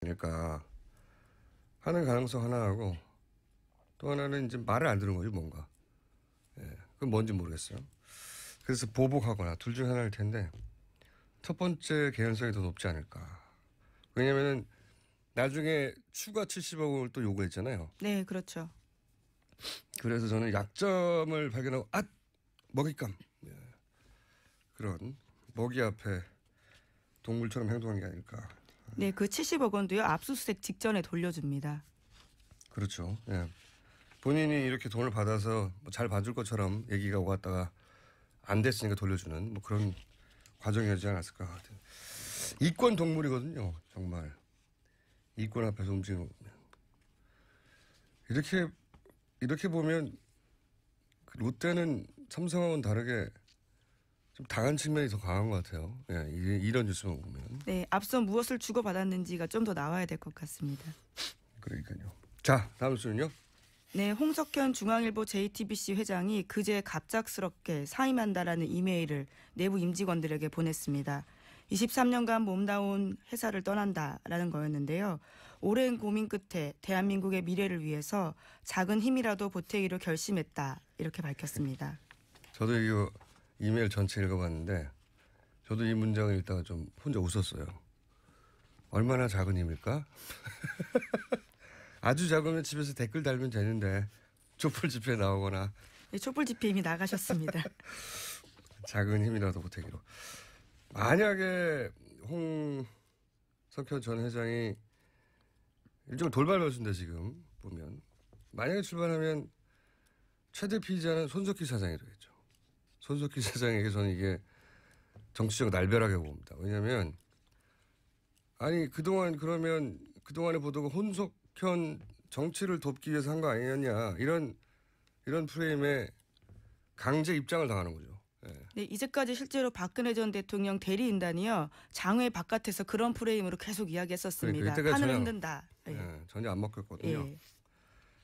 그러니까 하는 가능성 하나하고 또 하나는 이제 말을 안 듣는 거죠, 뭔가. 예, 그건 뭔지 모르겠어요. 그래서 보복하거나 둘 중 하나일 텐데 첫 번째 개연성이 더 높지 않을까. 왜냐면은 나중에 추가 70억 원을 또 요구했잖아요. 네, 그렇죠. 그래서 저는 약점을 발견하고 먹잇감. 예. 그런 먹이 앞에 동물처럼 행동한 게 아닐까. 네, 그 70억 원도요, 압수수색 직전에 돌려줍니다. 그렇죠. 예. 본인이 이렇게 돈을 받아서 잘 봐줄 것처럼 얘기가 오갔다가 안 됐으니까 돌려주는 뭐 그런 과정이었지 않았을까 같아요. 이권 동물이거든요. 정말. 이권 앞에서 움직이는 거면. 이렇게 보면 롯데는 삼성하고는 다르게 좀 당한 측면이 더 강한 것 같아요. 예, 이런 뉴스만 보면. 네, 앞서 무엇을 주고받았는지가 좀 더 나와야 될 것 같습니다. 그러니까요. 자, 다음 뉴스는요. 네, 홍석현 중앙일보 JTBC 회장이 그제 갑작스럽게 사임한다라는 이메일을 내부 임직원들에게 보냈습니다. 23년간 몸다운 회사를 떠난다라는 거였는데요. 오랜 고민 끝에 대한민국의 미래를 위해서 작은 힘이라도 보태기로 결심했다. 이렇게 밝혔습니다. 저도 이 이메일 전체 읽어봤는데 저도 이 문장을 읽다가 좀 혼자 웃었어요. 얼마나 작은 힘일까? 아주 작으면 집에서 댓글 달면 되는데 촛불 집회에 나오거나. 네, 촛불 집회 이미 나가셨습니다. 작은 힘이라도 보태기로. 만약에 홍석현 전 회장이 일종의 돌발 변수인데 지금 보면 만약에 출발하면 최대 피의자는 손석희 사장이 되겠죠. 손석희 사장에게 저는 이게 정치적 날벼락이라고 봅니다. 왜냐하면 그동안의 보도가 홍석현 정치를 돕기 위해서 한 거 아니었냐 이런 프레임에 강제 입장을 당하는 거죠. 네. 네, 이제까지 실제로 박근혜 전 대통령 대리인단이요. 장외 바깥에서 그런 프레임으로 계속 이야기했었습니다. 그러니까 판을 흔든다. 네, 전혀 안 먹혔거든요.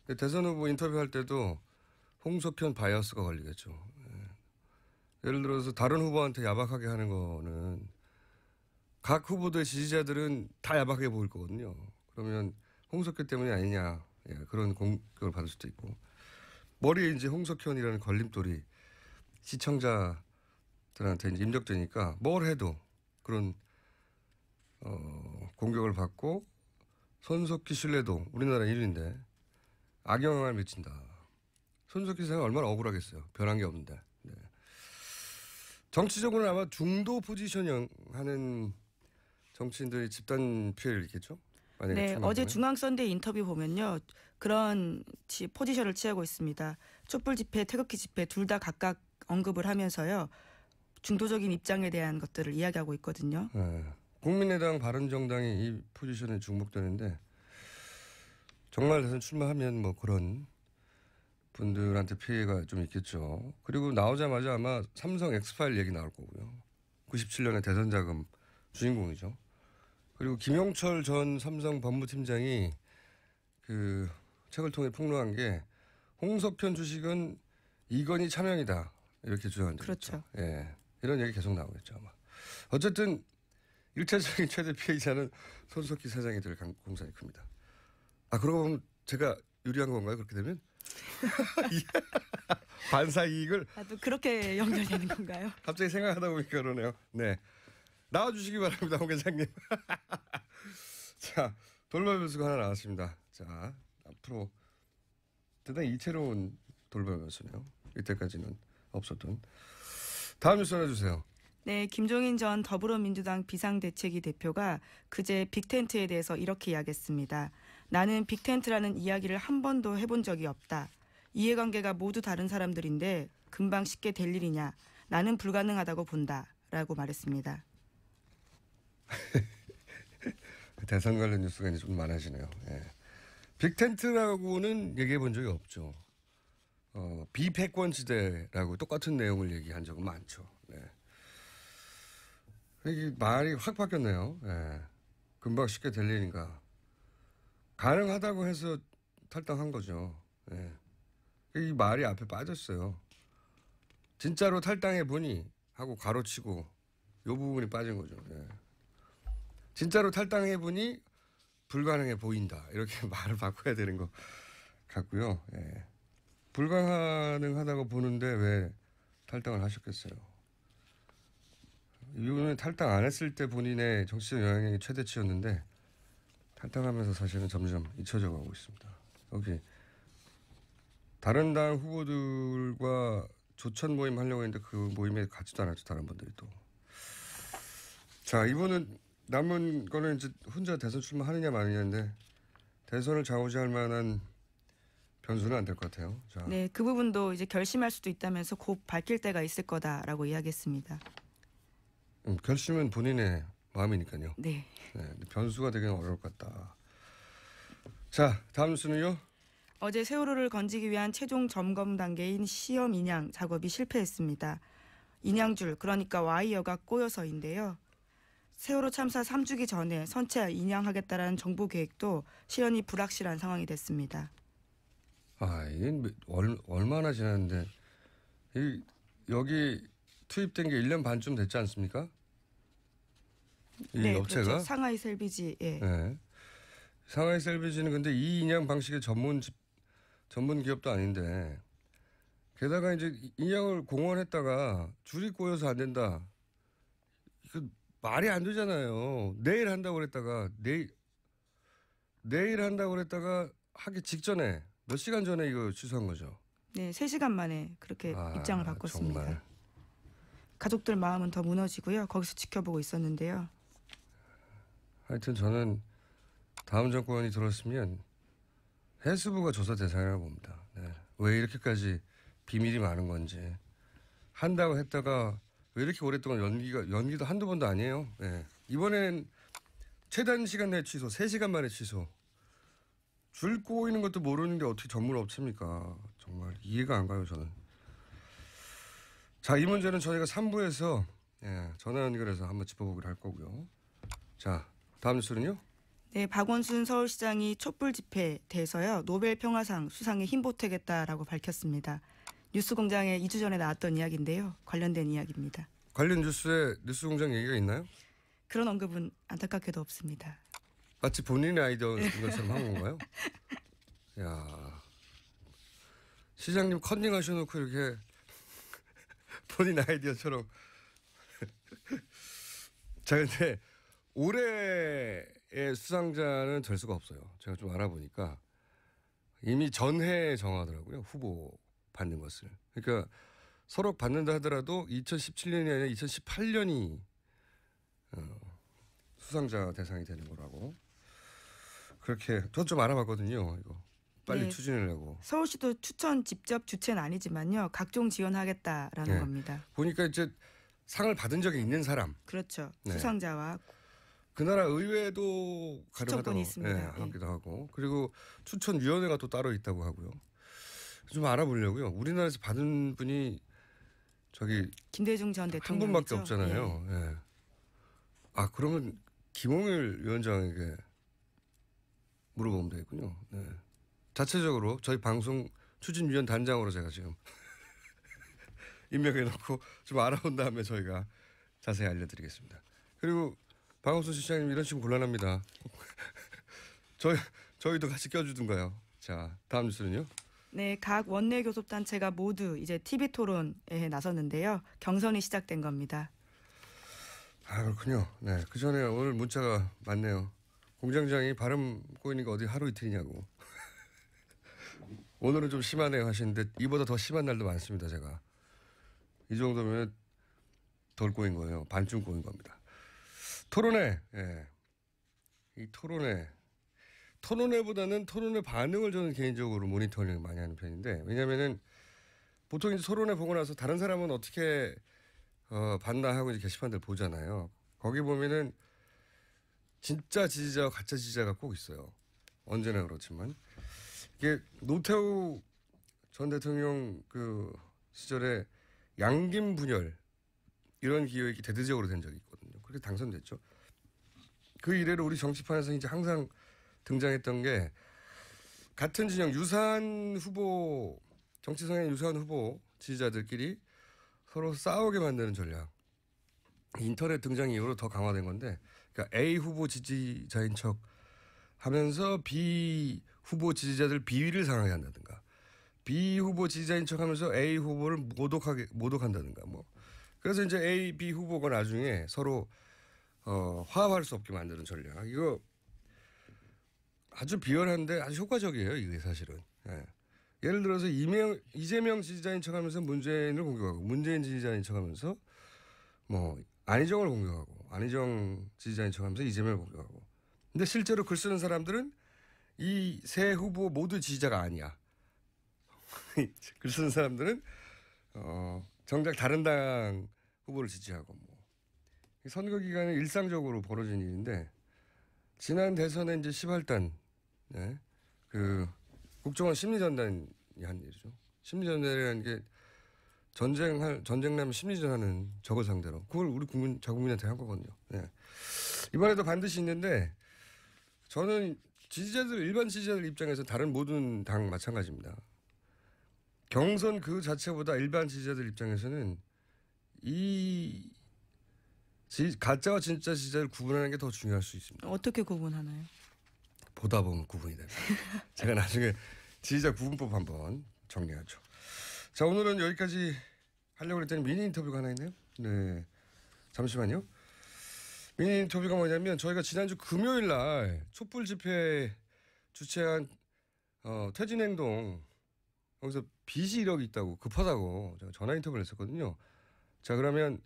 예. 대선 후보 인터뷰할 때도 홍석현 바이어스가 걸리겠죠. 네. 예를 들어서 다른 후보한테 야박하게 하는 거는 각 후보들의 지지자들은 다 야박하게 보일 거거든요. 그러면 홍석현 때문이 아니냐. 예, 그런 공격을 받을 수도 있고. 머리에 이제 홍석현이라는 걸림돌이 시청자들한테 이제 입력되니까 뭘 해도 그런 공격을 받고 손석희 신뢰도 우리나라 1위인데 악영향을 미친다. 손석희 생각 얼마나 억울하겠어요. 변한 게 없는데. 네. 정치적으로는 아마 중도 포지셔닝 하는 정치인들이 집단 피해를 입겠죠. 네, 어제 중앙선대 인터뷰 보면요. 그런 포지션을 취하고 있습니다. 촛불 집회, 태극기 집회 둘 다 각각 언급을 하면서요. 중도적인 입장에 대한 것들을 이야기하고 있거든요. 네. 국민의당 바른정당이 이 포지션에 중복되는데 정말 대선 출마하면 뭐 그런 분들한테 피해가 좀 있겠죠. 그리고 나오자마자 아마 삼성 엑스파일 얘기 나올 거고요. 97년에 대선 자금 주인공이죠. 그리고 김용철 전 삼성 법무팀장이 그 책을 통해 폭로한 게 홍석현 주식은 이건희 차명이다. 이렇게 주장한 적이 그렇죠. 있죠. 예. 이런 얘기 계속 나오겠죠, 아마. 어쨌든 1차적인 최대 피해자는 손석희 사장이 될 공산이 큽니다. 그러고 보면 제가 유리한 건가요? 그렇게 되면? 반사 이익을. 또 그렇게 연결되는 건가요? 갑자기 생각하다 보니까 그러네요. 네. 나와주시기 바랍니다, 홍 회장님. 자, 돌발 변수가 하나 나왔습니다. 자, 앞으로 대단히 이채로운 돌발 변수네요. 이때까지는 없었던. 다음 뉴스 전해주세요. 네, 김종인 전 더불어민주당 비상대책위 대표가 그제 빅텐트에 대해서 이렇게 이야기했습니다. 나는 빅텐트라는 이야기를 한 번도 해본 적이 없다. 이해관계가 모두 다른 사람들인데 금방 쉽게 될 일이냐. 나는 불가능하다고 본다. 라고 말했습니다. 대선 관련 뉴스가 이제 좀 많아지네요. 예. 빅텐트라고는 얘기해 본 적이 없죠. 비패권 지대라고 똑같은 내용을 얘기한 적은 많죠. 네. 이게 말이 확 바뀌었네요. 예. 금방 쉽게 될 일인가. 가능하다고 해서 탈당한 거죠. 예. 이 말이 앞에 빠졌어요. 진짜로 탈당해 보니 하고 가로치고 요 부분이 빠진 거죠. 예. 진짜로 탈당해 보니 불가능해 보인다. 이렇게 말을 바꿔야 되는 것 같고요. 예. 불가능하다고 보는데 왜 탈당을 하셨겠어요? 이분은 탈당 안 했을 때 본인의 정치적 영향력이 최대치였는데 탈당하면서 사실은 점점 잊혀져 가고 있습니다. 여기 다른 당 후보들과 조천 모임 하려고 했는데 그 모임에 가지도 않았죠. 다른 분들이 또. 자, 이분은 남은 거는 이제 혼자 대선 출마하느냐 마느냐인데 대선을 좌우지할 만한 변수는 안 될 것 같아요. 자. 네, 그 부분도 이제 결심할 수도 있다면서 곧 밝힐 때가 있을 거다라고 이야기했습니다. 결심은 본인의 마음이니까요. 네. 네, 변수가 되기는 어려울 것 같다. 자, 다음 뉴스는요. 어제 세월호를 건지기 위한 최종 점검 단계인 시험 인양 작업이 실패했습니다. 인양줄, 그러니까 와이어가 꼬여서인데요. 세월호 참사 3주기 전에 선체 인양하겠다라는 정부 계획도 실현이 불확실한 상황이 됐습니다. 아, 이게 얼마나 지났는데 여기 투입된 게 1년 반쯤 됐지 않습니까? 이 네, 업체가? 그렇죠. 상하이 셀비지. 예. 네. 상하이 셀비지는 근데 이 인양 방식의 전문 기업도 아닌데 게다가 이제 인양을 공언했다가 줄이 꼬여서 안 된다. 이거 말이 안 되잖아요. 내일 한다고 그랬다가 내일 한다고 그랬다가 하기 직전에 몇 시간 전에 이거 취소한 거죠. 네, 3시간 만에 그렇게 입장을 바꿨습니다. 정말. 가족들 마음은 더 무너지고요. 거기서 지켜보고 있었는데요. 하여튼 저는 다음 정권이 들어왔으면 해수부가 조사 대상이라고 봅니다. 네. 왜 이렇게까지 비밀이 많은 건지. 한다고 했다가 왜 이렇게 오랫동안 연기도 한두 번도 아니에요. 네. 이번에는 최단 시간 내에 취소, 3시간 만에 취소. 줄 꼬이는 것도 모르는데 어떻게 전문 업체입니까? 정말 이해가 안 가요, 저는. 자, 이 문제는 저희가 3부에서 전화 연결해서 한번 짚어보기로 할 거고요. 자, 다음 뉴스는요? 네, 박원순 서울시장이 촛불 집회에 대해서요. 노벨 평화상 수상에 힘보태겠다라고 밝혔습니다. 뉴스공장에 2주 전에 나왔던 이야기인데요. 관련된 이야기입니다. 관련 뉴스에 뉴스공장 얘기가 있나요? 그런 언급은 안타깝게도 없습니다. 마치 본인의 아이디어인 것처럼 한 건가요? 야, 시장님 컨닝 하셔놓고 이렇게 본인 아이디어처럼. 자, 근데 올해의 수상자는 될 수가 없어요. 제가 좀 알아보니까 이미 전해에 정하더라고요. 후보 받는 것을. 그러니까 서로 받는다 하더라도 2017년이 아니라 2018년이 수상자 대상이 되는 거라고. 그렇게 저도 좀 알아봤거든요. 이거 빨리 네. 추진하려고. 서울시도 추천 직접 주체는 아니지만요. 각종 지원하겠다라는 네. 겁니다. 보니까 이제 상을 받은 적이 있는 사람. 그렇죠. 네. 수상자와 그 나라 의회도 가능하다고 추천권이 있습니다. 예. 하기도 하고. 그리고 추천위원회가 또 따로 있다고 하고요. 좀 알아보려고요. 우리나라에서 받은 분이 저기 김대중 전 한 대통령이죠. 분밖에 없잖아요. 예. 아, 그러면 김홍일 위원장에게 물어보면 되겠군요. 네. 자체적으로 저희 방송 추진위원 단장으로 제가 지금 임명해놓고 좀 알아본 다음에 저희가 자세히 알려드리겠습니다. 그리고 박원순 시장님 이런 식으로 곤란합니다. 저희도 같이 껴주든가요. 자, 다음 뉴스는요. 네, 각 원내 교섭단체가 모두 이제 TV 토론에 나섰는데요. 경선이 시작된 겁니다. 아, 그렇군요. 네, 그 전에 오늘 문자가 많네요. 공장장이 발음 꼬이는 게 어디 하루 이틀이냐고. 오늘은 좀 심하네요 하시는데 이보다 더 심한 날도 많습니다. 제가. 이 정도면 덜 꼬인 거예요. 반쯤 꼬인 겁니다. 토론회. 예. 이 토론회보다는 토론회 반응을 저는 개인적으로 모니터링을 많이 하는 편인데 왜냐면은 보통 이제 토론회 보고 나서 다른 사람은 어떻게 봤나 하고 이제 게시판들 보잖아요. 거기 보면은 진짜 지지자와 가짜 지지자가 꼭 있어요. 언제나 그렇지만. 이게 노태우 전 대통령 그 시절에 양김 분열 이런 기획이 대대적으로 된 적이 있거든요. 그렇게 당선됐죠. 그 이래로 우리 정치판에서 이제 항상 등장했던 게 같은 진영 유사한 후보, 정치 성향 유사한 후보 지지자들끼리 서로 싸우게 만드는 전략. 인터넷 등장 이후로 더 강화된 건데, 그러니까 A 후보 지지자인 척 하면서 B 후보 지지자들 비위를 상하게 한다든가, B 후보 지지자인 척하면서 A 후보를 모독한다든가 뭐. 그래서 이제 A, B 후보가 나중에 서로 화합할 수 없게 만드는 전략. 이거 아주 비열한데 아주 효과적이에요. 이게 사실은. 예. 예를 들어서 이재명 지지자인 척하면서 문재인을 공격하고, 문재인 지지자인 척하면서 뭐 안희정을 공격하고, 안희정 지지자인 척하면서 이재명을 공격하고. 근데 실제로 글 쓰는 사람들은 이 세 후보 모두 지지자가 아니야. 글 쓰는 사람들은 정작 다른 당 후보를 지지하고 뭐. 선거 기간에 일상적으로 벌어진 일인데, 지난 대선에 이제 18단, 네, 그 국정원 심리전단이 한 일이죠. 심리전단이라는 게 전쟁나면 심리전하는 적을 상대로, 그걸 우리 자국민한테 한 거거든요. 네. 이번에도 반드시 있는데, 저는 일반 지지자들 입장에서 다른 모든 당 마찬가지입니다. 경선 그 자체보다 일반 지지자들 입장에서는 이 가짜와 진짜 지지자를 구분하는 게 더 중요할 수 있습니다. 어떻게 구분하나요? 보다 보면 구분이 됩니다. 제가 나중에 지지자 구분법 한번 정리하죠. 자, 오늘은 여기까지 하려고 했더니 미니 인터뷰가 하나 있네요. 네, 잠시만요. 미니 인터뷰가 뭐냐면, 저희가 지난주 금요일 날 촛불 집회 주최한 퇴진행동, 거기서 빚이 1억이 있다고, 급하다고 제가 전화 인터뷰를 했었거든요. 자, 그러면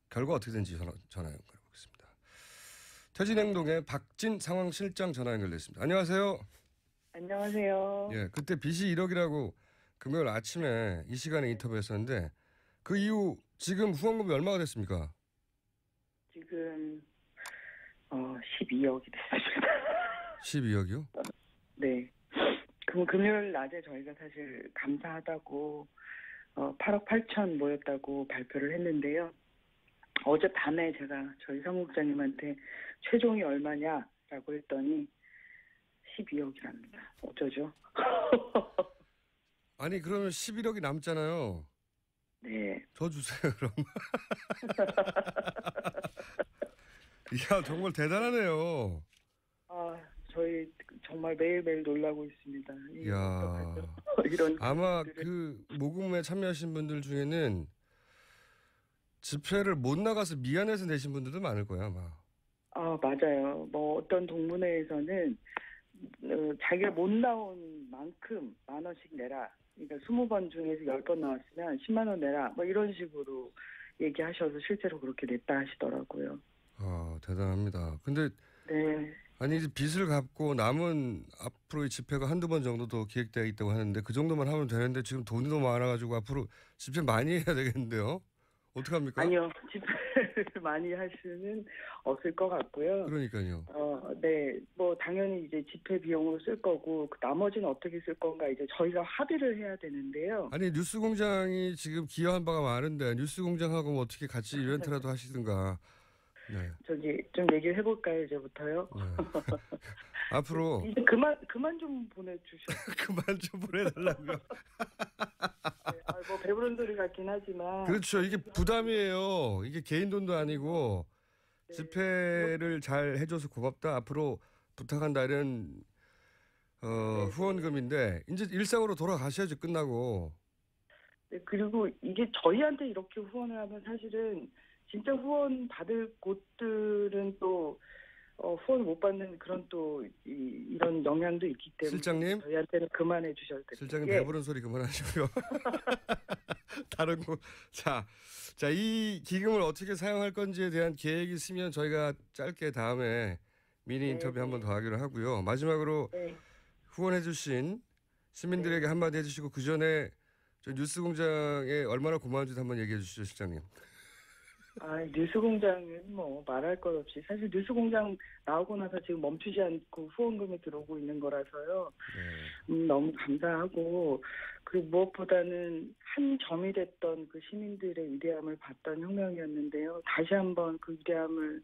결과 어떻게 된지 전화 연결해보겠습니다. 퇴진행동의 박진 상황실장 전화 연결됐습니다. 안녕하세요. 안녕하세요. 예, 그때 빚이 1억이라고 금요일 아침에 이 시간에 인터뷰했었는데, 그 이후 지금 후원금이 얼마가 됐습니까? 지금 12억이 됐습니다. 12억이요? 네. 금요일 낮에 저희가 사실 감사하다고 8억 8천 모였다고 발표를 했는데요. 어젯밤에 제가 저희 사무국장님한테 최종이 얼마냐라고 했더니 12억이랍니다. 어쩌죠? 아니, 그러면 11억이 남잖아요. 네. 더 주세요, 그럼. 이야, 정말 대단하네요. 저희 정말 매일매일 놀라고 있습니다. 이야. 이런 아마 그 모금에 참여하신 분들 중에는 집회를 못 나가서 미안해서 내신 분들도 많을 거야, 아마. 맞아요. 뭐 어떤 동문회에서는 자기가 못 나온 만큼 10,000원씩 내라. 그러니까 20번 중에서 10번 나왔으면 10만 원 내라. 뭐 이런 식으로 얘기하셔서 실제로 그렇게 냈다 하시더라고요. 대단합니다. 근데 네. 아니, 이제 빚을 갚고 남은 앞으로의 집회가 한두 번 정도 더 기획되어 있다고 하는데, 그 정도만 하면 되는데 지금 돈이 너무 많아가지고 앞으로 집회 많이 해야 되겠는데요? 어떡합니까? 아니요. 집회를 많이 할 수는 없을 것 같고요. 그러니까요. 네. 뭐 당연히 이제 집회 비용으로 쓸 거고, 그 나머지는 어떻게 쓸 건가 이제 저희가 합의를 해야 되는데요. 아니, 뉴스공장이 지금 기여한 바가 많은데 뉴스공장하고 뭐 어떻게 같이 이벤트라도 하시든가. 네. 저기 좀 얘기를 해볼까요, 이제부터요? 네. 앞으로 이제 그만 좀 보내주셔. 그만 좀 보내달라고요. 네, 뭐 배부른 소리 같긴 하지만. 그렇죠. 이게 부담이에요. 이게 개인 돈도 아니고. 네. 집회를 잘 해줘서 고맙다, 앞으로 부탁한다, 이런 후원금인데 이제 일상으로 돌아가셔야죠, 끝나고. 네, 그리고 이게 저희한테 이렇게 후원을 하면 사실은 진짜 후원 받을 곳들은 또 후원을 못 받는 그런 또 이런 영향도 있기 때문에 실장님? 저희한테는 그만해 주셔도 됩니다. 실장님, 배부른 소리 그만하시고요. 다른 거. 자, 이 기금을 어떻게 사용할 건지에 대한 계획이 있으면 저희가 짧게 다음에 미니 인터뷰 한번 더 하기로 하고요. 마지막으로 후원해 주신 시민들에게 한마디 해주시고, 그 전에 저 뉴스공장에 얼마나 고마운지 한번 얘기해 주시죠, 실장님. 뉴스공장은 뭐 말할 것 없이 사실 뉴스공장 나오고 나서 지금 멈추지 않고 후원금이 들어오고 있는 거라서요. 네. 너무 감사하고, 그리고 무엇보다는 한 점이 됐던 그 시민들의 위대함을 봤던 혁명이었는데요. 다시 한번 그 위대함을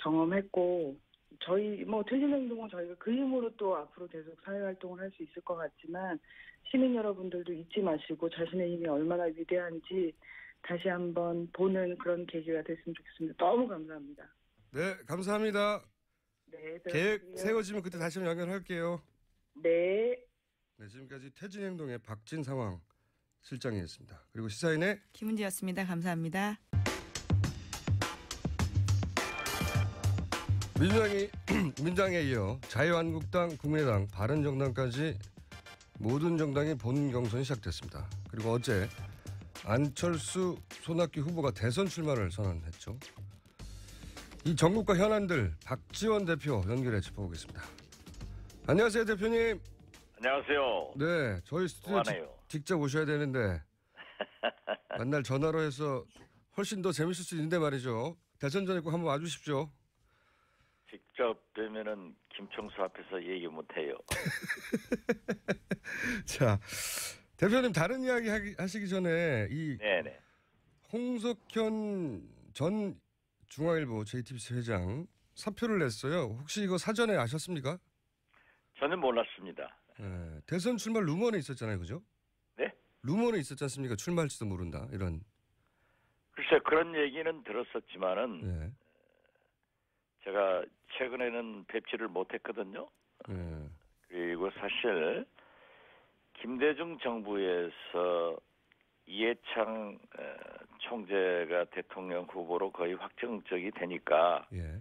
경험했고, 저희 뭐 퇴진행동은 저희가 그 힘으로 또 앞으로 계속 사회활동을 할 수 있을 것 같지만, 시민 여러분들도 잊지 마시고 자신의 힘이 얼마나 위대한지 다시 한번 보는 그런 계기가 됐으면 좋겠습니다. 너무 감사합니다. 네, 감사합니다. 네, 계획 들어주세요. 세워지면 그때 다시 한번 연결할게요. 네. 네, 지금까지 퇴진행동의 박진 상황 실장이었습니다. 그리고 시사인의 김은지였습니다. 감사합니다. 민주당에 이어 자유한국당, 국민의당, 바른정당까지 모든 정당이 본 경선이 시작됐습니다. 그리고 어제 안철수, 손학규 후보가 대선 출마를 선언했죠. 이 전국과 현안들 박지원 대표 연결해 짚어보겠습니다. 안녕하세요, 대표님. 안녕하세요. 네, 저희 스튜디오 좋아하네요. 직접 오셔야 되는데 만날 전화로 해서 훨씬 더 재밌을 수 있는데 말이죠. 대선 전에 꼭 한번 와주십시오. 직접 뵈면은 김총수 앞에서 얘기 못해요. 자, 대표님 다른 이야기 하시기 전에 이 네네. 홍석현 전 중앙일보 JTBC 회장 사표를 냈어요. 혹시 이거 사전에 아셨습니까? 저는 몰랐습니다. 네, 대선 출마 루머는 있었잖아요, 그죠? 네? 루머는 있었지 않습니까? 출마할지도 모른다 이런. 글쎄 그런 얘기는 들었었지만은 네, 제가 최근에는 뵙지를 못했거든요. 네, 그리고 사실 김대중 정부에서 이해창 총재가 대통령 후보로 거의 확정적이 되니까 예,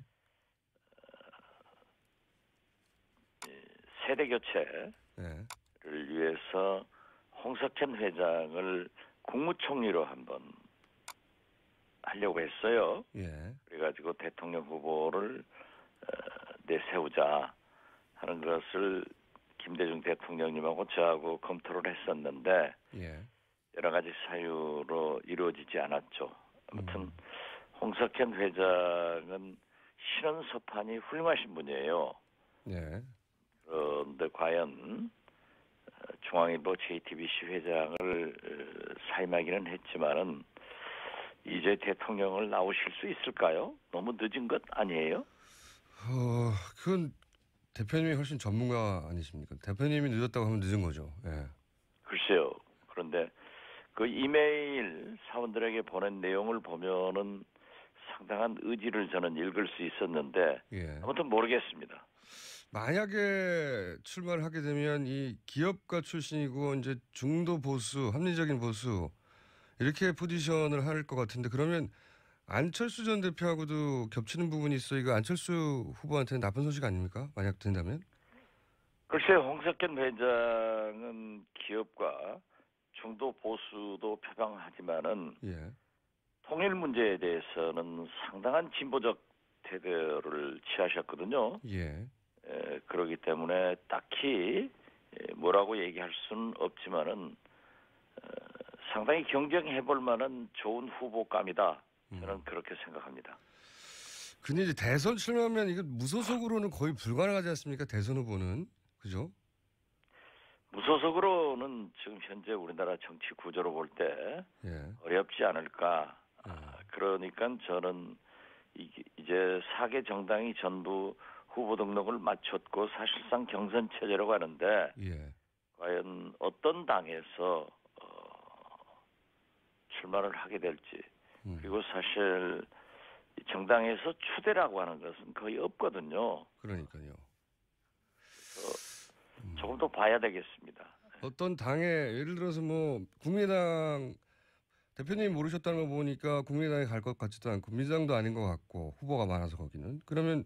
세대 교체를 네, 위해서 홍석현 회장을 국무총리로 한번 하려고 했어요. 예, 그래가지고 대통령 후보를 내세우자 하는 것을 김대중 대통령님하고 저하고 검토를 했었는데 예, 여러 가지 사유로 이루어지지 않았죠. 아무튼 홍석현 회장은 신원서판이 훌륭하신 분이에요. 예. 그런데 과연 중앙일보 JTBC 회장을 사임하기는 했지만은 이제 대통령을 나오실 수 있을까요? 너무 늦은 것 아니에요? 그건 대표님이 훨씬 전문가 아니십니까? 대표님이 늦었다고 하면 늦은 거죠. 예. 글쎄요. 그런데 그 이메일 사원들에게 보낸 내용을 보면은 상당한 의지를 저는 읽을 수 있었는데 예. 아무튼 모르겠습니다. 만약에 출마를 하게 되면 이 기업가 출신이고 이제 중도 보수, 합리적인 보수 이렇게 포지션을 할 것 같은데 그러면 안철수 전 대표하고도 겹치는 부분이 있어. 이거 안철수 후보한테는 나쁜 소식 아닙니까? 만약 된다면? 글쎄요. 홍석현 회장은 기업과 중도 보수도 표방하지만은 예. 통일 문제에 대해서는 상당한 진보적 태도를 취하셨거든요. 예. 그렇기 때문에 딱히 뭐라고 얘기할 수는 없지만은 상당히 경쟁해볼 만한 좋은 후보감이다. 저는 그렇게 생각합니다. 근데 이제 대선 출마하면 이거 무소속으로는 거의 불가능하지 않습니까? 대선 후보는. 그죠? 무소속으로는 지금 현재 우리나라 정치 구조로 볼 때 예. 어렵지 않을까. 그러니까 저는 이제 4개 정당이 전부 후보 등록을 마쳤고 사실상 경선 체제로 가는데 예. 과연 어떤 당에서 출마를 하게 될지 그리고 사실 정당에서 추대라고 하는 것은 거의 없거든요. 그러니까요. 조금 더 봐야 되겠습니다. 어떤 당에 예를 들어서 뭐 국민의당 대표님이 모르셨다는 거 보니까 국민의당에 갈 것 같지도 않고 민주당도 아닌 것 같고 후보가 많아서 거기는 그러면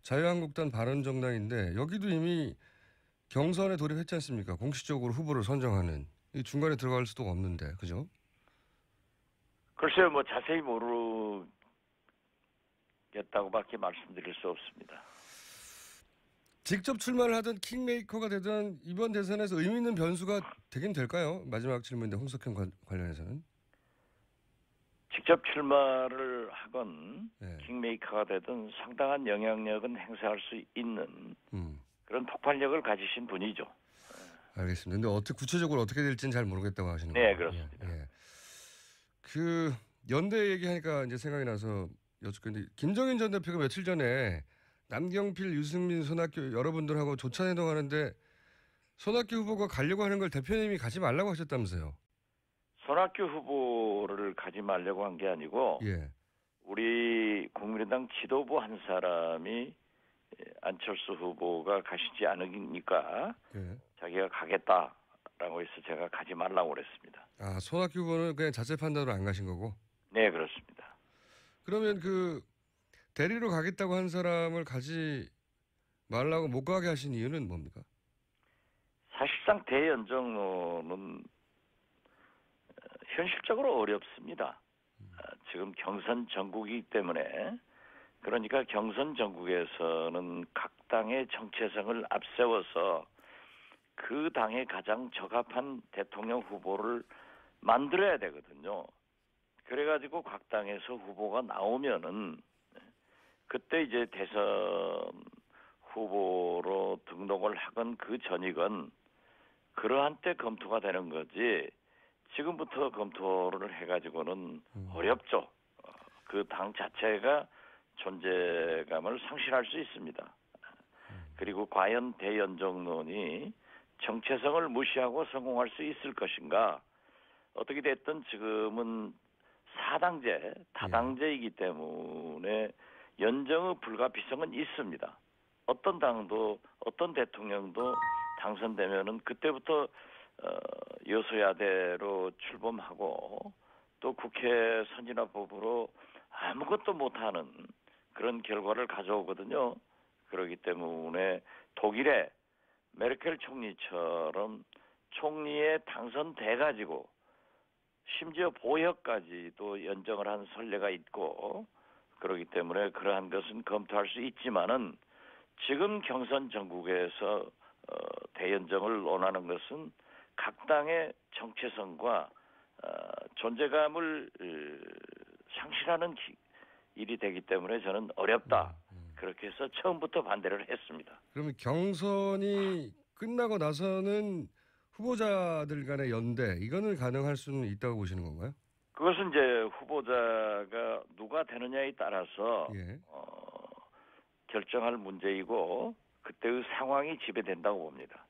자유한국당 바른정당인데 여기도 이미 경선에 돌입했지 않습니까? 공식적으로 후보를 선정하는 이 중간에 들어갈 수도 없는데 그죠? 글쎄요, 뭐 자세히 모르겠다고밖에 말씀드릴 수 없습니다. 직접 출마를 하든 킹메이커가 되든 이번 대선에서 의미 있는 변수가 되긴 될까요? 마지막 질문인데 홍석현 관련해서는. 직접 출마를 하건 네. 킹메이커가 되든 상당한 영향력은 행사할 수 있는 그런 폭발력을 가지신 분이죠. 알겠습니다. 근데 어떻게 구체적으로 어떻게 될지는 잘 모르겠다고 하시는 거예요. 네, 그렇습니다. 예. 그 연대 얘기하니까 이제 생각이 나서 여쭙겠는데 김정인 전 대표가 며칠 전에 남경필, 유승민, 손학규 여러분들하고 조찬회동하는데 손학규 후보가 가려고 하는 걸 대표님이 가지 말라고 하셨다면서요. 손학규 후보를 가지 말려고 한 게 아니고 예. 우리 국민의당 지도부 한 사람이 안철수 후보가 가시지 않으니까 예. 자기가 가겠다라고 해서 제가 가지 말라고 그랬습니다. 아, 손학규 후보는 그냥 자체 판단으로 안 가신 거고? 네, 그렇습니다. 그러면 그 대리로 가겠다고 한 사람을 가지 말라고 못 가게 하신 이유는 뭡니까? 사실상 대연정론은 현실적으로 어렵습니다. 지금 경선 전국이기 때문에 그러니까 경선 전국에서는 각 당의 정체성을 앞세워서 그 당에 가장 적합한 대통령 후보를 만들어야 되거든요. 그래가지고 각 당에서 후보가 나오면은 그때 이제 대선 후보로 등록을 하건 그 전이건 그러한 때 검토가 되는 거지 지금부터 검토를 해가지고는 어렵죠. 그 당 자체가 존재감을 상실할 수 있습니다. 그리고 과연 대연정론이 정체성을 무시하고 성공할 수 있을 것인가? 어떻게 됐든 지금은 사당제, 다당제이기 때문에 연정의 불가피성은 있습니다. 어떤 당도 어떤 대통령도 당선되면은 그때부터 여소야대로 출범하고 또 국회 선진화법으로 아무것도 못하는 그런 결과를 가져오거든요. 그렇기 때문에 독일의 메르켈 총리처럼 총리에 당선돼가지고 심지어 보역까지도 연정을 한 선례가 있고 그렇기 때문에 그러한 것은 검토할 수 있지만은 지금 경선 전국에서 대연정을 논하는 것은 각 당의 정체성과 존재감을 상실하는 일이 되기 때문에 저는 어렵다. 그렇게 해서 처음부터 반대를 했습니다. 그러면 경선이 끝나고 나서는 후보자들 간의 연대 이거는 가능할 수는 있다고 보시는 건가요? 그것은 이제 후보자가 누가 되느냐에 따라서 예. 결정할 문제이고 그때의 상황이 지배된다고 봅니다.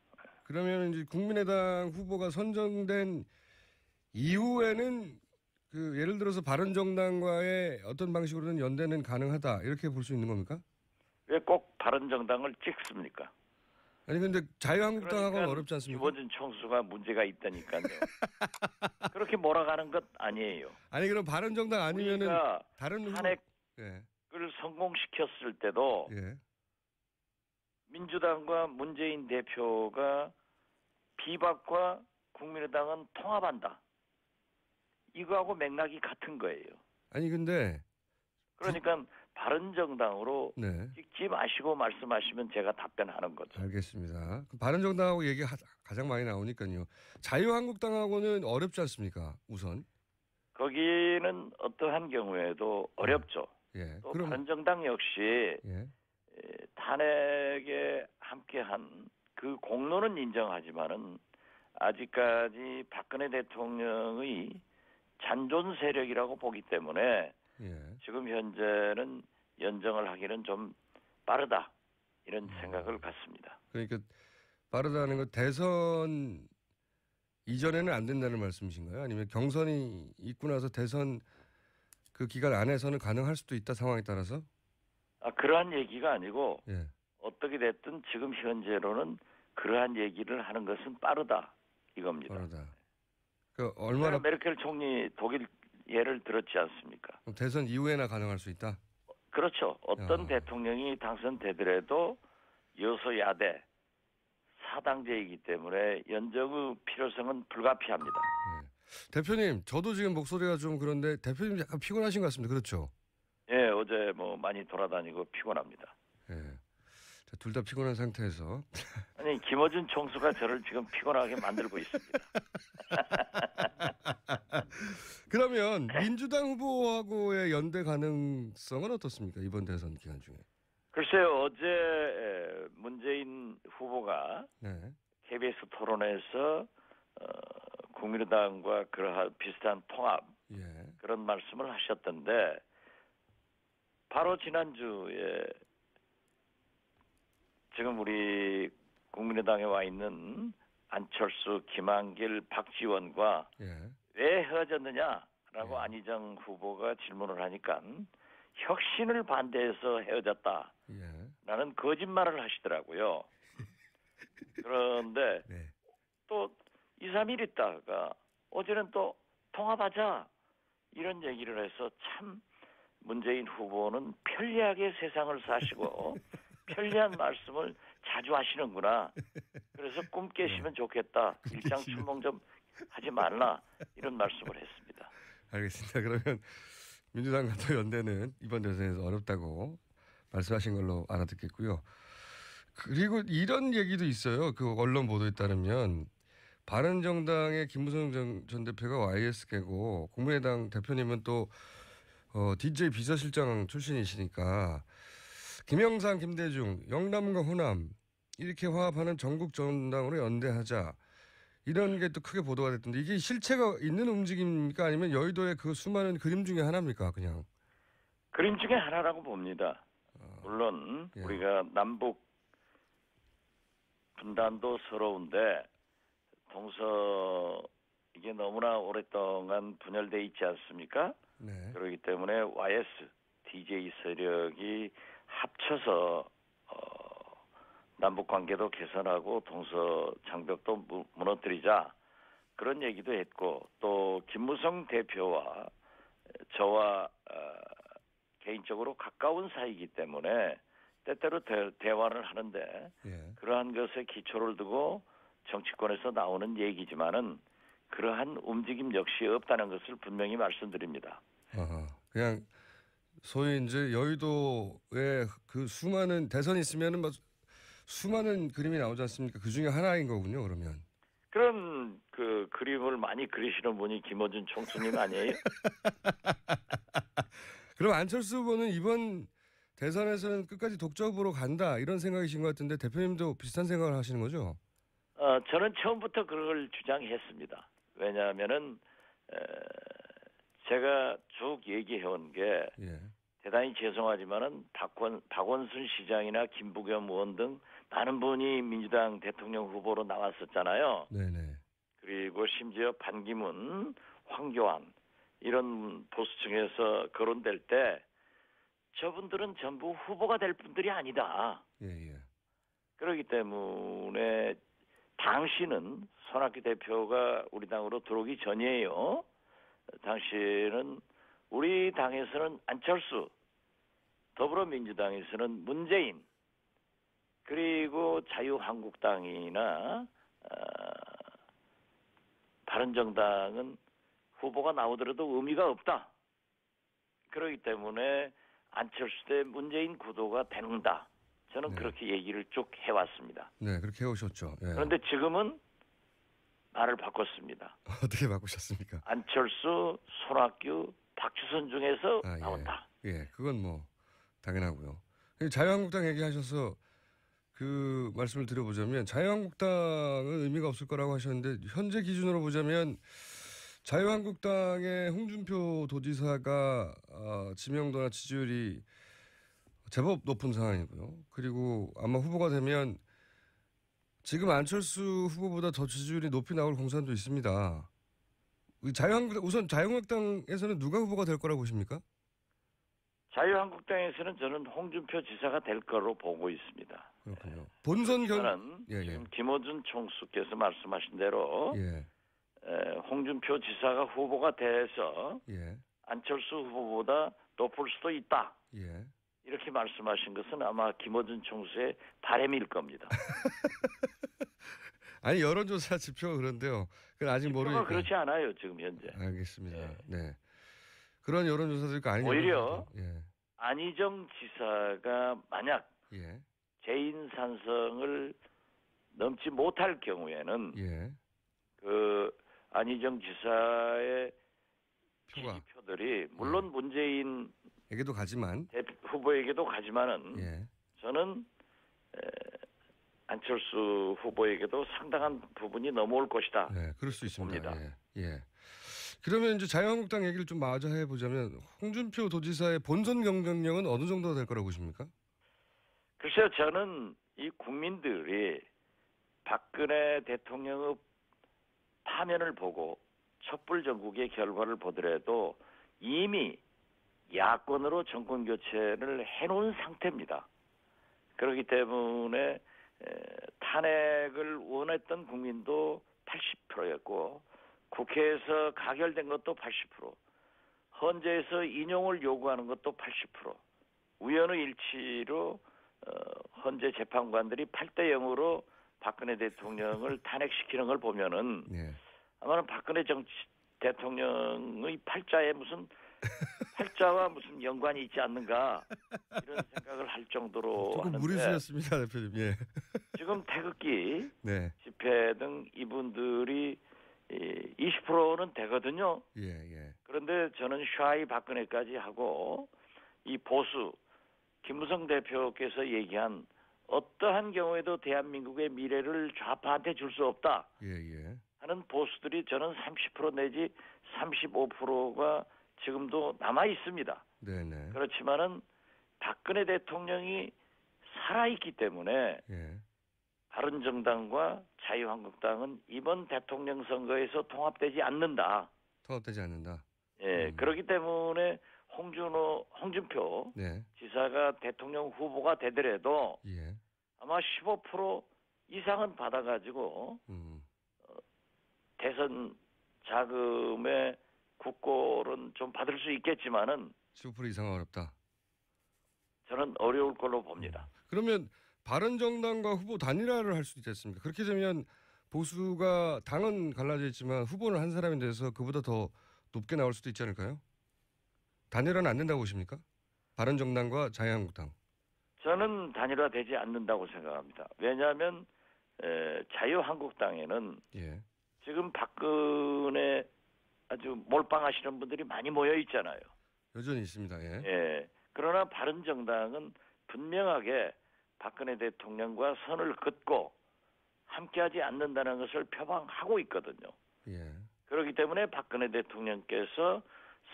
그러면 이제 국민의당 후보가 선정된 이후에는 그 예를 들어서 바른정당과의 어떤 방식으로는 연대는 가능하다 이렇게 볼 수 있는 겁니까? 왜 꼭 바른정당을 찍습니까? 아니 근데 자유한국당하고는 그러니까 어렵지 않습니까? 김어준 총수가 문제가 있다니까요. 그렇게 몰아가는 것 아니에요. 아니 그럼 바른정당 아니면은 우리가 다른 후보 탄핵을 예. 성공시켰을 때도 예. 민주당과 문재인 대표가 비박과 국민의당은 통합한다. 이거하고 맥락이 같은 거예요. 아니 근데 그러니까 바른정당으로 네. 찍지 마시고 말씀하시면 제가 답변하는 거죠. 알겠습니다. 바른정당하고 얘기가 가장 많이 나오니까요. 자유한국당하고는 어렵지 않습니까? 우선. 거기는 어떠한 경우에도 어렵죠. 예. 또 그럼 바른정당 역시 예. 탄핵에 함께한 그 공로는 인정하지만은 아직까지 박근혜 대통령의 잔존 세력이라고 보기 때문에 예. 지금 현재는 연정을 하기는 좀 빠르다 이런 생각을 갖습니다. 그러니까 빠르다는 건 대선 이전에는 안 된다는 말씀이신가요? 아니면 경선이 있고 나서 대선 그 기간 안에서는 가능할 수도 있다 상황에 따라서? 그러한 얘기가 아니고 예. 어떻게 됐든 지금 현재로는 그러한 얘기를 하는 것은 빠르다 이겁니다. 빠르다. 그 얼마나 메르켈 총리 독일 예를 들었지 않습니까? 그럼 대선 이후에나 가능할 수 있다? 그렇죠. 어떤 대통령이 당선되더라도 여소야대 사당제이기 때문에 연정의 필요성은 불가피합니다. 예. 대표님, 저도 지금 목소리가 좀 그런데 대표님 약간 피곤하신 것 같습니다. 그렇죠? 예, 어제 많이 돌아다니고 피곤합니다. 예. 둘 다 피곤한 상태에서 아니 김어준 총수가 저를 지금 피곤하게 만들고 있습니다. 그러면 민주당 후보하고의 연대 가능성은 어떻습니까? 이번 대선 기간 중에. 글쎄요, 어제 문재인 후보가 네. KBS 토론에서 국민의당과 그러한 비슷한 통합 예. 그런 말씀을 하셨던데 바로 지난주에 지금 우리 국민의당에 와 있는 안철수, 김한길, 박지원과 예. 왜 헤어졌느냐라고 예. 안희정 후보가 질문을 하니까 혁신을 반대해서 헤어졌다. 예. 라는 거짓말을 하시더라고요. 그런데 네. 또 2, 3일 있다가 어제는 또 통합하자 이런 얘기를 해서 참 문재인 후보는 편리하게 세상을 사시고 편리한 말씀을 자주 하시는구나. 그래서 꿈 깨시면 좋겠다. 일장춘몽 좀 하지 말라. 이런 말씀을 했습니다. 알겠습니다. 그러면 민주당과 또 연대는 이번 대선에서 어렵다고 말씀하신 걸로 알아듣겠고요. 그리고 이런 얘기도 있어요. 그 언론 보도에 따르면 바른정당의 김무성 전 대표가 YS계고 국민의당 대표님은 또 DJ 비서실장 출신이시니까 김영삼, 김대중, 영남과 호남 이렇게 화합하는 전국 정당으로 연대하자. 이런 게 또 크게 보도가 됐던데 이게 실체가 있는 움직임입니까? 아니면 여의도의 그 수많은 그림 중에 하나입니까? 그냥. 그림 중에 하나라고 봅니다. 물론 예. 우리가 남북 분단도 서러운데 동서 이게 너무나 오랫동안 분열돼 있지 않습니까? 네. 그렇기 때문에 YS, DJ 세력이 합쳐서 남북 관계도 개선하고 동서 장벽도 무너뜨리자 그런 얘기도 했고 또 김무성 대표와 저와 개인적으로 가까운 사이이기 때문에 때때로 대화를 하는데 예. 그러한 것에 기초를 두고 정치권에서 나오는 얘기지만은 그러한 움직임 역시 없다는 것을 분명히 말씀드립니다. 그냥 소위 이제 여의도에 그 수많은 대선이 있으면은 뭐 수많은 그림이 나오지 않습니까? 그 중에 하나인 거군요. 그러면. 그런 그 그림을 많이 그리시는 분이 김어준 총수님 아니에요? 그럼 안철수 후보는 이번 대선에서는 끝까지 독자 후보로 간다 이런 생각이신 것 같은데 대표님도 비슷한 생각을 하시는 거죠? 저는 처음부터 그걸 주장했습니다. 왜냐하면은 제가 쭉 얘기해온 게 예. 대단히 죄송하지만은 박원순 시장이나 김부겸 의원 등 많은 분이 민주당 대통령 후보로 나왔었잖아요. 네네. 그리고 심지어 반기문, 황교안 이런 보수층에서 거론될 때 저분들은 전부 후보가 될 분들이 아니다. 예. 그렇기 때문에 당시는 손학규 대표가 우리 당으로 들어오기 전이에요. 당시에는 우리 당에서는 안철수, 더불어민주당에서는 문재인, 그리고 자유한국당이나 바른정당은 후보가 나오더라도 의미가 없다. 그렇기 때문에 안철수 대 문재인 구도가 되는다. 저는 네. 그렇게 얘기를 쭉 해왔습니다. 네, 그렇게 해오셨죠. 예. 그런데 지금은 말을 바꿨습니다. 어떻게 바꾸셨습니까? 안철수, 손학규, 박주선 중에서 예. 나온다. 예, 그건 뭐 당연하고요. 자유한국당 얘기하셔서 그 말씀을 드려보자면 자유한국당은 의미가 없을 거라고 하셨는데 현재 기준으로 보자면 자유한국당의 홍준표 도지사가 지명도나 지지율이 제법 높은 상황이고요. 그리고 아마 후보가 되면 지금 안철수 후보보다 더 지지율이 높이 나올 공산도 있습니다. 우선 자유한국당에서는 누가 후보가 될 거라고 보십니까? 자유한국당에서는 저는 홍준표 지사가 될 거로 보고 있습니다. 그렇군요. 본선 저는 예. 지금 김어준 총수께서 말씀하신 대로 예. 홍준표 지사가 후보가 돼서 예. 안철수 후보보다 높을 수도 있다. 예. 이렇게 말씀하신 것은 아마 김어준 총수의 바람일 겁니다. 아니 여론조사 지표가 그런데요. 그건 아직 모르니까. 그렇지 않아요 지금 현재. 알겠습니다. 예. 네. 그런 여론조사들이 아닌 오히려 예. 안희정 지사가 만약 예. 재인 산성을 넘지 못할 경우에는 예. 그 안희정 지사의 표가 지지표들이 물론 문재인 에게도 가지만 후보에게도 가지만은 예. 저는 안철수 후보에게도 상당한 부분이 넘어올 것이다. 네, 그럴 수 있습니다. 봅니다. 예. 그러면 이제 자유한국당 얘기를 좀 마저 해보자면 홍준표 도지사의 본선 경쟁력은 어느 정도가 될 거라고 보십니까? 글쎄요, 저는 이 국민들이 박근혜 대통령의 파면을 보고 촛불 전국의 결과를 보더라도 이미 야권으로 정권 교체를 해놓은 상태입니다. 그렇기 때문에 탄핵을 원했던 국민도 80%였고 국회에서 가결된 것도 80%, 헌재에서 인용을 요구하는 것도 80%, 우연의 일치로 헌재 재판관들이 8대 0으로 박근혜 대통령을 탄핵시키는 걸 보면은 예. 아마는 박근혜 대통령의 팔자에 무슨 팔자와 무슨 연관이 있지 않는가 이런 생각을 할 정도로 조금 하는데 무리수였습니다, 대표님. 예. 지금 태극기 네. 집회 등 이분들이 20%는 되거든요. 예, 예. 그런데 저는 샤이 박근혜까지 하고 이 보수 김무성 대표께서 얘기한 어떠한 경우에도 대한민국의 미래를 좌파한테 줄 수 없다 예, 예. 하는 보수들이 저는 30% 내지 35%가 지금도 남아 있습니다. 네네. 그렇지만은 박근혜 대통령이 살아있기 때문에 예. 바른정당과 자유한국당은 이번 대통령 선거에서 통합되지 않는다. 통합되지 않는다. 예, 그렇기 때문에 홍준표 네. 지사가 대통령 후보가 되더라도 예. 아마 15% 이상은 받아가지고 대선 자금의 국고는 좀 받을 수 있겠지만은 15% 이상은 어렵다. 저는 어려울 걸로 봅니다. 그러면 바른정당과 후보 단일화를 할 수도 있지 않습니까? 그렇게 되면 보수가 당은 갈라져 있지만 후보는 한 사람이 돼서 그보다 더 높게 나올 수도 있지 않을까요? 단일화는 안 된다고 보십니까? 바른정당과 자유한국당. 저는 단일화되지 않는다고 생각합니다. 왜냐하면 자유한국당에는 예. 지금 박근혜 아주 몰빵하시는 분들이 많이 모여 있잖아요. 여전히 있습니다. 예. 예. 그러나 바른정당은 분명하게 박근혜 대통령과 선을 긋고 함께하지 않는다는 것을 표방하고 있거든요. 예. 그렇기 때문에 박근혜 대통령께서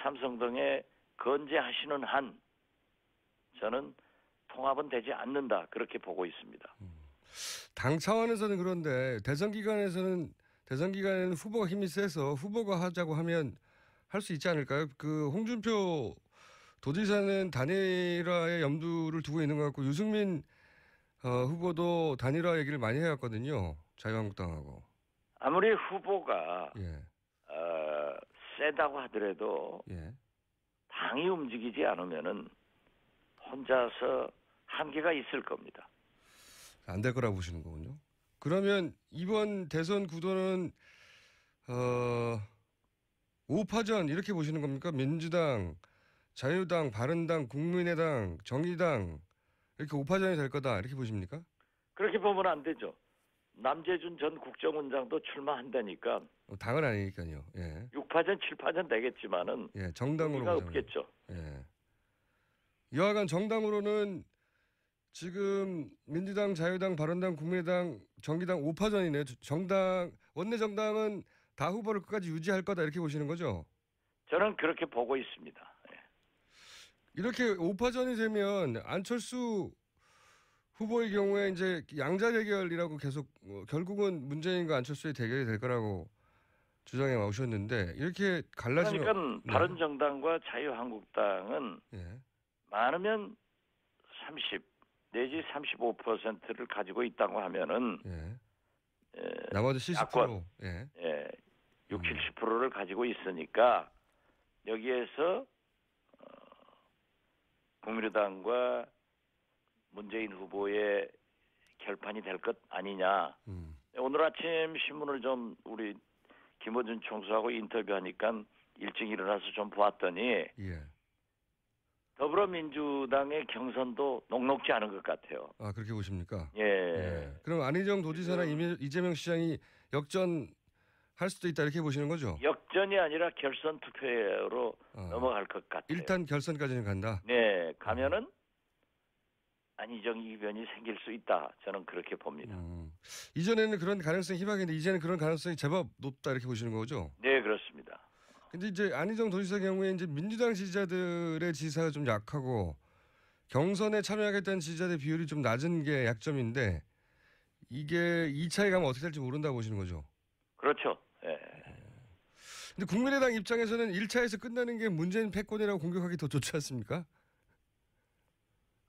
삼성동에 건재하시는 한 저는 통합은 되지 않는다 그렇게 보고 있습니다. 당 차원에서는 그런데 대선 기간에는 후보가 힘이 세서 후보가 하자고 하면 할 수 있지 않을까요? 그 홍준표 도지사는 단일화에 염두를 두고 있는 것 같고 유승민 후보도 단일화 얘기를 많이 해왔거든요. 자유한국당하고. 아무리 후보가 예. 세다고 하더라도 예. 당이 움직이지 않으면은 혼자서 한계가 있을 겁니다. 안 될 거라고 보시는 거군요. 그러면 이번 대선 구도는 5파전 이렇게 보시는 겁니까? 민주당, 자유당, 바른당, 국민의당, 정의당 이렇게 5파전이 될 거다 이렇게 보십니까? 그렇게 보면 안 되죠. 남재준 전 국정원장도 출마한다니까 당은 아니니까요. 예. 6파전, 7파전 되겠지만은 예, 정당으로 의미가 보자면. 없겠죠. 예. 여하간 정당으로는 지금 민주당, 자유당, 바른당, 국민의당, 정의당 5파전이네요. 정당, 원내 정당은 다 후보를 끝까지 유지할 거다 이렇게 보시는 거죠? 저는 그렇게 보고 있습니다. 예. 이렇게 5파전이 되면 안철수 후보의 경우에 이제 양자 대결이라고 계속 결국은 문재인과 안철수의 대결이 될 거라고 주장해 오셨는데 이렇게 갈라지면 그러니까 바른정당과 자유한국당은 예. 많으면 30 내지 35%를 가지고 있다고 하면은 예. 나머지 70%. 야권, 예. 6, 70%를 가지고 있으니까 여기에서 국민의당과 문재인 후보의 결판이 될 것 아니냐. 오늘 아침 신문을 좀 우리 김어준 총수하고 인터뷰하니까 일찍 일어나서 좀 보았더니 예. 더불어민주당의 경선도 녹록지 않은 것 같아요. 아 그렇게 보십니까? 예. 예. 그럼 안희정 도지사나 이재명 시장이 역전할 수도 있다 이렇게 보시는 거죠? 역전이 아니라 결선 투표로 넘어갈 것 같아요. 일단 결선까지는 간다. 네, 가면은 안희정 이변이 생길 수 있다. 저는 그렇게 봅니다. 이전에는 그런 가능성이 희박했는데 이제는 그런 가능성이 제법 높다 이렇게 보시는 거죠? 네, 그렇습니다. 근데 이제 안희정 도지사 경우에 이제 민주당 지지자들의 지지사가 좀 약하고 경선에 참여하겠다는 지지자들의 비율이 좀 낮은 게 약점인데 이게 이 차이 가면 어떻게 될지 모른다고 보시는 거죠? 그렇죠. 예. 근데 국민의당 입장에서는 1차에서 끝나는 게 문재인 패권이라고 공격하기 더 좋지 않습니까?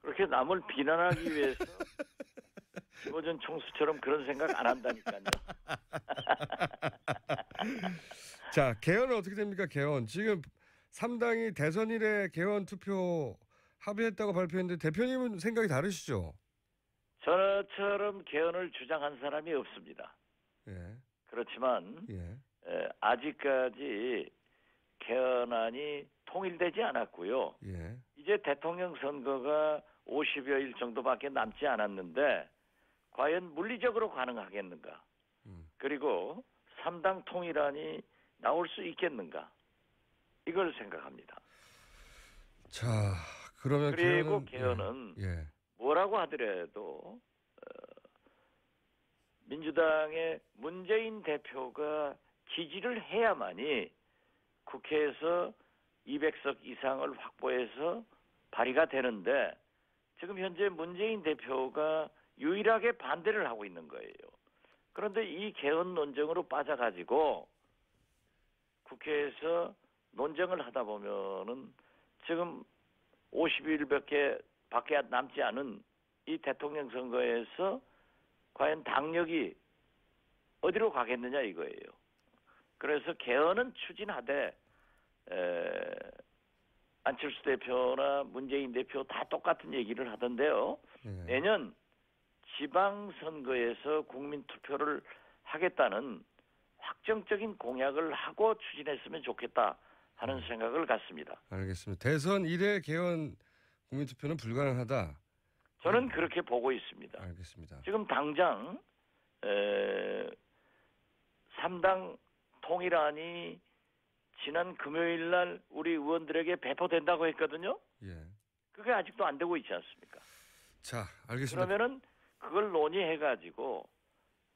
그렇게 남을 비난하기 위해서 김어준 총수처럼 그런 생각 안 한다니까요. 자, 개헌은 어떻게 됩니까? 개헌. 지금 3당이 대선 이래 개헌 투표 합의했다고 발표했는데 대표님은 생각이 다르시죠? 저처럼 개헌을 주장한 사람이 없습니다. 예. 그렇지만 예. 아직까지 개헌안이 통일되지 않았고요. 예. 이제 대통령 선거가 50여일 정도밖에 남지 않았는데 과연 물리적으로 가능하겠는가? 그리고 3당 통일안이 나올 수 있겠는가? 이걸 생각합니다. 자, 그러면 그리고 개헌은 예. 뭐라고 하더라도 민주당의 문재인 대표가 지지를 해야만이 국회에서 200석 이상을 확보해서 발의가 되는데 지금 현재 문재인 대표가 유일하게 반대를 하고 있는 거예요. 그런데 이 개헌 논쟁으로 빠져가지고 국회에서 논쟁을 하다 보면은 지금 50일밖에 남지 않은 이 대통령 선거에서 과연 당력이 어디로 가겠느냐 이거예요. 그래서 개헌은 추진하되 안철수 대표나 문재인 대표 다 똑같은 얘기를 하던데요. 내년 지방선거에서 국민투표를 하겠다는 확정적인 공약을 하고 추진했으면 좋겠다 하는 생각을 갖습니다. 알겠습니다. 대선 이래 개헌 국민투표는 불가능하다. 저는 그렇게 보고 있습니다. 알겠습니다. 지금 당장 3당 통일안이 지난 금요일 날 우리 의원들에게 배포된다고 했거든요. 예. 그게 아직도 안 되고 있지 않습니까? 자, 알겠습니다. 그러면은 그걸 논의해가지고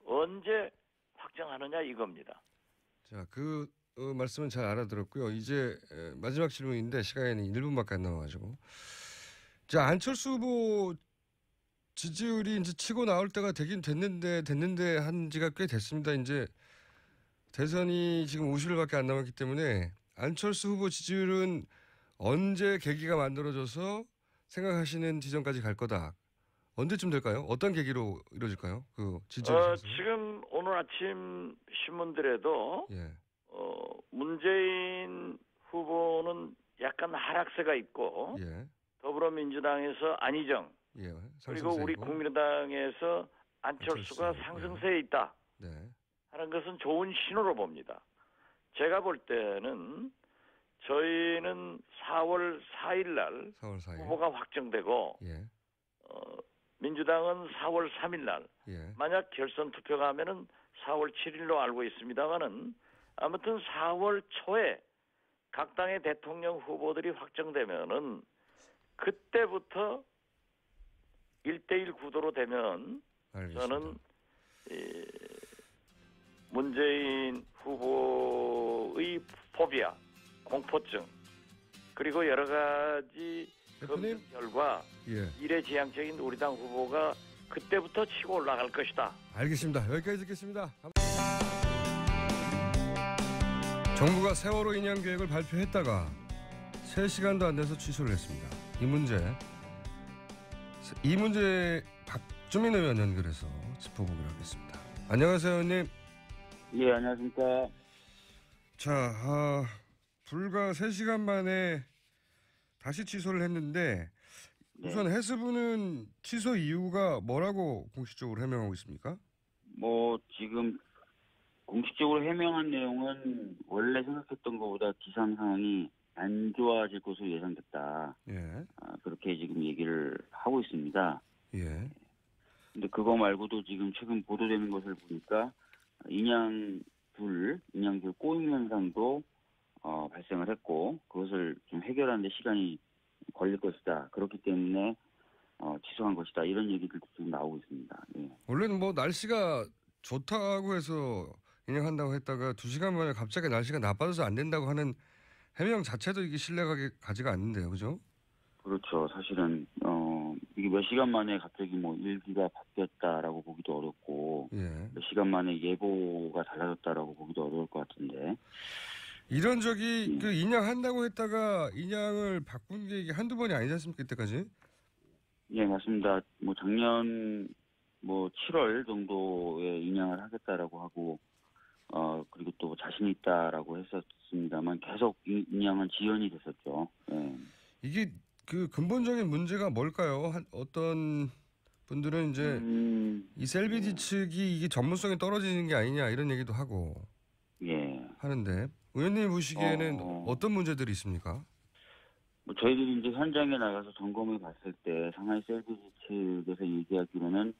언제 확정하느냐 이겁니다. 자, 말씀은 잘 알아들었고요. 이제 마지막 질문인데 시간이 1분밖에 안 남아가지고. 자, 안철수 후보 지지율이 이제 치고 나올 때가 되긴 됐는데 한 지가 꽤 됐습니다. 이제 대선이 지금 50일밖에 안 남았기 때문에 안철수 후보 지지율은 언제 계기가 만들어져서 생각하시는 지점까지 갈 거다. 언제쯤 될까요? 어떤 계기로 이루어질까요? 그 지지율 지금 오늘 아침 신문들에도 예. 문재인 후보는 약간 하락세가 있고 예. 더불어민주당에서 안희정 예. 그리고 우리 국민의당에서 안철수가 상승세에 있다 네. 하는 것은 좋은 신호로 봅니다. 제가 볼 때는 저희는 4월 4일 날 후보가 확정되고 예. 민주당은 4월 3일 날 예. 만약 결선 투표가 하면은 4월 7일로 알고 있습니다만은 아무튼 4월 초에 각 당의 대통령 후보들이 확정되면은 그때부터 1대1 구도로 되면 알겠습니다. 저는 문재인 후보의 포비아, 공포증 그리고 여러 가지 검증 결과 미래지향적인 우리 당 후보가 그때부터 치고 올라갈 것이다. 알겠습니다. 여기까지 듣겠습니다. 정부가 세월호 인양 계획을 발표했다가 3시간도 안 돼서 취소를 했습니다. 이 문제 박주민 의원 연결해서 짚어보기로 하겠습니다. 안녕하세요, 의원님. 예, 안녕하십니까. 자, 불과 3시간 만에 다시 취소를 했는데 우선 해수부는 취소 이유가 뭐라고 공식적으로 해명하고 있습니까? 지금 공식적으로 해명한 내용은 원래 생각했던 것보다 기상 상황이 안 좋아질 것으로 예상됐다. 예. 그렇게 지금 얘기를 하고 있습니다. 예. 근데 그거 말고도 지금 최근 보도되는 것을 보니까 인양불 꼬임 현상도 발생을 했고 그것을 좀 해결하는 데 시간이 걸릴 것이다. 그렇기 때문에 취소한 것이다. 이런 얘기들도 지금 나오고 있습니다. 예. 원래는 날씨가 좋다고 해서 인양한다고 했다가 2시간 만에 갑자기 날씨가 나빠져서 안 된다고 하는 해명 자체도 이게 신뢰가 가지가 않는데요. 그죠? 그렇죠. 사실은 이게 몇 시간 만에 갑자기 일기가 바뀌었다라고 보기도 어렵고 몇 시간 만에 예보가 달라졌다라고 보기도 어려울 것 같은데 이런 적이 인양한다고 했다가 인양을 바꾼 게 이게 한두 번이 아니지 않습니까? 이때까지? 예, 맞습니다. 뭐 작년 뭐 7월 정도에 인양을 하겠다라고 하고 그리고 또 자신 있다라고 했었습니다만 계속 인양은 지연이 됐었죠. 예. 이게 그 근본적인 문제가 뭘까요? 어떤 분들은 이제 이 셀비지 측이 이게 전문성이 떨어지는 게 아니냐 이런 얘기도 하고 예. 하는데 의원님이 보시기에는 어떤 문제들이 있습니까? 뭐 저희들이 이제 현장에 나가서 점검해 봤을 때 상하이 셀비지 측에서 얘기하기로는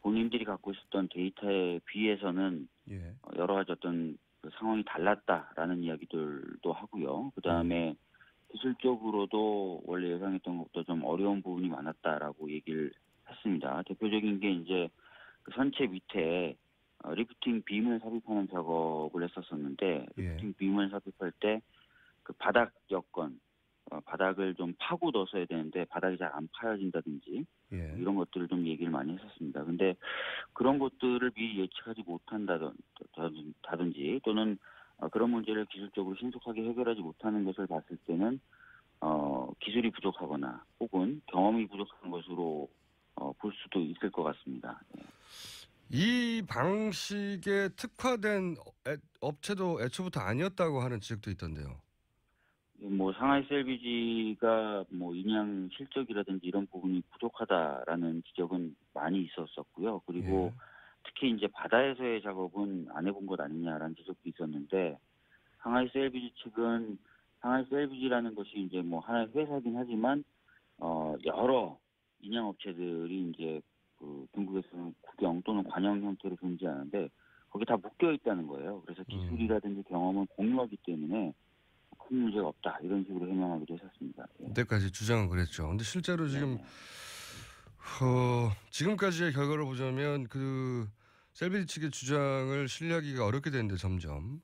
본인들이 갖고 있었던 데이터에 비해서는 예. 여러 가지 어떤 그 상황이 달랐다라는 이야기들도 하고요. 그 다음에 기술적으로도 원래 예상했던 것보다 좀 어려운 부분이 많았다라고 얘기를 했습니다. 대표적인 게 이제 그 선체 밑에 리프팅 빔을 삽입하는 작업을 했었었는데 리프팅 빔을 삽입할 때 그 바닥 여건 바닥을 좀 파고 넣었어야 되는데 바닥이 잘 안 파여진다든지 이런 것들을 좀 얘기를 많이 했었습니다. 근데 그런 것들을 미리 예측하지 못한다든지 또는 그런 문제를 기술적으로 신속하게 해결하지 못하는 것을 봤을 때는 기술이 부족하거나 혹은 경험이 부족한 것으로 볼 수도 있을 것 같습니다. 네. 이 방식에 특화된 업체도 애초부터 아니었다고 하는 지적도 있던데요. 뭐 상하이 셀비지가 뭐 인양 실적이라든지 이런 부분이 부족하다라는 지적은 많이 있었었고요. 그리고 특히 이제 바다에서의 작업은 안 해본 것 아니냐라는 지적도 있었는데 상하이 셀비지 측은 상하이 셀비지라는 것이 이제 뭐 하나의 회사긴 하지만 여러 인양 업체들이 이제 그 중국에서는 국영 또는 관영 형태로 존재하는데 거기 다 묶여 있다는 거예요. 그래서 기술이라든지 경험은 공유하기 때문에 큰 문제가 없다 이런 식으로 해명하기도 했었습니다. 예. 그때까지 주장은 그랬죠. 근데 실제로 지금 지금까지의 결과를 보자면 그 셀비지 측의 주장을 신뢰하기가 어렵게 되는데 점점.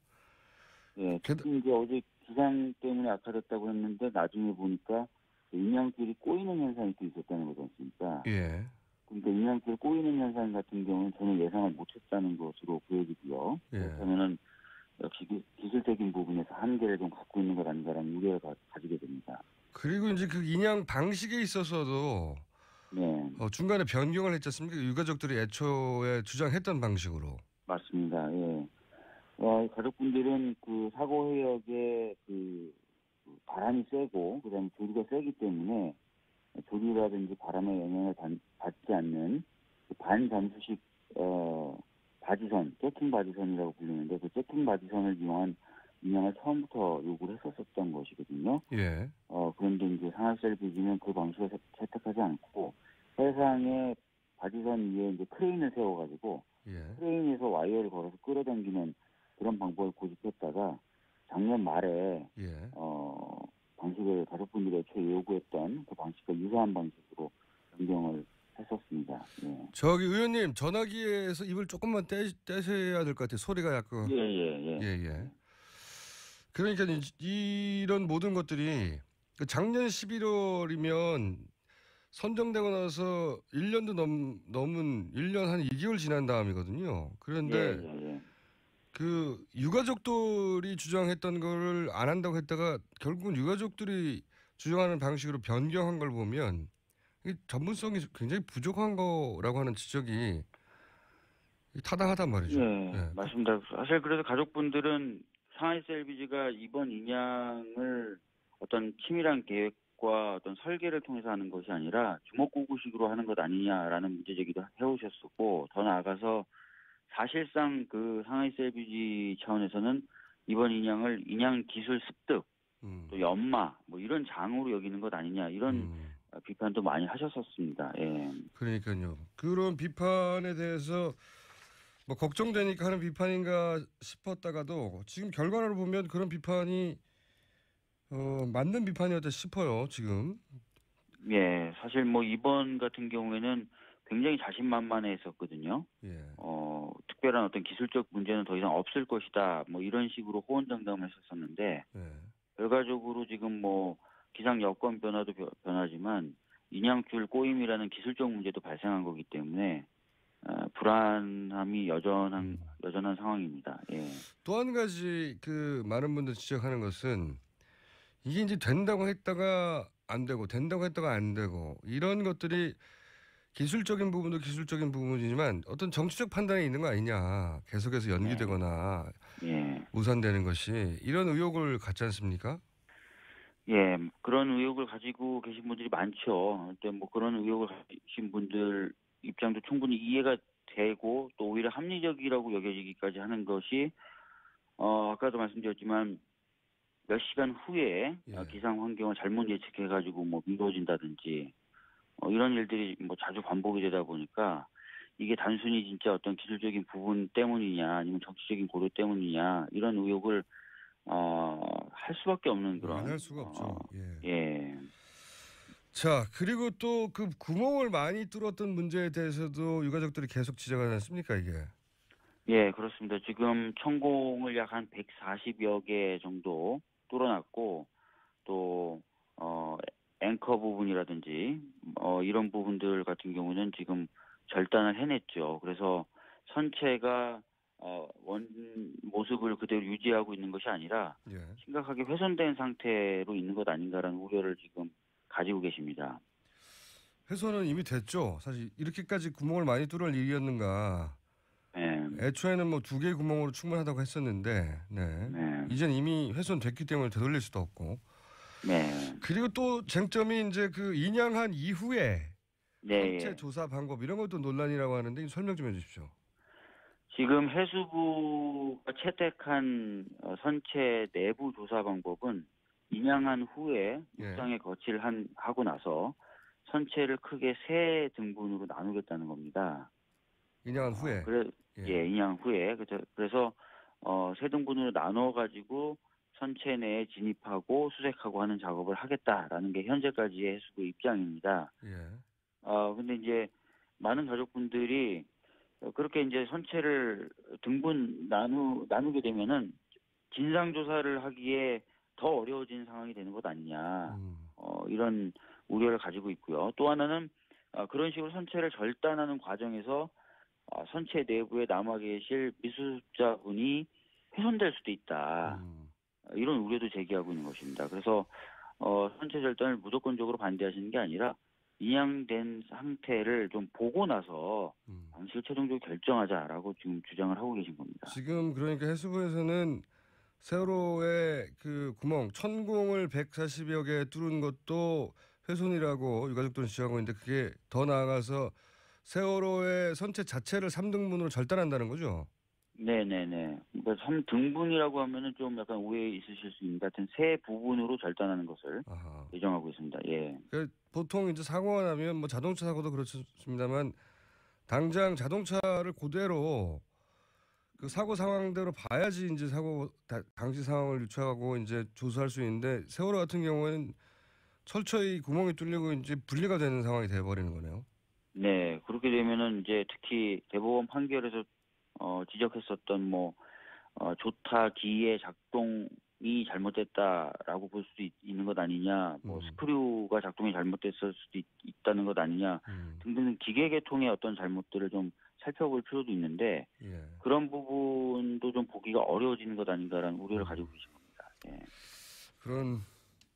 예, 특히 이제 어제 기상 때문에 악화됐다고 했는데 나중에 보니까 인양줄이 꼬이는 현상이 또 있었다는 거지 않습니까? 예. 그러니까 인양줄 꼬이는 현상 같은 경우는 전혀 예상을 못했다는 것으로 보여지고요. 그렇다면은 역시 기술적인 부분에서 한계를 좀 갖고 있는 것 아닌가라는 우려를 가지게 됩니다. 그리고 이제 그 인양 방식에 있어서도 중간에 변경을 했지 않습니까? 유가족들이 애초에 주장했던 방식으로. 맞습니다. 예. 가족분들은 그 사고 해역에 그 바람이 세고 그다음에 조류가 세기 때문에 조류라든지 바람의 영향을 받지 않는 그 반잠수식 바지선, 잭킹 바지선이라고 불리는데 그 잭킹 바지선을 이용한 인양을 처음부터 요구를 했었던 것이거든요. 예. 그런데 이제 상하이 셀비지는 그 방식을 채택하지 않고 해상에 바지선 위에 이제 크레인을 세워가지고 크레인에서 와이어를 걸어서 끌어당기는 그런 방법을 고집했다가 작년 말에 방식을 가족분들이 애초에 요구했던 그 방식과 유사한 방식으로 변경을 했었습니다. 예. 저기 의원님 전화기에서 입을 조금만 떼셔야 될 것 같아요. 소리가 약간. 예. 그러니까 이런 모든 것들이 작년 11월이면 선정되고 나서 1년도 넘은 1년 한 2개월 지난 다음이거든요. 그런데 그 유가족들이 주장했던 거를 안 한다고 했다가 결국은 유가족들이 주장하는 방식으로 변경한 걸 보면 이 전문성이 굉장히 부족한 거라고 하는 지적이 타당하단 말이죠. 맞습니다. 사실 그래서 가족분들은 상하이 셀비지가 이번 인양을 어떤 치밀한 계획과 어떤 설계를 통해서 하는 것이 아니라 주먹구구식으로 하는 것 아니냐라는 문제제기도 해오셨었고 더 나아가서 사실상 그 상하이 셀비지 차원에서는 이번 인양을 인양 기술 습득 또 연마 뭐 이런 장으로 여기는 것 아니냐 이런 비판도 많이 하셨었습니다. 예. 그러니까요. 그런 비판에 대해서 뭐 걱정되니까 하는 비판인가 싶었다가도 지금 결과를 보면 그런 비판이 맞는 비판이었다 싶어요. 지금. 예, 사실 뭐 이번 같은 경우에는 굉장히 자신만만해했었거든요. 특별한 어떤 기술적 문제는 더 이상 없을 것이다. 뭐 이런 식으로 호언장담을 했었었는데 결과적으로 지금 뭐 기상 여건 변화도 변하지만 인양줄 꼬임이라는 기술적 문제도 발생한 거기 때문에 불안함이 여전한 상황입니다. 예. 또 한 가지 그 많은 분들 지적하는 것은 이게 이제 된다고 했다가 안 되고 된다고 했다가 안 되고 이런 것들이 기술적인 부분도 기술적인 부분이지만 어떤 정치적 판단이 있는 거 아니냐. 계속해서 연기되거나 예. 무산되는 것이 이런 의혹을 갖지 않습니까? 예, 그런 의혹을 가지고 계신 분들이 많죠. 근데 뭐 그런 의혹을 가지신 분들 입장도 충분히 이해가 되고 또 오히려 합리적이라고 여겨지기까지 하는 것이 아까도 말씀드렸지만 몇 시간 후에 예. 기상 환경을 잘못 예측해가지고 뭐 미뤄진다든지 이런 일들이 뭐 자주 반복이 되다 보니까 이게 단순히 진짜 어떤 기술적인 부분 때문이냐 아니면 정치적인 고려 때문이냐 이런 의혹을 할 수밖에 없는 그런 안 할 수가 없죠. 예. 예. 자, 그리고 또 그 구멍을 많이 뚫었던 문제에 대해서도 유가족들이 계속 지적하지 않습니까, 이게? 예, 그렇습니다. 지금 천공을 약 한 140여 개 정도 뚫어놨고 또 앵커 부분이라든지 이런 부분들 같은 경우는 지금 절단을 해냈죠. 그래서 선체가 원 모습을 그대로 유지하고 있는 것이 아니라 예. 심각하게 훼손된 상태로 있는 것 아닌가라는 우려를 지금 가지고 계십니다. 해소는 이미 됐죠. 사실 이렇게까지 구멍을 많이 뚫을 일이었는가. 네. 애초에는 뭐 2개의 구멍으로 충분하다고 했었는데, 네. 네. 이젠 이미 훼손됐기 때문에 되돌릴 수도 없고. 네. 그리고 또 쟁점이 이제 그 인양한 이후에 네. 선체 조사 방법 이런 것도 논란이라고 하는데 설명 좀 해주십시오. 지금 해수부가 채택한 선체 내부 조사 방법은 인양한 후에 육상에 거치를 하고 나서 선체를 크게 세 등분으로 나누겠다는 겁니다. 인양한 후에. 인양 후에 그래서 세 등분으로 나눠 가지고 선체 내에 진입하고 수색하고 하는 작업을 하겠다라는 게 현재까지의 해수부 입장입니다. 예. 근데 이제 많은 가족분들이 그렇게 이제 선체를 등분 나누게 되면은 진상 조사를 하기에 더 어려워지는 상황이 되는 것 아니냐. 이런 우려를 가지고 있고요. 또 하나는 그런 식으로 선체를 절단하는 과정에서 선체 내부에 남아 계실 미수습자분이 훼손될 수도 있다. 이런 우려도 제기하고 있는 것입니다. 그래서 선체 절단을 무조건적으로 반대하시는 게 아니라 인양된 상태를 좀 보고 나서 방식을 최종적으로 결정하자라고 지금 주장을 하고 계신 겁니다. 지금 그러니까 해수부에서는 세월호의 그 구멍 천공을 140여 개 뚫은 것도 훼손이라고 유가족들은 주장하고 있는데 그게 더 나아가서 세월호의 선체 자체를 3등분으로 절단한다는 거죠? 네네네. 그러니까 3등분이라고 하면은 좀 약간 오해 있으실 수 있는 것 같은 세 부분으로 절단하는 것을 예정하고 있습니다. 예. 그러니까 보통 이제 사고가 나면 뭐 자동차 사고도 그렇습니다만 당장 자동차를 그대로 그 사고 상황대로 봐야지 이제 사고 당시 상황을 유추하고 이제 조사할 수 있는데 세월호 같은 경우에는 철저히 구멍이 뚫리고 이제 분리가 되는 상황이 돼버리는 거네요. 네, 그렇게 되면은 이제 특히 대법원 판결에서 지적했었던 뭐 조타 기의 작동이 잘못됐다라고 볼 수도 있는 것 아니냐, 뭐 스크류가 작동이 잘못됐을 수도 있다는 것 아니냐 등등 기계 계통의 어떤 잘못들을 좀 살펴볼 필요도 있는데 그런 부분도 좀 보기가 어려워지는 것 아닌가라는 우려를 가지고 계신 겁니다. 예. 그런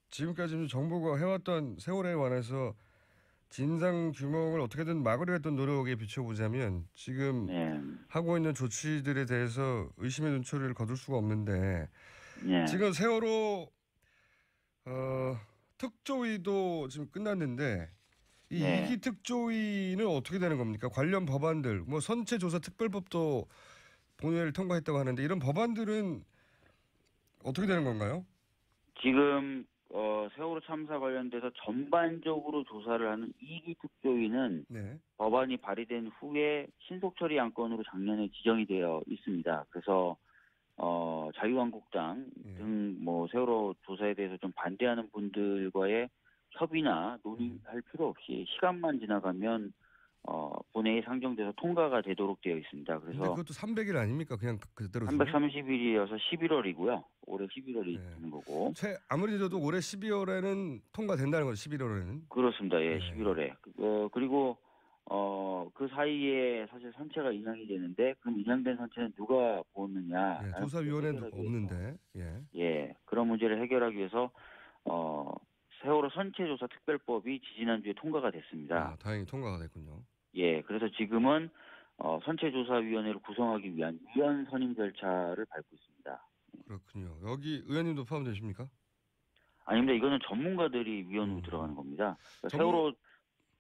지금까지 정부가 해왔던 세월에 관해서 진상 규명을 어떻게든 막으려 했던 노력에 비춰보자면 지금 하고 있는 조치들에 대해서 의심의 눈초리를 거둘 수가 없는데 지금 세월호 특조위도 지금 끝났는데 이 2기 특조위는 어떻게 되는 겁니까? 관련 법안들 뭐 선체조사 특별법도 본회의를 통과했다고 하는데 이런 법안들은 어떻게 되는 건가요? 지금 세월호 참사 관련돼서 전반적으로 조사를 하는 2기 특조위는 법안이 발의된 후에 신속 처리 안건으로 작년에 지정이 되어 있습니다. 그래서 자유한국당 등 뭐 세월호 조사에 대해서 좀 반대하는 분들과의 협의나 논의할 필요 없이 시간만 지나가면 본회의 상정돼서 통과가 되도록 되어 있습니다. 그래서 그것도 300일 아닙니까? 그냥 그대로 330일이어서 11월이고요. 올해 11월이 되는 거고. 아무리 늦어도 올해 12월에는 통과된다는 거죠. 11월에는. 그렇습니다. 예, 11월에. 그리고 그 사이에 사실 선체가 인양이 되는데 그럼 인양된 선체는 누가 보느냐? 조사위원회도 없는데. 예, 그런 문제를 해결하기 위해서 세월호 선체조사 특별법이 지지난주에 통과가 됐습니다. 아, 다행히 통과가 됐군요. 예, 그래서 지금은 선체조사위원회를 구성하기 위한 위원 선임 절차를 밟고 있습니다. 그렇군요. 여기 의원님도 포함되십니까? 아닙니다. 이거는 전문가들이 위원으로 들어가는 겁니다. 그러니까 세월호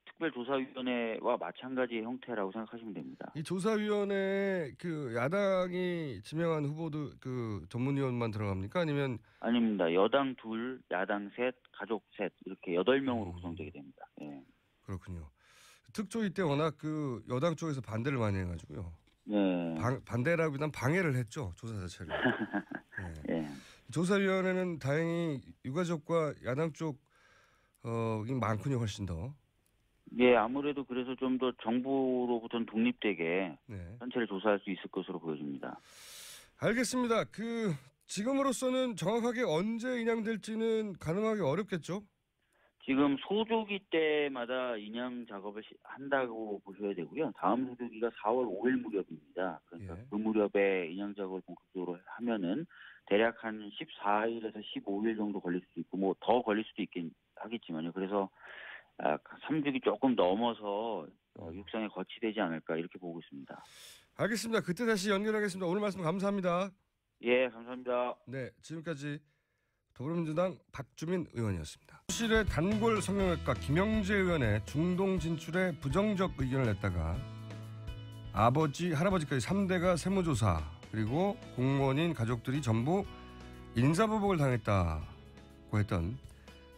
특별조사위원회와 마찬가지의 형태라고 생각하시면 됩니다. 이 조사위원회 그 야당이 지명한 후보도 그 전문위원만 들어갑니까? 아니면 아닙니다. 여당 2, 야당 3, 가족 3 이렇게 8명으로 구성되게 됩니다. 예. 그렇군요. 특조위 때 워낙 그 여당 쪽에서 반대를 많이 해가지고요. 네. 반대라기보단 방해를 했죠. 조사 자체를. 네. 예. 조사위원회는 다행히 유가족과 야당 쪽이 많군요. 훨씬 더. 예, 아무래도 그래서 좀 더 정부로부터는 독립되게 네. 전체를 조사할 수 있을 것으로 보여집니다. 알겠습니다. 지금으로서는 정확하게 언제 인양될지는 가능하기 어렵겠죠? 지금 소조기 때마다 인양 작업을 한다고 보셔야 되고요. 다음 소조기가 4월 5일 무렵입니다. 그러니까 예. 그 무렵에 인양 작업을 본격적으로 하면은 대략 한 14일에서 15일 정도 걸릴 수도 있고 뭐 더 걸릴 수도 있긴 하겠지만요. 그래서 3주기 조금 넘어서 육상에 거치되지 않을까 이렇게 보고 있습니다. 알겠습니다. 그때 다시 연결하겠습니다. 오늘 말씀 감사합니다. 예, 감사합니다. 네, 지금까지 더불어민주당 박주민 의원이었습니다. 실의 단골 성형외과 김영재 의원의 중동 진출에 부정적 의견을 냈다가 아버지, 할아버지까지 3대가 세무조사 그리고 공무원인 가족들이 전부 인사보복을 당했다고 했던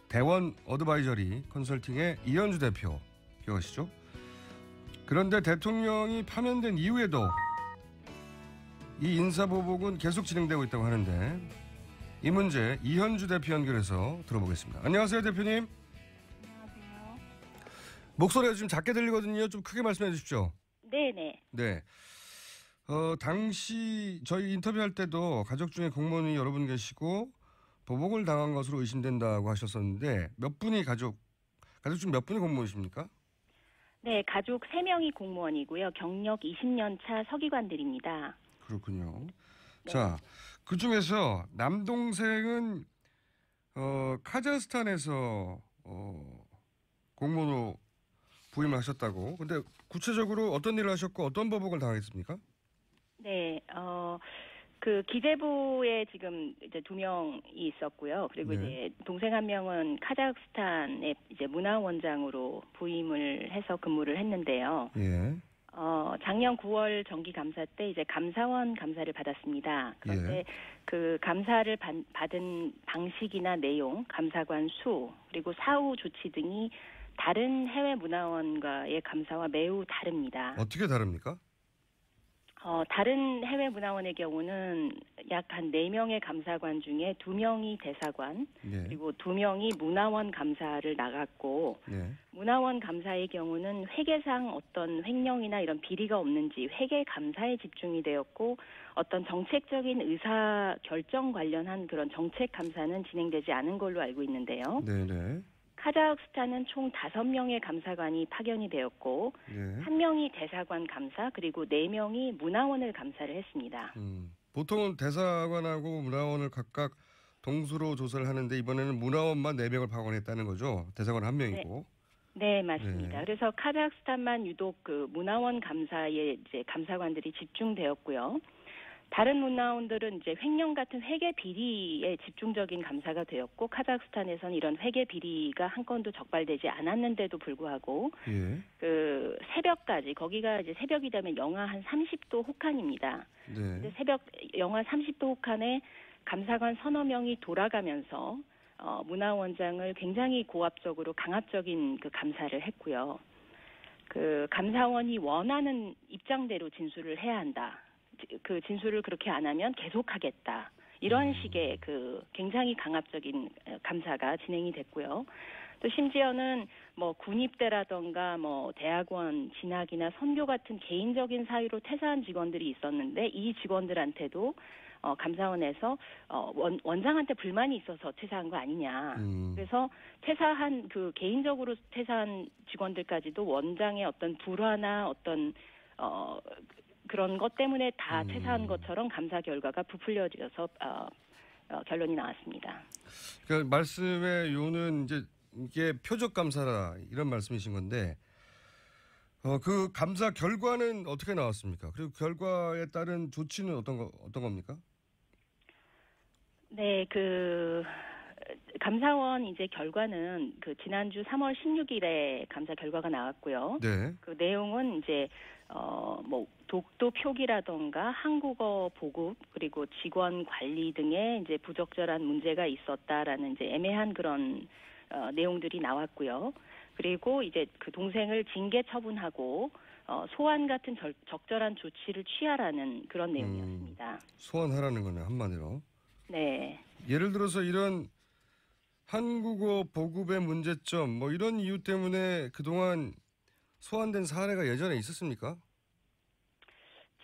대원 어드바이저리 컨설팅의 이현주 대표 기억하시죠? 그런데 대통령이 파면된 이후에도 이 인사보복은 계속 진행되고 있다고 하는데 이 문제 이현주 대표 연결해서 들어보겠습니다. 안녕하세요, 대표님. 안녕하세요. 목소리가 좀 작게 들리거든요. 좀 크게 말씀해 주십시오. 네네. 네. 당시 저희 인터뷰할 때도 가족 중에 공무원이 여러 분 계시고 보복을 당한 것으로 의심된다고 하셨었는데 몇 분이 가족 중 몇 분이 공무원이십니까? 네, 가족 3명이 공무원이고요. 경력 20년 차 서기관들입니다. 그렇군요. 네. 자, 그 중에서 남동생은 카자흐스탄에서 공무원으로 부임을 하셨다고. 근데 구체적으로 어떤 일을 하셨고 어떤 보복을 당했습니까? 네, 그 기재부에 지금 이제 2명이 있었고요. 그리고 네. 이제 동생 1명은 카자흐스탄의 이제 문화원장으로 부임을 해서 근무를 했는데요. 예. 작년 9월 정기 감사 때 이제 감사원 감사를 받았습니다. 그런데 예. 그 감사를 받은 방식이나 내용, 감사관 수, 그리고 사후 조치 등이 다른 해외 문화원과의 감사와 매우 다릅니다. 어떻게 다릅니까? 다른 해외 문화원의 경우는 약 한 4명의 감사관 중에 2명이 대사관, 예. 그리고 2명이 문화원 감사를 나갔고, 예. 문화원 감사의 경우는 회계상 어떤 횡령이나 이런 비리가 없는지 회계 감사에 집중이 되었고, 어떤 정책적인 의사 결정 관련한 그런 정책 감사는 진행되지 않은 걸로 알고 있는데요. 네네. 카자흐스탄은 총 5명의 감사관이 파견이 되었고, 예. 1명이 대사관 감사, 그리고 4명이 문화원을 감사를 했습니다. 보통은 대사관하고 문화원을 각각 동수로 조사를 하는데 이번에는 문화원만 4명을 파견했다는 거죠. 대사관 1명이고. 네, 맞습니다. 네. 그래서 카자흐스탄만 유독 그 문화원 감사에 이제 감사관들이 집중되었고요. 다른 문화원들은 이제 횡령 같은 회계 비리에 집중적인 감사가 되었고, 카자흐스탄에서는 이런 회계 비리가 한 건도 적발되지 않았는데도 불구하고 예. 그 새벽까지, 거기가 이제 새벽이 되면 영하 한 30도 혹한입니다. 네. 근데 새벽 영하 30도 혹한에 감사관 서너 명이 돌아가면서 문화원장을 굉장히 고압적으로 강압적인 그 감사를 했고요. 그 감사원이 원하는 입장대로 진술을 해야 한다. 그 진술을 그렇게 안 하면 계속하겠다. 이런 식의 그 굉장히 강압적인 감사가 진행이 됐고요. 또 심지어는 뭐 군입대라던가 뭐 대학원 진학이나 선교 같은 개인적인 사유로 퇴사한 직원들이 있었는데 이 직원들한테도 감사원에서 원장한테 불만이 있어서 퇴사한 거 아니냐. 그래서 퇴사한 그 개인적으로 퇴사한 직원들까지도 원장의 어떤 불화나 어떤 그런 것 때문에 다 퇴사한 것처럼 감사 결과가 부풀려져서 결론이 나왔습니다. 그러니까 말씀의 요는 이제 이게 표적 감사라 이런 말씀이신 건데 그 감사 결과는 어떻게 나왔습니까? 그리고 결과에 따른 조치는 어떤 겁니까? 네, 감사원 이제 결과는 지난주 3월 16일에 감사 결과가 나왔고요. 네. 그 내용은 이제 독도 표기라던가 한국어 보급 그리고 직원 관리 등의 이제 부적절한 문제가 있었다라는 이제 애매한 그런 내용들이 나왔고요. 그리고 이제 그 동생을 징계 처분하고 소환 같은 적절한 조치를 취하라는 그런 내용이었습니다. 소환하라는 거네 한마디로. 네. 예를 들어서 이런 한국어 보급의 문제점 뭐 이런 이유 때문에 그동안 소환된 사례가 예전에 있었습니까?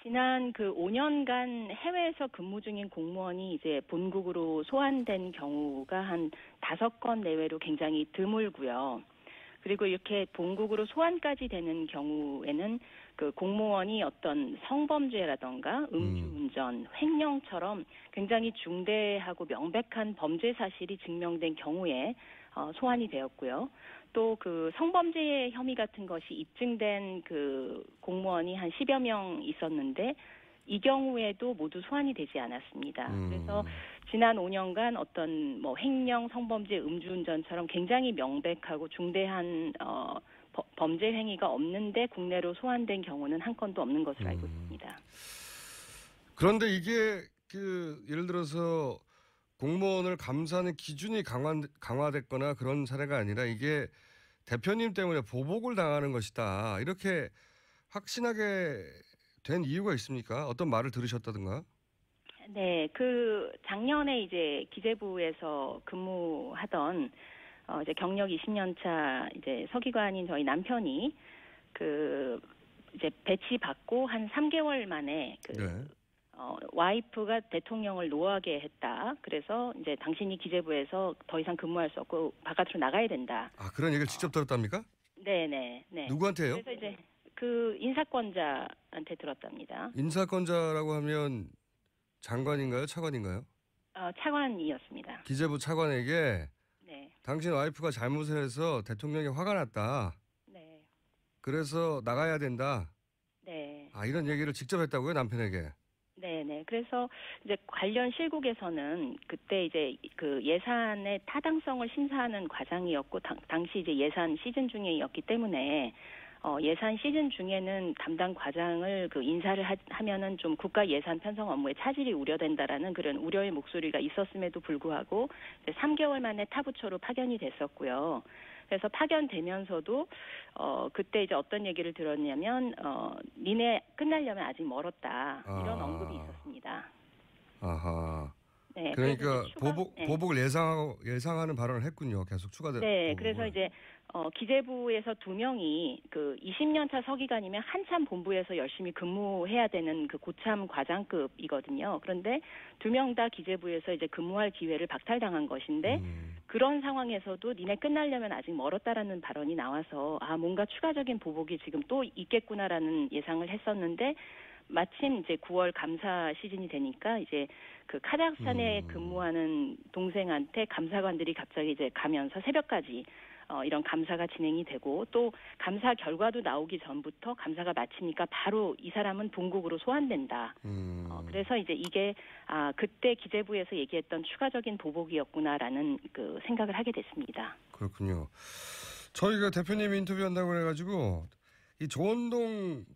지난 5년간 해외에서 근무 중인 공무원이 이제 본국으로 소환된 경우가 한 5건 내외로 굉장히 드물고요. 그리고 이렇게 본국으로 소환까지 되는 경우에는 그 공무원이 어떤 성범죄라던가 음주운전, 횡령처럼 굉장히 중대하고 명백한 범죄 사실이 증명된 경우에 소환이 되었고요. 또 그 성범죄 혐의 같은 것이 입증된 그 공무원이 한 10여 명 있었는데 이 경우에도 모두 소환이 되지 않았습니다. 그래서 지난 5년간 어떤 횡령, 성범죄, 음주운전처럼 굉장히 명백하고 중대한 범죄 행위가 없는데 국내로 소환된 경우는 한 건도 없는 것으로 알고 있습니다. 그런데 이게 예를 들어서 공무원을 감사하는 기준이 강화됐거나 그런 사례가 아니라 이게 대표님 때문에 보복을 당하는 것이다. 이렇게 확신하게 된 이유가 있습니까? 어떤 말을 들으셨다든가? 네, 작년에 이제 기재부에서 근무하던 이제 경력 20년 차 이제 서기관인 저희 남편이 이제 배치받고 한 3개월 만에 네. 와이프가 대통령을 노하게 했다. 그래서 이제 당신이 기재부에서 더 이상 근무할 수 없고 바깥으로 나가야 된다. 아, 그런 얘기를 직접 들었답니까? 네. 누구한테요? 그래서 이제 인사권자한테 들었답니다. 인사권자라고 하면 장관인가요? 차관인가요? 차관이었습니다. 기재부 차관에게 네. 당신 와이프가 잘못을 해서 대통령이 화가 났다. 네. 그래서 나가야 된다. 네. 아, 이런 얘기를 직접 했다고요, 남편에게? 네네. 그래서 이제 관련 실국에서는 그때 이제 예산의 타당성을 심사하는 과정이었고 당시 이제 예산 시즌 중이었기 때문에 예산 시즌 중에는 담당 과장을 인사를 하면은 좀 국가 예산 편성 업무에 차질이 우려된다라는 그런 우려의 목소리가 있었음에도 불구하고 이제 3개월 만에 타부처로 파견이 됐었고요. 그래서 파견되면서도 그때 이제 어떤 얘기를 들었냐면 니네 끝나려면 아직 멀었다 이런 언급이 있었습니다. 아하. 네, 그러니까 네. 보복을 예상하는 발언을 했군요. 계속 추가되고. 네, 그래서 이제 기재부에서 2명이 20년 차 서기관이면 한참 본부에서 열심히 근무해야 되는 고참 과장급이거든요. 그런데 2명 다 기재부에서 이제 근무할 기회를 박탈당한 것인데 그런 상황에서도 니네 끝나려면 아직 멀었다라는 발언이 나와서 뭔가 추가적인 보복이 지금 또 있겠구나라는 예상을 했었는데 마침 이제 9월 감사 시즌이 되니까 이제 카자흐스탄에 근무하는 동생한테 감사관들이 갑자기 이제 가면서 새벽까지 이런 감사가 진행이 되고 또 감사 결과도 나오기 전부터 감사가 마치니까 바로 이 사람은 본국으로 소환된다. 그래서 이제 이게 그때 기재부에서 얘기했던 추가적인 보복이었구나라는 생각을 하게 됐습니다. 그렇군요. 저희가 대표님 인터뷰한다고 그래가지고 이 조원동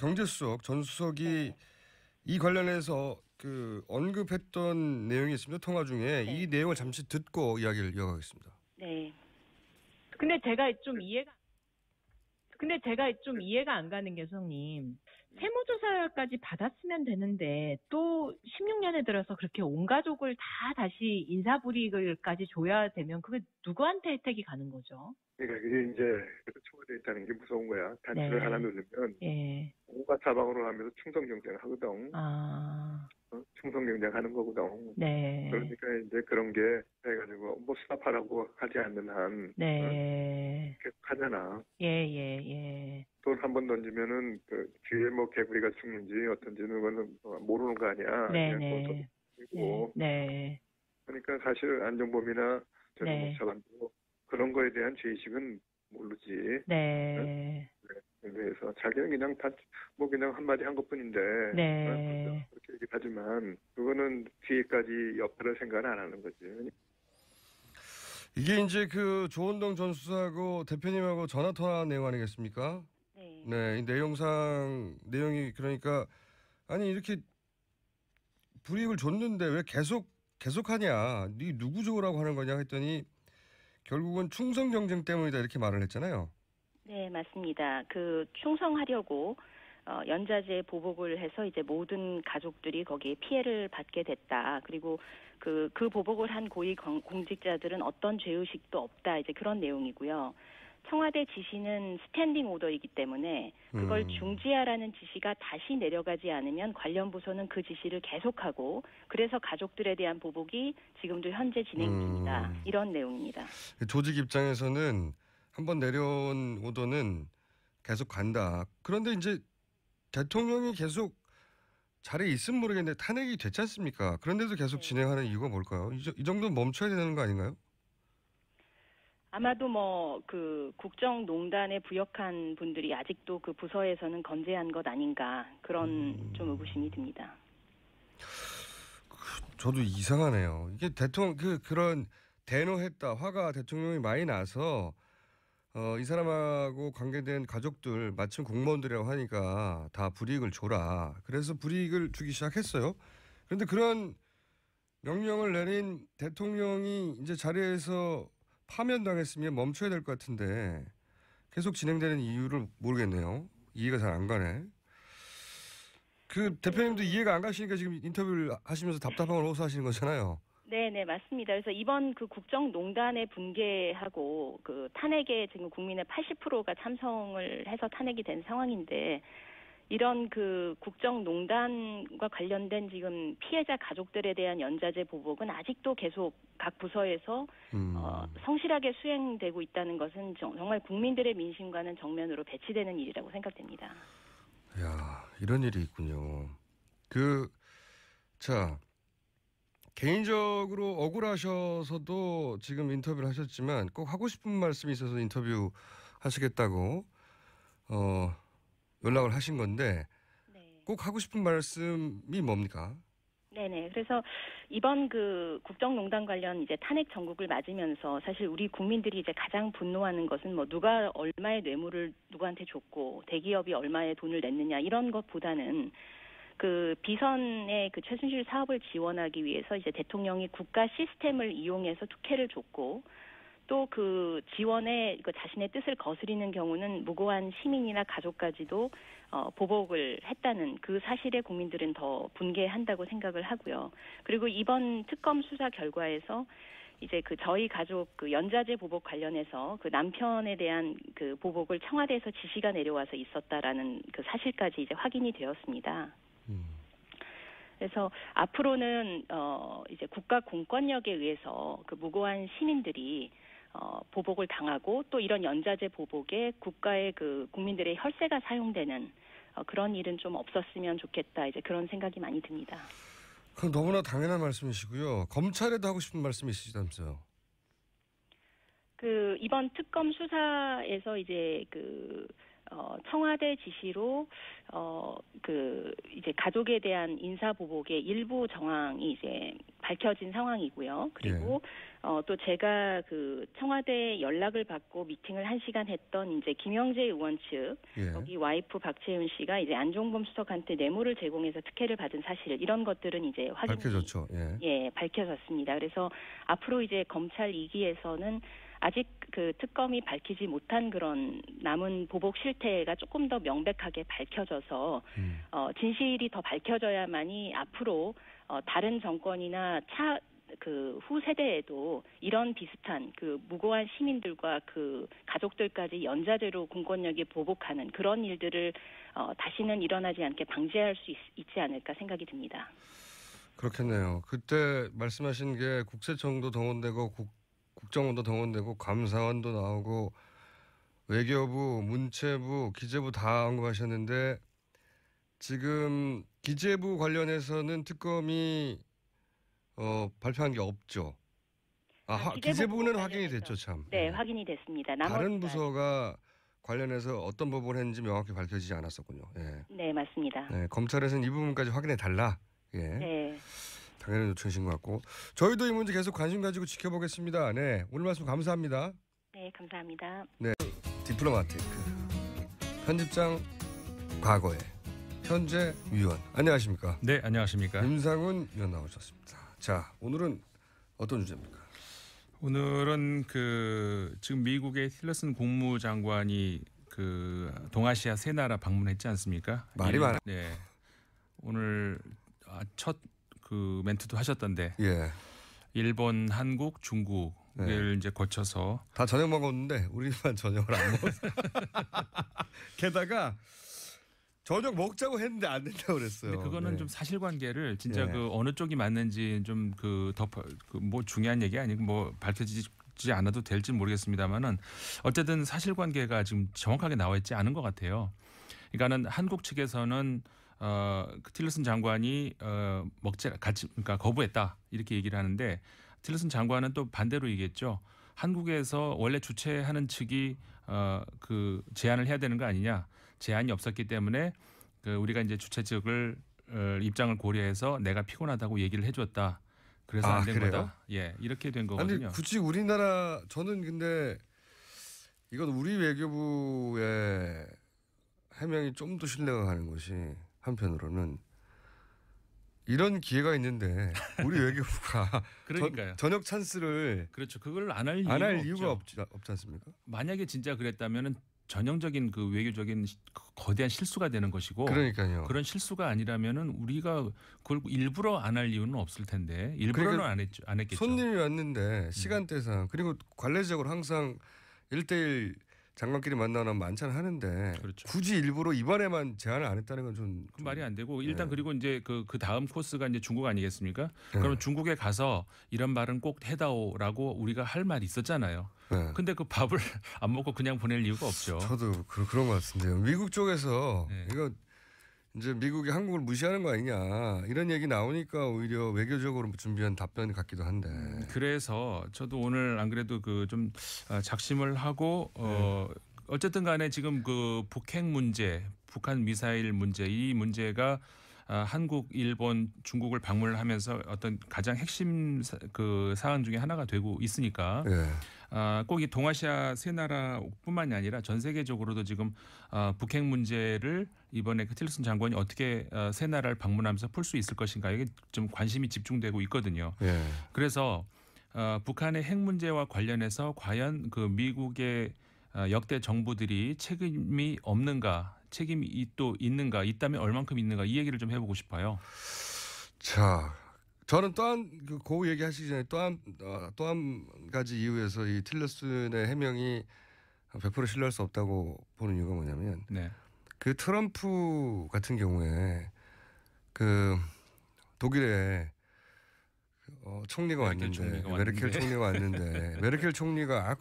경제수석 전 수석이 이 관련해서 언급했던 내용이 있습니다. 통화 중에 이 내용을 잠시 듣고 이야기를 이어가겠습니다. 네. 근데 제가 좀 이해가 안 가는 게 선생님 세무조사까지 받았으면 되는데 또 16년에 들어서 그렇게 온 가족을 다 다시 인사불이익까지 줘야 되면 그게 누구한테 혜택이 가는 거죠? 그러니까 이게 이제 초과돼 있다는 게 무서운 거야. 단추를 하나 누르면 온갖 사방으로 하면서 충성 경쟁을 하거든. 충성 경쟁하는 거거든. 네. 그러니까 이제 그런 게 해가지고 수납하라고 하지 않는 한 계속 하잖아. 예. 돈 한 번 던지면은 뒤에 개구리가 죽는지 어떤지는 그거는 모르는 거 아니야. 네네. 그리고 네. 그러니까 사실 안종범이나 네. 조정목 차관도 그런 거에 대한 죄의식은 모르지. 네. 그래서 자기는 그냥 그냥 한마디 한 것뿐인데. 네. 그렇게 얘기하지만 그거는 뒤에까지 옆을 생각을 안 하는 거지. 이게 이제 그 조원동 전 수사하고 대표님하고 전화 통화 내용 아니겠습니까? 네. 네, 이 내용이 그러니까 아니 이렇게 불이익을 줬는데 왜 계속하냐? 네 누구 좋으라고 하는 거냐 했더니 결국은 충성 경쟁 때문이다 이렇게 말을 했잖아요. 네, 맞습니다. 그 충성하려고 연좌제 보복을 해서 이제 모든 가족들이 거기에 피해를 받게 됐다. 그리고 그 보복을 한 고위 공직자들은 어떤 죄의식도 없다. 이제 그런 내용이고요. 청와대 지시는 스탠딩 오더이기 때문에 그걸 중지하라는 지시가 다시 내려가지 않으면 관련 부서는 그 지시를 계속하고 그래서 가족들에 대한 보복이 지금도 현재 진행 중이다. 이런 내용입니다. 조직 입장에서는 한번 내려온 오더는 계속 간다. 그런데 이제 대통령이 계속 자리에 있으면 모르겠는데 탄핵이 됐지 않습니까? 그런데도 계속 진행하는 이유가 뭘까요? 이 정도는 멈춰야 되는 거 아닌가요? 아마도 그 국정농단에 부역한 분들이 아직도 그 부서에서는 건재한 것 아닌가 그런 좀 의구심이 듭니다. 저도 이상하네요. 이게 그런 대노했다 화가 대통령이 많이 나서 이 사람하고 관계된 가족들 마침 공무원들이라고 하니까 다 불이익을 줘라. 그래서 불이익을 주기 시작했어요. 그런데 그런 명령을 내린 대통령이 이제 자리에서 파면당했으면 멈춰야 될 것 같은데 계속 진행되는 이유를 모르겠네요. 이해가 잘 안 가네. 그 대표님도 이해가 안 가시니까 지금 인터뷰를 하시면서 답답한 걸 호소하시는 거잖아요. 네, 맞습니다. 그래서 이번 그 국정농단에 분개하고 그 탄핵에 지금 국민의 80%가 참석을 해서 탄핵이 된 상황인데 이런 그 국정농단과 관련된 지금 피해자 가족들에 대한 연좌제 보복은 아직도 계속 각 부서에서 성실하게 수행되고 있다는 것은 정말 국민들의 민심과는 정면으로 배치되는 일이라고 생각됩니다. 야, 이런 일이 있군요. 개인적으로 억울하셔서도 지금 인터뷰를 하셨지만 꼭 하고 싶은 말씀이 있어서 인터뷰 하시겠다고 연락을 하신 건데 꼭 하고 싶은 말씀이 뭡니까? 네네. 그래서 이번 그 국정농단 관련 이제 탄핵 전국을 맞으면서 사실 우리 국민들이 이제 가장 분노하는 것은 누가 얼마의 뇌물을 누구한테 줬고 대기업이 얼마의 돈을 냈느냐 이런 것보다는 그 비선의 그 최순실 사업을 지원하기 위해서 이제 대통령이 국가 시스템을 이용해서 특혜를 줬고 또 그 지원에 그 자신의 뜻을 거스리는 경우는 무고한 시민이나 가족까지도 보복을 했다는 그 사실에 국민들은 더 분개한다고 생각을 하고요. 그리고 이번 특검 수사 결과에서 이제 그 저희 가족 그 연좌제 보복 관련해서 그 남편에 대한 그 보복을 청와대에서 지시가 내려와서 있었다라는 그 사실까지 이제 확인이 되었습니다. 그래서 앞으로는 이제 국가 공권력에 의해서 그 무고한 시민들이 보복을 당하고 또 이런 연좌제 보복에 국가의 그 국민들의 혈세가 사용되는 그런 일은 좀 없었으면 좋겠다. 이제 그런 생각이 많이 듭니다. 그건 너무나 당연한 말씀이시고요. 검찰에도 하고 싶은 말씀이 있으시다면서요. 그 이번 특검 수사에서 이제 그 청와대 지시로 그 이제 가족에 대한 인사 보복의 일부 정황이 이제 밝혀진 상황이고요. 그리고 또 제가 그 청와대 연락을 받고 미팅을 1시간 했던 이제 김영재 의원 측 여기 와이프 박채윤 씨가 이제 안종범 수석한테 뇌물을 제공해서 특혜를 받은 사실 이런 것들은 이제 확인이 밝혀졌죠. 밝혀졌습니다. 그래서 앞으로 이제 검찰 2기에서는 아직 그 특검이 밝히지 못한 그런 남은 보복 실태가 조금 더 명백하게 밝혀져서 진실이 더 밝혀져야만이 앞으로 다른 정권이나 그 후 세대에도 이런 비슷한 그 무고한 시민들과 그 가족들까지 연좌제로 공권력이 보복하는 그런 일들을 다시는 일어나지 않게 방지할 수 있지 않을까 생각이 듭니다. 그렇겠네요. 그때 말씀하신 게 국세청도 동원되고 국정원도 동원되고 감사원도 나오고 외교부, 문체부, 기재부 다 언급하셨는데 지금 기재부 관련해서는 특검이 발표한 게 없죠. 기재부는 확인이 됐죠, 참. 네, 확인이 됐습니다. 다른 부서가 관련해서 어떤 부분을 했는지 명확히 밝혀지지 않았었군요. 예. 네, 맞습니다. 네, 검찰에서는 이 부분까지 확인해 달라. 예. 네. 당연히 요청이신 것 같고 저희도 이 문제 계속 관심 가지고 지켜보겠습니다. 네, 오늘 말씀 감사합니다. 네, 감사합니다. 네, 디플로마티크 편집장 과거에 현재 위원 안녕하십니까? 네, 안녕하십니까? 임상훈 위원 나오셨습니다. 자, 오늘은 어떤 주제입니까? 오늘은 지금 미국의 틸러슨 국무장관이 동아시아 세 나라 방문했지 않습니까? 말이 많아. 네, 오늘 첫 멘트도 하셨던데. 예. 일본, 한국, 중국을 이제 거쳐서 다 저녁 먹었는데 우리만 저녁을 안 먹었어. 게다가 저녁 먹자고 했는데 안 된다고 그랬어요. 근데 그거는 네. 좀 사실관계를 진짜 어느 쪽이 맞는지 좀 뭐 중요한 얘기 아니고 뭐 밝혀지지 않아도 될지 모르겠습니다만은 어쨌든 사실관계가 지금 정확하게 나와 있지 않은 것 같아요. 그러니까는 한국 측에서는 틸러슨 장관이 그러니까 거부했다 이렇게 얘기를 하는데 틸러슨 장관은 또 반대로 얘기했죠. 한국에서 원래 주최하는 측이 제안을 해야 되는 거 아니냐. 제안이 없었기 때문에 우리가 이제 주최 측을 입장을 고려해서 내가 피곤하다고 얘기를 해줬다. 그래서 안 된 거다. 예, 이렇게 된 거거든요. 아니 굳이 우리나라 저는 근데 이건 우리 외교부의 해명이 좀 더 신뢰가 가는 것이 한편으로는 이런 기회가 있는데 우리 외교부가 그러니까요. 저녁 찬스를 그렇죠. 그걸 안 할 이유가 없지 않습니까? 만약에 진짜 그랬다면은 전형적인 외교적인 거대한 실수가 되는 것이고 그러니까요. 그런 실수가 아니라면은 우리가 그걸 일부러 안 할 이유는 없을 텐데 일부러는 그러니까 안 했겠죠. 손님이 왔는데 시간대상 그리고 관례적으로 항상 1대1 장관끼리 만나면 만찬 하는데 그렇죠. 굳이 일부러 이번에만 제안을 안 했다는 건 좀 말이 안 되고 일단 그리고 이제 그 다음 코스가 이제 중국 아니겠습니까? 네. 그럼 중국에 가서 이런 말은 꼭 해다오라고 우리가 할 말이 있었잖아요. 네. 근데 그 밥을 안 먹고 그냥 보낼 이유가 없죠. 저도 그런 것 같은데요. 미국 쪽에서 네. 이거 이제 미국이 한국을 무시하는 거 아니냐 이런 얘기 나오니까 오히려 외교적으로 준비한 답변 같기도 한데. 그래서 저도 오늘 안 그래도 좀 작심을 하고 어쨌든 간에 지금 북핵 문제, 북한 미사일 문제 이 문제가 한국, 일본, 중국을 방문을 하면서 어떤 가장 핵심 사안 중에 하나가 되고 있으니까 꼭 이 동아시아 세 나라뿐만이 아니라 전 세계적으로도 지금 북핵 문제를 이번에 틸러슨 장관이 어떻게 세 나라를 방문하면서 풀 수 있을 것인가 이게 좀 관심이 집중되고 있거든요. 그래서 북한의 핵 문제와 관련해서 과연 미국의 역대 정부들이 책임이 없는가, 책임이 또 있는가, 있다면 얼만큼 있는가 이 얘기를 좀 해보고 싶어요. 자, 저는 그 얘기하시기 전에 또 한 가지 이유에서 이 틸러슨의 해명이 100% 신뢰할 수 없다고 보는 이유가 뭐냐면 그 트럼프 같은 경우에 독일에 총리가 왔는데 메르켈 총리가 왔는데 메르켈 총리가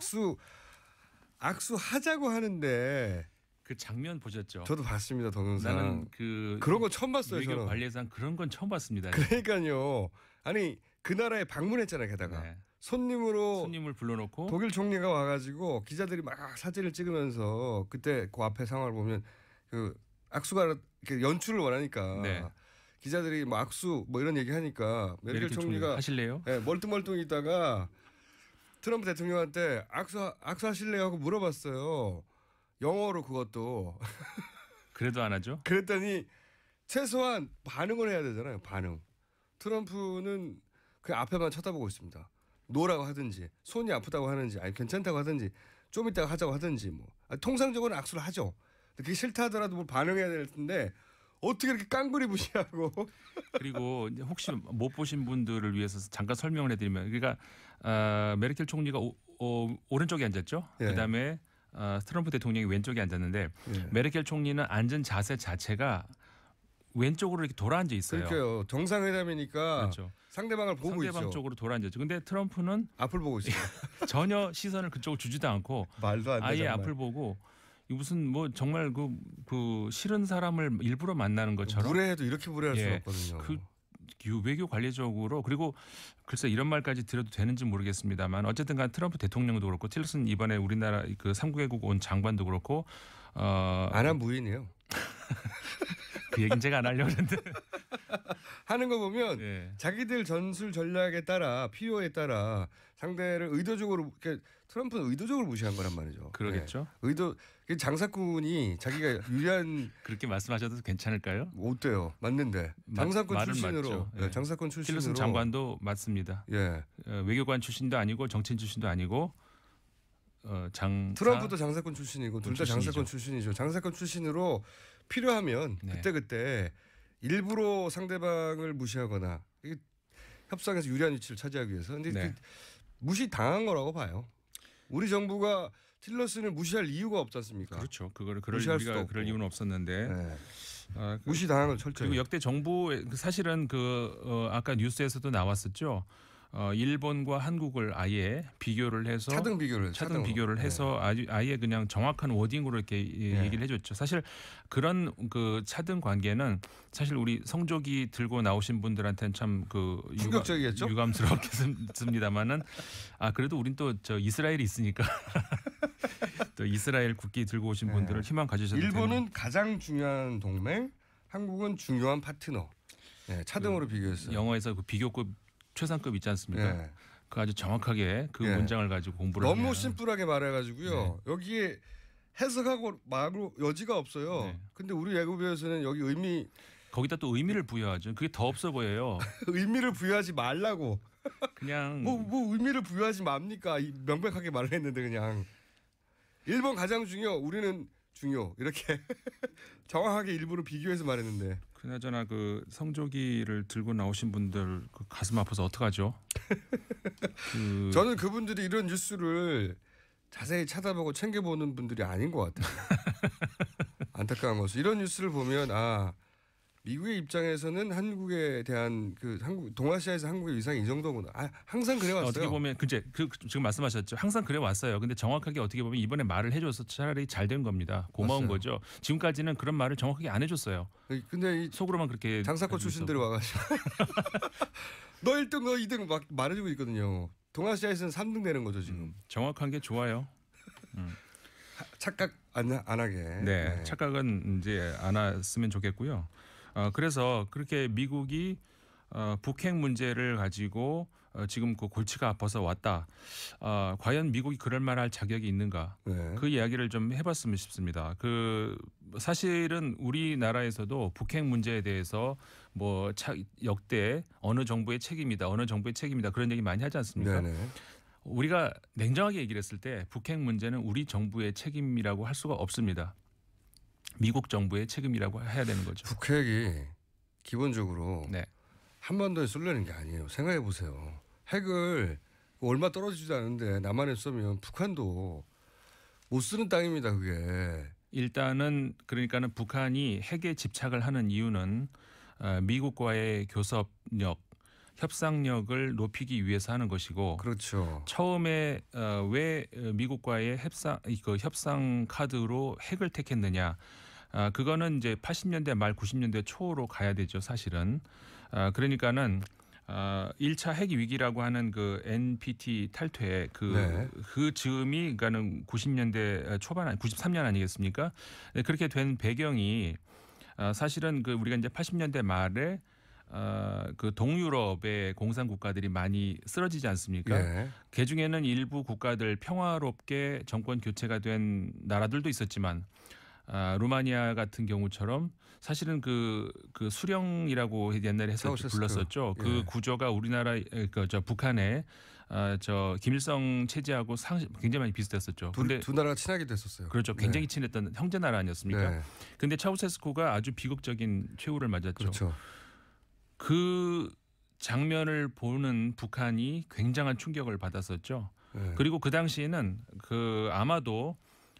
악수하자고 하는데 그 장면 보셨죠? 저도 봤습니다 동영상. 나는 그런 거 처음 봤어요. 외교 저는. 관례상 그런 건 처음 봤습니다. 그러니까요. 아니 그 나라에 방문했잖아요. 게다가 손님을 불러놓고 독일 총리가 와가지고 기자들이 막 사진을 찍으면서 그때 그 앞에 상황을 보면 악수가 연출을 원하니까 기자들이 뭐 악수 뭐 이런 얘기하니까 메르켈 총리가 하실래요? 네, 멀뚱멀뚱 있다가 트럼프 대통령한테 악수하실래요 하고 물어봤어요. 영어로 그것도. 그래도 안 하죠? 그랬더니 최소한 반응을 해야 되잖아요. 반응. 트럼프는 그 앞에만 쳐다보고 있습니다. 노라고 하든지 손이 아프다고 하는지 아니 괜찮다고 하든지 좀 이따가 하자고 하든지 뭐 통상적으로는 악수를 하죠. 그게 싫다 하더라도 뭘 반응해야 될 텐데 어떻게 이렇게 깡그리 무시하고. 그리고 혹시 못 보신 분들을 위해서 잠깐 설명을 해드리면 그러니까 메르켈 총리가 오른쪽에 앉았죠. 그다음에 트럼프 대통령이 왼쪽에 앉았는데 메르켈 총리는 앉은 자세 자체가 왼쪽으로 이렇게 돌아앉아 있어요. 그러니까요. 정상회담이니까 그렇죠. 상대방을 보고 있죠. 상대방 쪽으로 돌아앉았죠. 근데 트럼프는 앞을 보고 있어요. 전혀 시선을 그쪽으로 주지도 않고 말도 안 돼, 아예 정말. 앞을 보고 무슨 뭐 정말 그 싫은 사람을 일부러 만나는 것처럼 무례해도 이렇게 무례할 수는 없거든요. 외교 관리적으로 그리고 글쎄 이런 말까지 드려도 되는지 모르겠습니다만 어쨌든 간 트럼프 대통령도 그렇고 틸러슨 이번에 우리나라 그 3개국 온 장관도 그렇고 안한 무인이에요. 그 얘기는 제가 안 하려고 했는데 하는 거 보면 예. 자기들 전술 전략에 따라 필요에 따라 상대를 의도적으로 그러니까 트럼프는 의도적으로 무시한 거란 말이죠. 그러겠죠. 네. 장사꾼이 자기가 유리한 그렇게 말씀하셔도 괜찮을까요? 어때요? 맞는데 장사꾼 출신으로 예. 장사꾼 출신으로 틸러슨 장관도 맞습니다. 예. 외교관 출신도 아니고 정치인 출신도 아니고 트럼프도 장사꾼 출신이고 둘 다 장사꾼 출신이죠. 장사꾼 출신으로 필요하면 네. 그때 일부러 상대방을 무시하거나 협상에서 유리한 위치를 차지하기 위해서. 근데 네. 무시 당한 거라고 봐요. 우리 정부가 틸러슨을 무시할 이유가 없지 않습니까? 그렇죠. 그럴 이유는 없었는데 네. 무시 당한 걸 철저히. 그리고 역대 정부 사실은 아까 뉴스에서도 나왔었죠. 일본과 한국을 아예 비교를 해서 차등 비교를 해서 아예 그냥 정확한 워딩으로 이렇게 얘기를 해줬죠. 사실 그런 그 차등 관계는 사실 우리 성조기 들고 나오신 분들한테는 참 충격적이겠죠. 유감스럽겠습니다만은 그래도 우린 또 이스라엘이 있으니까 또 이스라엘 국기 들고 오신 분들을 희망 가지셔도 일본은 가장 중요한 동맹, 한국은 중요한 파트너. 네, 차등으로 비교했어요. 영어에서 그 비교급 최상급 있지 않습니까? 네. 그 아주 정확하게 그 문장을 가지고 공부를 너무 하면. 심플하게 말해가지고요. 네. 여기에 해석하고 말로 여지가 없어요. 네. 근데 우리 외국에서는 여기 거기다 또 의미를 부여하죠. 그게 더 없어 보여요. 의미를 부여하지 말라고. 그냥 뭐 의미를 부여하지 맙니까? 명백하게 말을 했는데 그냥 일본 가장 중요, 우리는 중요 이렇게 정확하게 일부러 비교해서 말했는데. 그나저나 그 성조기를 들고 나오신 분들 그 가슴 아파서 어떡하죠? 저는 그분들이 이런 뉴스를 자세히 찾아보고 챙겨보는 분들이 아닌 것 같아요. 안타까운 것은 이런 뉴스를 보면 미국의 입장에서는 한국에 대한 동아시아에서 한국의 위상이 이 정도구나. 항상 그래왔어요. 어떻게 보면 지금 말씀하셨죠. 항상 그래왔어요. 근데 정확하게 어떻게 보면 이번에 말을 해줘서 차라리 잘 된 겁니다. 고마운 맞아요. 거죠. 지금까지는 그런 말을 정확하게 안 해줬어요. 근데 속으로만 그렇게 장사꾼 출신들이 와가지고 너 1등 너 2등 막 말해주고 있거든요. 동아시아에서는 3등 되는 거죠 지금. 정확한 게 좋아요. 착각 안 하게. 네, 착각은 이제 안 했으면 좋겠고요. 그래서 그렇게 미국이 북핵 문제를 가지고 지금 그 골치가 아파서 왔다. 과연 미국이 그럴 만할 자격이 있는가? 네. 그 이야기를 좀 해봤으면 싶습니다. 사실은 우리나라에서도 북핵 문제에 대해서 역대 어느 정부의 책임이다, 어느 정부의 책임이다 그런 얘기 많이 하지 않습니까? 네네. 우리가 냉정하게 얘기를 했을 때 북핵 문제는 우리 정부의 책임이라고 할 수가 없습니다. 미국 정부의 책임이라고 해야 되는 거죠. 북핵이 기본적으로 네. 한반도에 쏠려는 게 아니에요. 생각해 보세요. 핵을 얼마 떨어지지도 않은데 남한에 쏘면 북한도 못 쓰는 땅입니다. 그게. 일단은 그러니까는 북한이 핵에 집착을 하는 이유는 미국과의 교섭력, 협상력을 높이기 위해서 하는 것이고, 그렇죠. 처음에 왜 미국과의 협상 카드로 핵을 택했느냐? 그거는 이제 80년대 말 90년대 초로 가야 되죠, 사실은. 그러니까는 1차 핵 위기라고 하는 그 NPT 탈퇴 그 즈음이 그러니까는 90년대 초반 93년 아니겠습니까? 네, 그렇게 된 배경이 사실은 우리가 이제 80년대 말에 그 동유럽의 공산 국가들이 많이 쓰러지지 않습니까? 네. 그 중에는 일부 국가들 평화롭게 정권 교체가 된 나라들도 있었지만 루마니아 같은 경우처럼 사실은 그 수령이라고 옛날에 해서 불렀었죠. 그 구조가 우리나라 북한의 김일성 체제하고 굉장히 많이 비슷했었죠. 두 나라가 친하게 됐었어요. 그렇죠. 굉장히 친했던 형제 나라 아니었습니까? 그런데 네. 차우세스코가 아주 비극적인 최후를 맞았죠. 그렇죠. 그 장면을 보는 북한이 굉장한 충격을 받았었죠. 네. 그리고 그 당시에는 아마도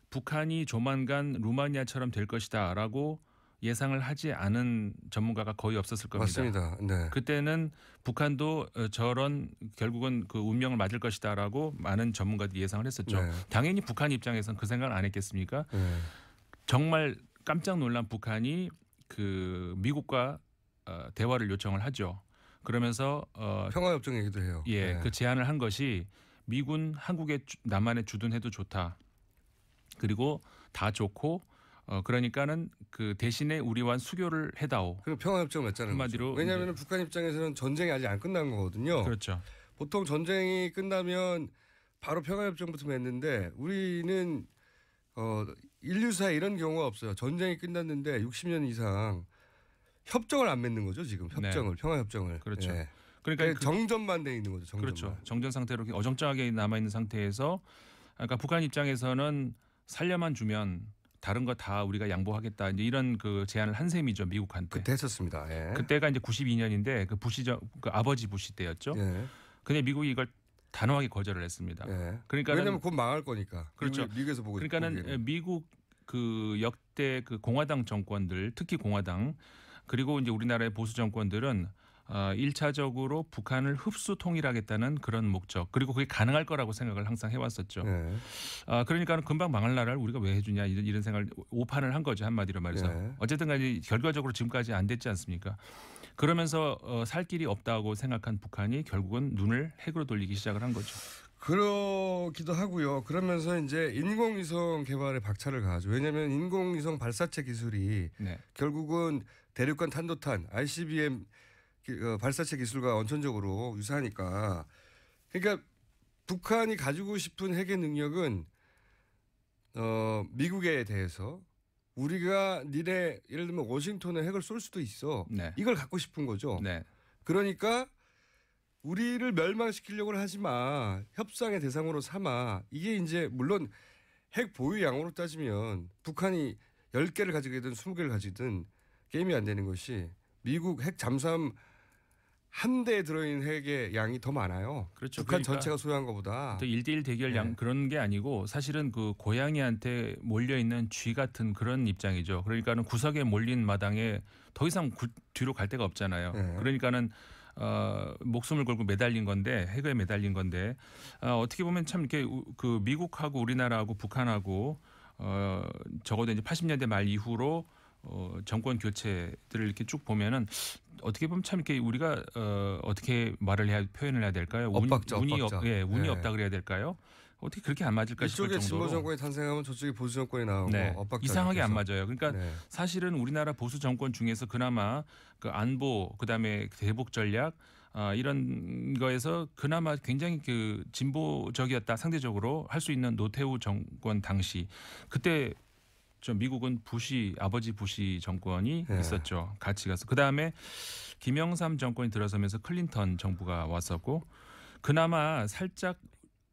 북한이 조만간 루마니아처럼 될 것이다라고 예상을 하지 않은 전문가가 거의 없었을 겁니다. 맞습니다. 네. 그때는 북한도 결국은 그 운명을 맞을 것이다라고 많은 전문가들이 예상을 했었죠. 네. 당연히 북한 입장에서는 그 생각을 안 했겠습니까? 네. 정말 깜짝 놀란 북한이 미국과 대화를 요청을 하죠. 그러면서 평화협정 얘기도 해요. 예, 그 제안을 한 것이 미군 한국에 남한에 주둔해도 좋다. 그리고 다 좋고 그러니까는 그 대신에 우리와 수교를 해다오. 그리고 평화협정 맺자는 한마디로 거죠. 왜냐하면 북한 입장에서는 전쟁이 아직 안 끝난 거거든요. 그렇죠. 보통 전쟁이 끝나면 바로 평화협정부터 맺는데 우리는 인류사에 이런 경우가 없어요. 전쟁이 끝났는데 60년 이상 협정을 안 맺는 거죠. 지금 협정을 평화협정을. 그렇죠. 예. 그러니까 정전만 돼 있는 거죠. 정전만. 그렇죠. 정전 상태로 어정쩡하게 남아 있는 상태에서 그러니까 북한 입장에서는 살려만 주면 다른 거 다 우리가 양보하겠다. 이제 이런 그 제안을 한 셈이죠. 미국한테. 그때 했었습니다. 예. 그때가 이제 92년인데 그 아버지 부시 때였죠. 예. 근데 미국이 이걸 단호하게 거절을 했습니다. 예. 그러니까 왜냐하면 곧 망할 거니까. 그렇죠. 미국에서 보고 그러니까는 미국 그 역대 그 공화당 정권들, 특히 공화당 그리고 이제 우리나라의 보수 정권들은 1차적으로 북한을 흡수 통일하겠다는 그런 목적 그리고 그게 가능할 거라고 생각을 항상 해왔었죠. 예. 그러니까 금방 망할 나라를 우리가 왜 해주냐 이런 생각을 오판을 한 거죠. 한마디로 말해서. 예. 어쨌든 간에 결과적으로 지금까지 안 됐지 않습니까? 그러면서 살 길이 없다고 생각한 북한이 결국은 눈을 핵으로 돌리기 시작을 한 거죠. 그러기도 하고요. 그러면서 이제 인공위성 개발에 박차를 가하죠. 왜냐하면 인공위성 발사체 기술이 결국은 대륙간 탄도탄 ICBM 발사체 기술과 원천적으로 유사하니까 그러니까 북한이 가지고 싶은 핵의 능력은 미국에 대해서 우리가 니네 예를 들면 워싱턴에 핵을 쏠 수도 있어. 이걸 갖고 싶은 거죠. 그러니까 우리를 멸망시키려고 하지 마. 협상의 대상으로 삼아. 이게 이제 물론 핵 보유 양으로 따지면 북한이 10개를 가지든 20개를 가지든 게임이 안 되는 것이 미국 핵 잠수함 한 대에 들어있는 핵의 양이 더 많아요. 그렇죠. 북한 그러니까 전체가 소유한 것보다. 또 1대1 대결 양 그런 게 아니고 사실은 그 고양이한테 몰려있는 쥐 같은 그런 입장이죠. 그러니까는 구석에 몰린 마당에 더 이상 뒤로 갈 데가 없잖아요. 그러니까는 목숨을 걸고 매달린 건데 핵에 매달린 건데 어떻게 보면 참 이렇게 그 미국하고 우리나라하고 북한하고 적어도 이제 80년대 말 이후로 정권 교체들을 이렇게 쭉 보면은 어떻게 보면 참 이렇게 우리가 어떻게 표현을 해야 될까요? 운이 없다 그래야 될까요? 어떻게 그렇게 안 맞을까 싶을 정도로. 이쪽에 진보 정권이 탄생하면 저쪽에 보수 정권이 나오고 엇박자. 이상하게 안 맞아요. 그러니까 사실은 우리나라 보수 정권 중에서 그나마 그 안보 그다음에 대북 전략 이런 거에서 그나마 굉장히 그 진보적이었다 상대적으로 할 수 있는 노태우 정권 당시 그때 미국은 아버지 부시 정권이 있었죠. 같이 가서 그다음에 김영삼 정권이 들어서면서 클린턴 정부가 왔었고 그나마 살짝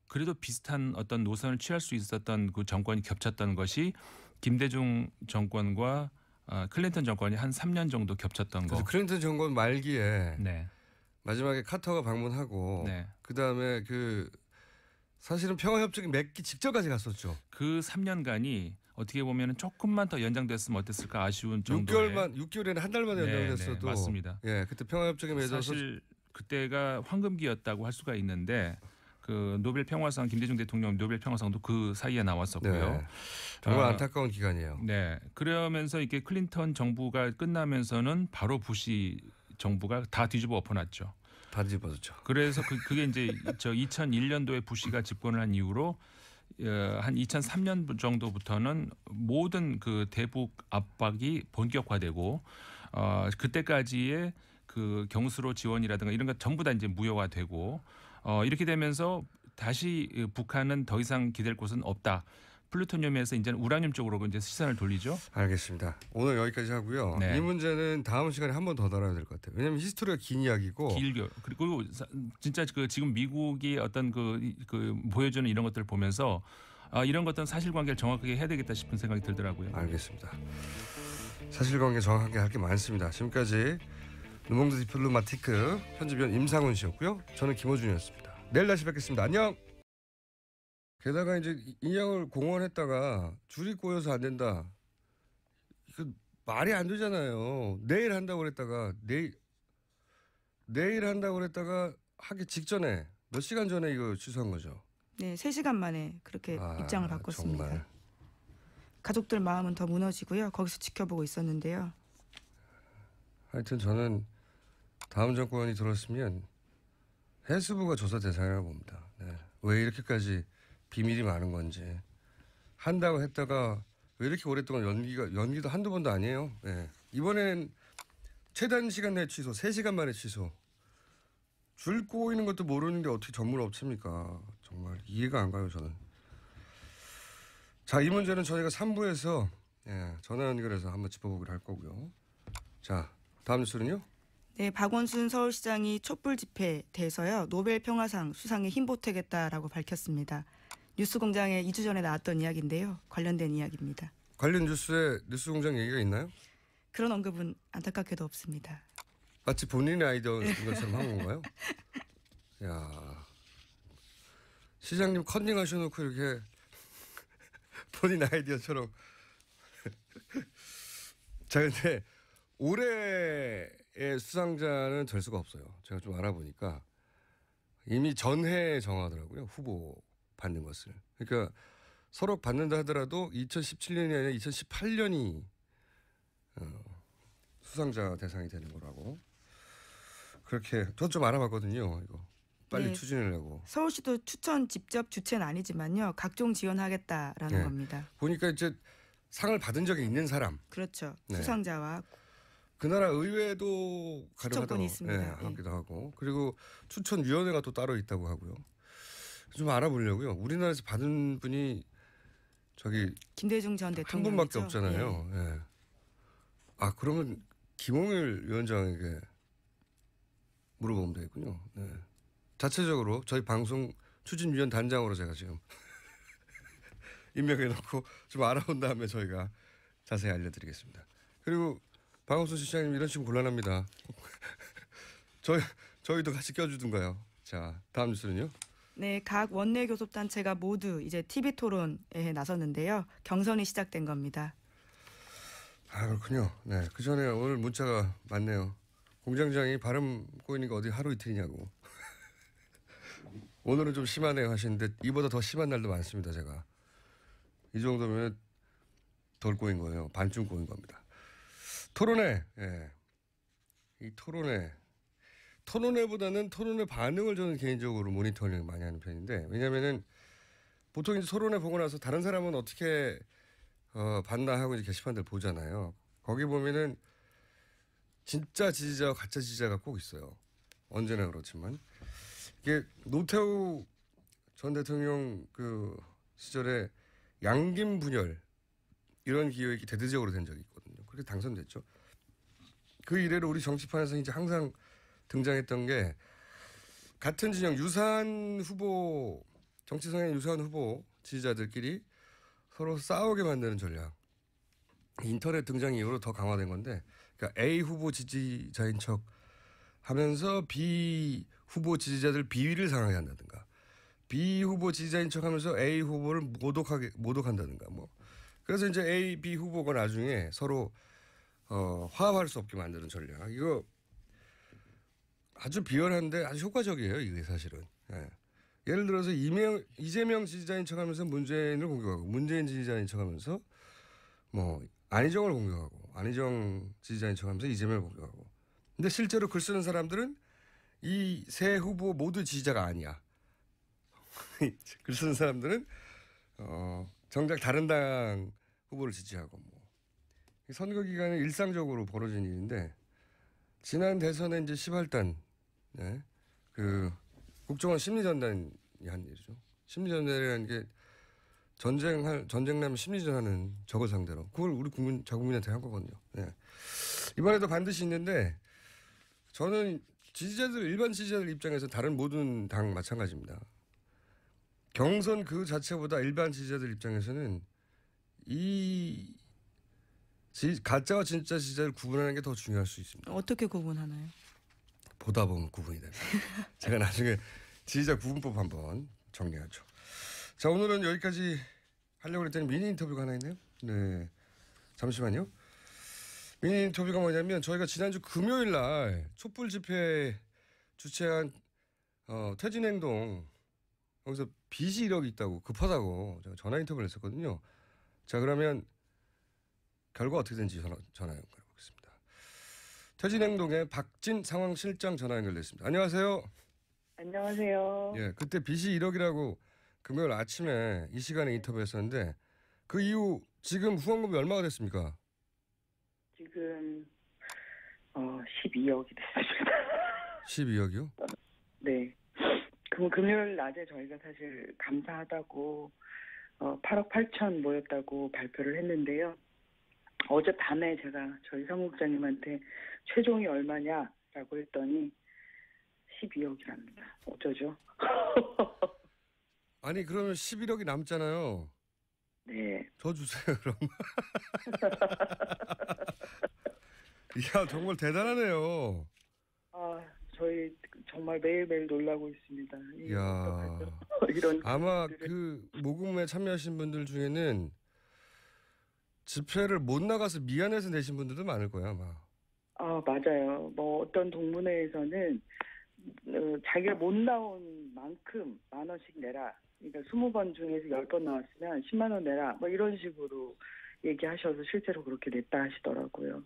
그래도 비슷한 어떤 노선을 취할 수 있었던 그 정권이 겹쳤던 것이 김대중 정권과 클린턴 정권이 한 3년 정도 겹쳤던 거. 클린턴 정권 말기에 마지막에 카터가 방문하고 그다음에 사실은 평화협정이 맺기 직전까지 갔었죠. 그 3년간이 어떻게 보면 조금만 더 연장됐으면 어땠을까 아쉬운 정도의 6개월에는 한 달 만에 연장됐어도 맞습니다. 그때 평화협정이 맺어서 사실 그때가 황금기였다고 할 수가 있는데 그 노벨 평화상 김대중 대통령 노벨 평화상도 그 사이에 나왔었고요. 정말 안타까운 기간이에요. 그러면서 이렇게 클린턴 정부가 끝나면서는 바로 부시 정부가 다 뒤집어 엎어놨죠. 다 뒤집어졌죠. 그래서 그게 이제 2001년도에 부시가 집권을 한 이후로 한 2003년 정도부터는 모든 그 대북 압박이 본격화되고 그때까지의 그 경수로 지원이라든가 이런 것 전부 다 이제 무효화되고 이렇게 되면서 다시 북한은 더 이상 기댈 곳은 없다. 플루토늄에서 이제는 우라늄 쪽으로 이제 시선을 돌리죠. 알겠습니다. 오늘 여기까지 하고요. 이 문제는 다음 시간에 한 번 더 다뤄야 될 것 같아요. 왜냐하면 히스토리가 긴 이야기고. 그리고 진짜 지금 미국이 어떤 그 보여주는 이런 것들을 보면서 이런 것들은 사실관계를 정확하게 해야 되겠다 싶은 생각이 들더라고요. 알겠습니다. 사실관계 정확하게 할 게 많습니다. 지금까지 르몽드 디플로마티크 편집위원 임상훈 씨였고요. 저는 김호준이었습니다. 내일 다시 뵙겠습니다. 안녕. 게다가 이제 인양을 공언했다가 줄이 꼬여서 안 된다. 이거 말이 안 되잖아요. 내일 한다고 그랬다가 내일 한다고 그랬다가 하기 직전에 몇 시간 전에 이거 취소한 거죠. 네, 3시간 만에 그렇게 입장을 바꿨습니다. 정말. 가족들 마음은 더 무너지고요. 거기서 지켜보고 있었는데요. 하여튼 저는 다음 정권이 들어왔으면 해수부가 조사 대상이라고 봅니다. 네. 왜 이렇게까지 비밀이 많은 건지. 한다고 했다가 왜 이렇게 오랫동안 연기도 한두 번도 아니에요. 네. 이번엔 최단 시간 내에 취소, 3시간 만에 취소. 줄 꼬이는 것도 모르는데 어떻게 전문 업체입니까? 정말 이해가 안 가요, 저는. 자, 이 문제는 저희가 3부에서 전화 연결해서 한번 짚어보기로 할 거고요. 자, 다음 뉴스는요? 네, 박원순 서울시장이 촛불 집회에 대해서요. 노벨 평화상 수상에 힘보태겠다라고 밝혔습니다. 뉴스공장에 2주 전에 나왔던 이야기인데요. 관련된 이야기입니다. 관련 뉴스에 뉴스공장 얘기가 있나요? 그런 언급은 안타깝게도 없습니다. 마치 본인의 아이디어인 것처럼 한 건가요? 야, 시장님 컨닝 하셔놓고 이렇게 본인 아이디어처럼. 자, 근데 올해의 수상자는 될 수가 없어요. 제가 좀 알아보니까 이미 전해에 정하더라고요. 후보 받는 것을. 그러니까 서로 받는다 하더라도 2017년이 아니라 2018년이 수상자 대상이 되는 거라고. 그렇게 저 좀 알아봤거든요. 이거 빨리 추진하려고. 서울시도 추천 직접 주체는 아니지만요. 각종 지원하겠다라는 겁니다. 보니까 이제 상을 받은 적이 있는 사람. 그렇죠. 수상자와. 그 나라 의회도 가능하다고 하기도 하고. 그리고 추천위원회가 또 따로 있다고 하고요. 좀 알아보려고요. 우리나라에서 받은 분이 저기 김대중 전 대통령 한 분밖에 없잖아요. 예. 아, 그러면 김홍일 위원장에게 물어보면 되겠군요. 네. 자체적으로 저희 방송 추진위원 단장으로 제가 지금 임명해놓고 좀 알아본 다음에 저희가 자세히 알려드리겠습니다. 그리고 박원순 시장님 이런 식으로 곤란합니다. 저희도 같이 껴주든가요. 자, 다음 뉴스는요. 네, 각 원내 교섭단체가 모두 이제 TV 토론에 나섰는데요. 경선이 시작된 겁니다. 아, 그렇군요. 네, 그 전에 오늘 문자가 많네요. 공장장이 발음 꼬이는 거 어디 하루 이틀이냐고. 오늘은 좀 심하네요 하시는데 이보다 더 심한 날도 많습니다. 제가 이 정도면 덜 꼬인 거예요. 반쯤 꼬인 겁니다. 토론회. 이 토론회보다는 토론회 반응을 저는 개인적으로 모니터링 많이 하는 편인데, 왜냐면은 보통 이제 토론회 보고 나서 다른 사람은 어떻게 봤나 하고 이제 게시판들 보잖아요. 거기 보면은 진짜 지지자와 가짜 지지자가 꼭 있어요. 언제나 그렇지만. 이게 노태우 전 대통령 그 시절에 양김 분열 이런 기획이 대대적으로 된 적이 있거든요. 그렇게 당선됐죠. 그 이래로 우리 정치판에서 이제 항상 등장했던 게 같은 진영 유사한 후보, 정치 성향 유사한 후보 지지자들끼리 서로 싸우게 만드는 전략. 인터넷 등장 이후로 더 강화된 건데, 그러니까 A 후보 지지자인 척 하면서 B 후보 지지자들 비위를 상하게 한다든가, B 후보 지지자인 척 하면서 A 후보를 모독한다든가 뭐. 그래서 이제 A, B 후보가 나중에 서로 화합할 수 없게 만드는 전략. 이거 아주 비열한데 아주 효과적이에요. 이게 사실은. 예. 예를 들어서 이재명 지지자인 척하면서 문재인을 공격하고, 문재인 지지자인 척하면서 뭐 안희정을 공격하고, 안희정 지지자인 척하면서 이재명을 공격하고. 근데 실제로 글 쓰는 사람들은 이 세 후보 모두 지지자가 아니야. 글 쓰는 사람들은 정작 다른 당 후보를 지지하고 뭐. 선거 기간에 일상적으로 벌어진 일인데, 지난 대선에 이제 18단, 그 국정원 심리전단이 한 일이죠. 심리전단이라는 게 전쟁나면 심리전하는 적을 상대로, 그걸 우리 자국민한테 한 거거든요. 이번에도 반드시 있는데, 저는 일반 지지자들 입장에서 다른 모든 당 마찬가지입니다. 경선 그 자체보다 일반 지지자들 입장에서는 이 가짜와 진짜 지지자를 구분하는 게 더 중요할 수 있습니다. 어떻게 구분하나요? 보다 보면 구분이 됩니다. 제가 나중에 지지자 구분법 한번 정리하죠. 자, 오늘은 여기까지 하려고 했더니 미니 인터뷰가 하나 있네요. 네, 잠시만요. 미니 인터뷰가 뭐냐면, 저희가 지난주 금요일 날 촛불 집회 주최한 퇴진행동, 거기서 빚이 1억이 있다고, 급하다고 제가 전화 인터뷰를 했었거든요. 자, 그러면 결과 어떻게 된지 전화 연결해 보겠습니다. 퇴진행동의 박진 상황실장 전화 연결됐습니다. 안녕하세요. 안녕하세요. 예, 그때 빚이 1억이라고 금요일 아침에 이 시간에 인터뷰했었는데 그 이후 지금 후원금이 얼마가 됐습니까? 지금 12억이 됐습니다. 12억이요? 네. 금요일 낮에 저희가 사실 감사하다고 8억 8천 모였다고 발표를 했는데요. 어젯밤에 제가 저희 사무국장님한테 최종이 얼마냐라고 했더니 12억이랍니다. 어쩌죠? 아니 그러면 11억이 남잖아요. 네. 저 주세요 그럼. 이야 정말 대단하네요. 저희 정말 매일매일 놀라고 있습니다. 이야. 이런 아마 그 모금에 참여하신 분들 중에는 집회를 못 나가서 미안해서 내신 분들도 많을 거야 아마. 맞아요. 뭐 어떤 동문회에서는 자기가 못 나온 만큼 10,000원씩 내라. 그러니까 20번 중에서 10번 나왔으면 10만 원 내라. 뭐 이런 식으로 얘기하셔서 실제로 그렇게 냈다 하시더라고요.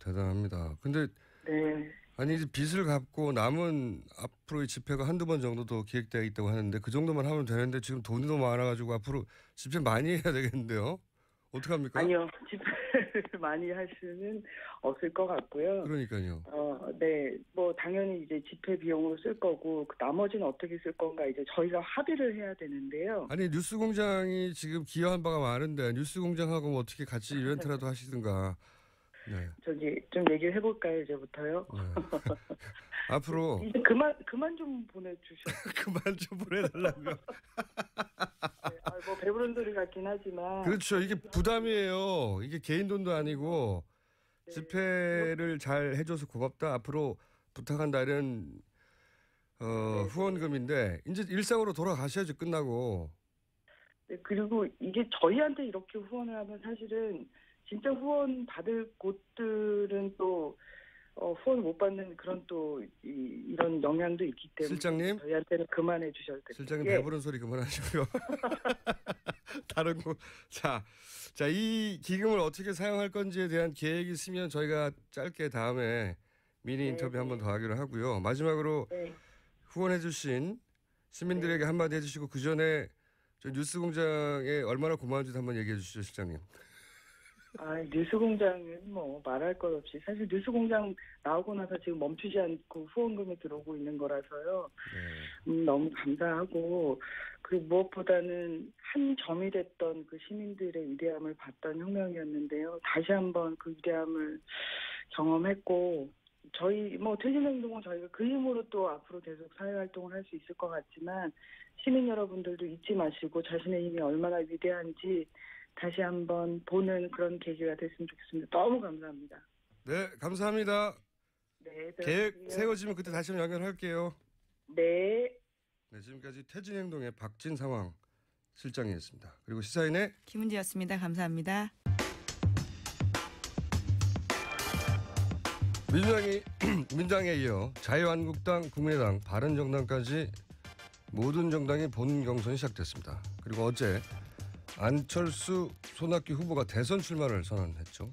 대단합니다. 근데 네. 아니 이제 빚을 갚고 남은 앞으로의 집회가 한두 번 정도 더 기획되어 있다고 하는데 그 정도만 하면 되는데 지금 돈이 너무 많아가지고 앞으로 집회 많이 해야 되겠는데요? 어떡합니까? 아니요. 집회를 많이 할 수는 없을 것 같고요. 그러니까요. 네. 뭐 당연히 이제 집회 비용으로 쓸 거고 그 나머지는 어떻게 쓸 건가 이제 저희가 합의를 해야 되는데요. 아니 뉴스공장이 지금 기여한 바가 많은데 뉴스공장하고 뭐 어떻게 같이 이벤트라도 하시든가. 네. 저기 좀 얘기를 해볼까요 이제부터요? 네. 앞으로 이제 그만 좀 보내주셔. 그만 좀 보내달라고요. 네, 뭐 배부른 소리 같긴 하지만. 그렇죠. 이게 부담이에요. 이게 개인 돈도 아니고 네. 집회를 잘 해줘서 고맙다. 앞으로 부탁한다 이런 후원금인데 이제 일상으로 돌아가셔야죠. 끝나고. 네, 그리고 이게 저희한테 이렇게 후원을 하면 사실은 진짜 후원 받을 곳들은 또 후원을 못 받는 그런 또 이런 영향도 있기 때문에 실장님 저희한테는 그만해 주셔도 됩니다. 실장님 예. 배부른 소리 그만하시고요. 다른 거 자 이 기금을 어떻게 사용할 건지에 대한 계획이 있으면 저희가 짧게 다음에 미니 인터뷰 한번 더 하기로 하고요. 마지막으로 후원해주신 시민들에게 한마디 해주시고 그 전에 저 뉴스공장에 얼마나 고마운지 한번 얘기해 주시죠, 실장님. 뉴스공장은 뭐 말할 것 없이 사실 뉴스공장 나오고 나서 지금 멈추지 않고 후원금이 들어오고 있는 거라서요. 너무 감사하고 그리고 무엇보다는 한 점이 됐던 그 시민들의 위대함을 봤던 혁명이었는데요. 다시 한번 그 위대함을 경험했고 저희 뭐 퇴진행동은 저희가 그 힘으로 또 앞으로 계속 사회활동을 할 수 있을 것 같지만 시민 여러분들도 잊지 마시고 자신의 힘이 얼마나 위대한지 다시 한번 보는 그런 계기가 됐으면 좋겠습니다. 너무 감사합니다. 네, 감사합니다. 네, 계획 세워지면 그때 다시 한번 연결할게요. 네. 네, 지금까지 퇴진행동의 박진 상황 실장이었습니다. 그리고 시사인의 김은지였습니다. 감사합니다. 민주당에 이어 자유한국당, 국민의당, 바른정당까지 모든 정당이 본 경선이 시작됐습니다. 그리고 어제 안철수, 손학규 후보가 대선 출마를 선언했죠.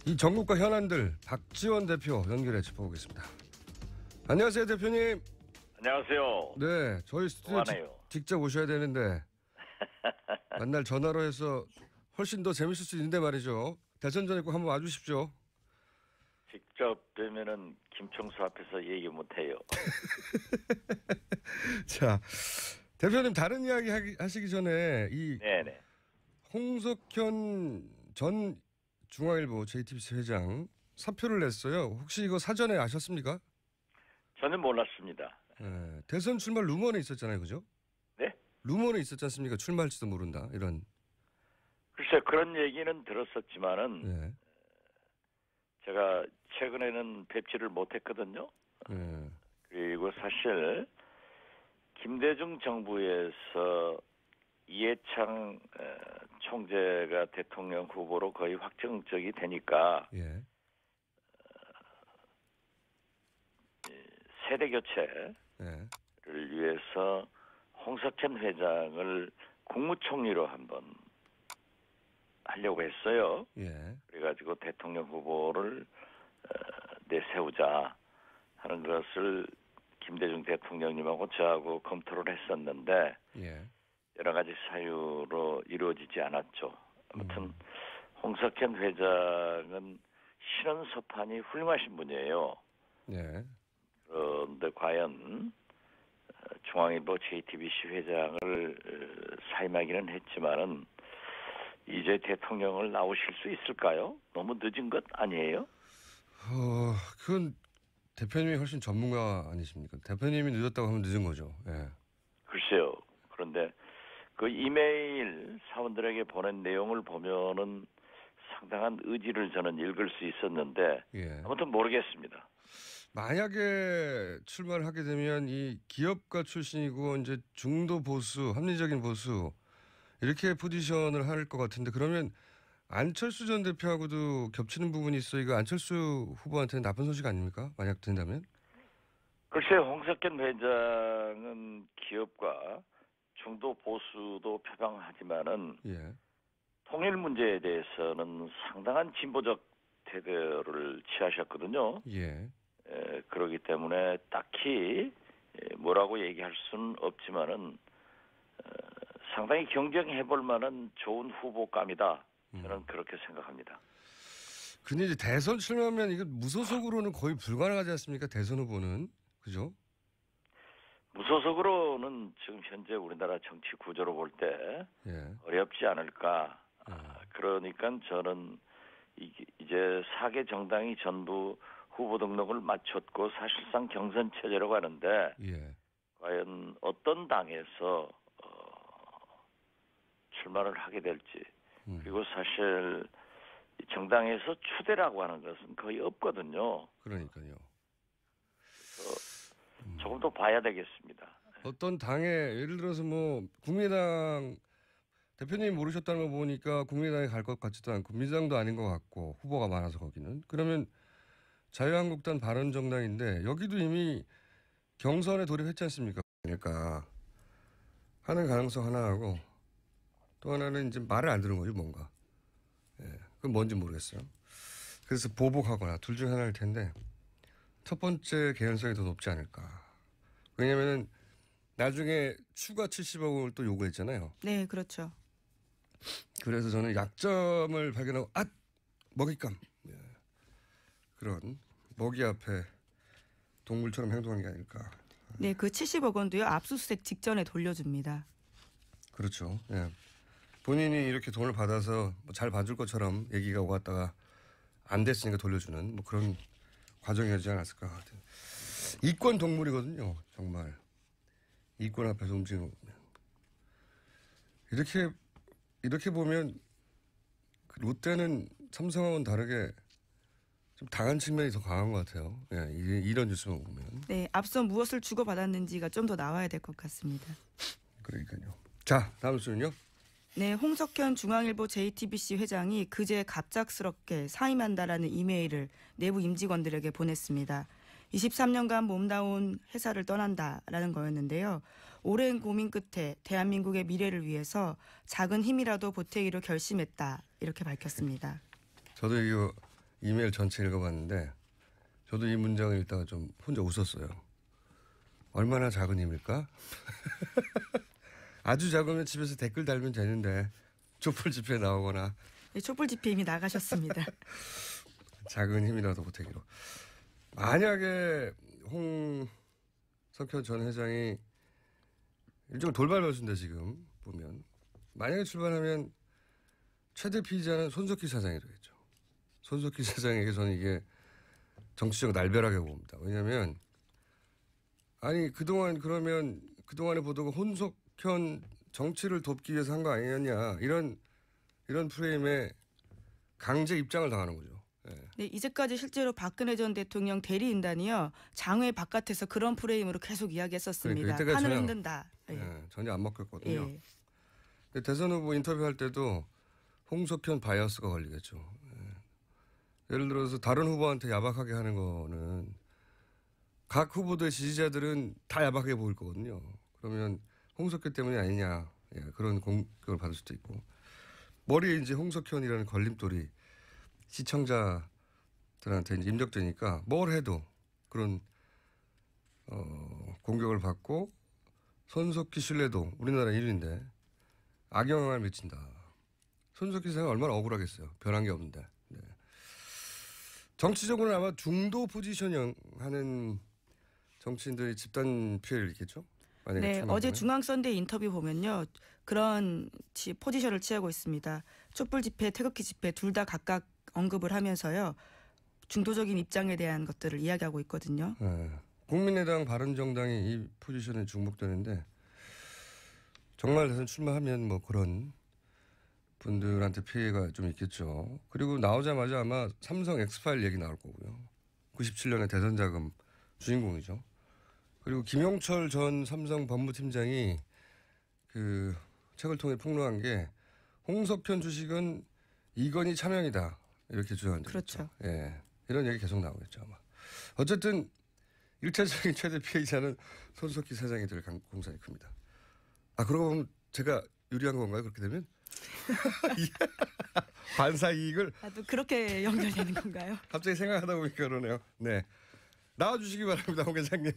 이 전국과 현안들 박지원 대표 연결해 짚어보겠습니다. 안녕하세요, 대표님. 안녕하세요. 네, 저희 스튜디오 직접 오셔야 되는데 만날 전화로 해서 훨씬 더 재밌을 수 있는데 말이죠. 대선 전에 꼭 한번 와주십시오. 직접 되면은 김총수 앞에서 얘기 못해요. 자, 대표님 다른 이야기 하시기 전에 이 네네. 홍석현 전 중앙일보 JTBC 회장 사표를 냈어요. 혹시 이거 사전에 아셨습니까? 저는 몰랐습니다. 네, 대선 출마 루머는 있었잖아요, 그죠? 네? 루머는 있었지 않습니까? 출마할지도 모른다 이런. 글쎄 그런 얘기는 들었었지만은 네. 제가 최근에는 뵙지를 못했거든요. 네. 그리고 사실 김대중 정부에서 이해창 총재가 대통령 후보로 거의 확정적이 되니까 예. 세대 교체를 위해서 홍석현 회장을 국무총리로 한번 하려고 했어요. 예. 그래가지고 대통령 후보를 내세우자 하는 것을 김대중 대통령님하고 저하고 검토를 했었는데 예. 여러 가지 사유로 이루어지지 않았죠. 아무튼 홍석현 회장은 신원 서판이 훌륭하신 분이에요. 예. 그런데 과연 중앙일보 JTBC 회장을 사임하기는 했지만은 이제 대통령을 나오실 수 있을까요? 너무 늦은 것 아니에요? 그건 대표님이 훨씬 전문가 아니십니까? 대표님이 늦었다고 하면 늦은 거죠. 예. 글쎄요. 그런데 그 이메일 사원들에게 보낸 내용을 보면은 상당한 의지를 저는 읽을 수 있었는데 예. 아무튼 모르겠습니다. 만약에 출마를 하게 되면 이 기업가 출신이고 이제 중도 보수, 합리적인 보수 이렇게 포지션을 할 것 같은데 그러면 안철수 전 대표하고도 겹치는 부분이 있어. 이거 안철수 후보한테는 나쁜 소식 아닙니까? 만약 된다면? 글쎄요. 홍석현 회장은 기업과 중도 보수도 표방하지만은 예. 통일 문제에 대해서는 상당한 진보적 태도를 취하셨거든요. 예. 그렇기 때문에 딱히 뭐라고 얘기할 수는 없지만은 상당히 경쟁해볼 만한 좋은 후보감이다. 저는 그렇게 생각합니다. 근데 이제 대선 출마하면 이거 무소속으로는 거의 불가능하지 않습니까? 대선 후보는. 그죠? 무소속으로는 지금 현재 우리나라 정치 구조로 볼 때 예. 어렵지 않을까. 그러니까 저는 이제 4개 정당이 전부 후보 등록을 마쳤고 사실상 경선 체제로 가는데 예. 과연 어떤 당에서 출마를 하게 될지 그리고 사실 정당에서 추대라고 하는 것은 거의 없거든요. 그러니까요. 조금 더 봐야 되겠습니다. 어떤 당에 예를 들어서 뭐 국민의당 대표님이 모르셨다는 거 보니까 국민의당에 갈 것 같지도 않고 민주당도 아닌 것 같고 후보가 많아서 거기는 그러면 자유한국당 바른정당인데 여기도 이미 경선에 돌입했지 않습니까? 그러니까 하는 가능성 하나하고 또 하나는 이제 말을 안 들은 거죠 뭔가. 예, 그건 뭔지 모르겠어요. 그래서 보복하거나 둘 중 하나일 텐데 첫 번째 개연성이 더 높지 않을까. 왜냐면은 나중에 추가 70억 원을 또 요구했잖아요. 네, 그렇죠. 그래서 저는 약점을 발견하고 먹잇감. 예. 그런 먹이 앞에 동물처럼 행동한 게 아닐까. 네, 그 70억 원도요. 압수수색 직전에 돌려줍니다. 그렇죠. 예. 본인이 이렇게 돈을 받아서 뭐 잘 봐줄 것처럼 얘기가 오갔다가 안 됐으니까 돌려주는 뭐 그런 과정이었지 않았을까. 이권 동물이거든요. 정말. 이권 앞에서 움직이는 이렇게 보면 롯데는 삼성하고는 다르게 좀 당한 측면이 더 강한 것 같아요. 예, 이런 뉴스만 보면. 네, 앞서 무엇을 주고받았는지가 좀 더 나와야 될 것 같습니다. 그러니까요. 자, 다음 수는요. 네, 홍석현 중앙일보 JTBC 회장이 그제 갑작스럽게 사임한다라는 이메일을 내부 임직원들에게 보냈습니다. 23년간 몸담은 회사를 떠난다라는 거였는데요. 오랜 고민 끝에 대한민국의 미래를 위해서 작은 힘이라도 보태기로 결심했다 이렇게 밝혔습니다. 저도 이 이메일 전체 읽어봤는데 저도 이 문장을 읽다가 좀 혼자 웃었어요. 얼마나 작은 힘일까? 아주 작으면 집에서 댓글 달면 되는데 촛불 집회에 나오거나. 네, 촛불 집회 이미 나가셨습니다. 작은 힘이라도 보태기로. 만약에 홍석현 전 회장이 일종의 돌발 변수인데 지금 보면 만약에 출발하면 최대 피의자는 손석희 사장이 되겠죠. 손석희 사장에게 저는 이게 정치적 날벼락이라고 봅니다. 왜냐하면 그동안의 보도가 홍석현 정치를 돕기 위해서 한 거 아니었냐 이런 프레임에 강제 입장을 당하는 거죠. 네, 이제까지 실제로 박근혜 전 대통령 대리인단이요. 장외 바깥에서 그런 프레임으로 계속 이야기했었습니다. 그러니까 판을 흔든다. 전혀 안 먹혔거든요. 예. 근데 대선 후보 인터뷰할 때도 홍석현 바이어스가 걸리겠죠. 예를 들어서 다른 후보한테 야박하게 하는 거는 각 후보들의 지지자들은 다 야박하게 보일 거거든요. 그러면 홍석현 때문이 아니냐 그런 공격을 받을 수도 있고 머리에 이제 홍석현이라는 걸림돌이 시청자 이제 임적되니까 뭘 해도 그런 공격을 받고 손석희 신뢰도 우리나라 1위인데 악영향을 미친다. 손석희 사가 얼마나 억울하겠어요. 변한 게 없는데. 네. 정치적으로는 아마 중도 포지셔닝 하는 정치인들이 집단 피해를 입겠죠? 네, 어제 중앙선대 인터뷰 보면요. 그런 포지션을 취하고 있습니다. 촛불 집회, 태극기 집회 둘 다 각각 언급을 하면서요. 중도적인 입장에 대한 것들을 이야기하고 있거든요. 네. 국민의당 바른정당이 이 포지션에 중복되는데 정말 대선 출마하면 뭐 그런 분들한테 피해가 좀 있겠죠. 그리고 나오자마자 아마 삼성 엑스파일 얘기 나올 거고요. 97년에 대선 자금 주인공이죠. 그리고 김용철 전 삼성 법무팀장이 그 책을 통해 폭로한 게 홍석현 주식은 이건희 차명이다 이렇게 주장한 적이 그렇죠. 있죠. 예, 이런 얘기 계속 나오겠죠 아마. 어쨌든 1차적인 최대 피해자는 손석희 사장이 될 공산이 큽니다. 아 그러고 보면 제가 유리한 건가요 그렇게 되면? 반사 이익을 또 그렇게 연결되는 건가요? 갑자기 생각하다 보니까 그러네요. 네. 나와주시기 바랍니다, 홍 회장님.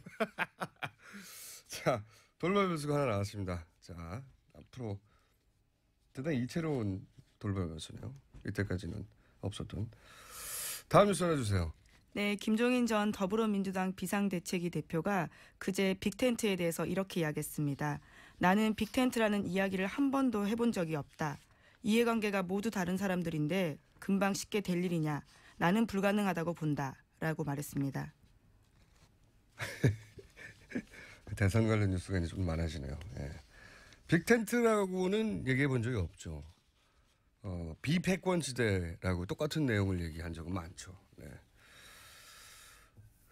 자, 돌발 변수가 하나 나왔습니다. 자, 앞으로 대단히 이채로운 돌발 변수네요. 이때까지는 없었던. 다음 뉴스 하나 주세요. 네, 김종인 전 더불어민주당 비상대책위 대표가 그제 빅텐트에 대해서 이렇게 이야기했습니다. 나는 빅텐트라는 이야기를 한 번도 해본 적이 없다. 이해관계가 모두 다른 사람들인데 금방 쉽게 될 일이냐. 나는 불가능하다고 본다. 라고 말했습니다. 대선 관련 뉴스가 이제 좀 많아지네요. 예. 빅텐트라고는 얘기해 본 적이 없죠. 비패권지대라고 똑같은 내용을 얘기한 적은 많죠. 네.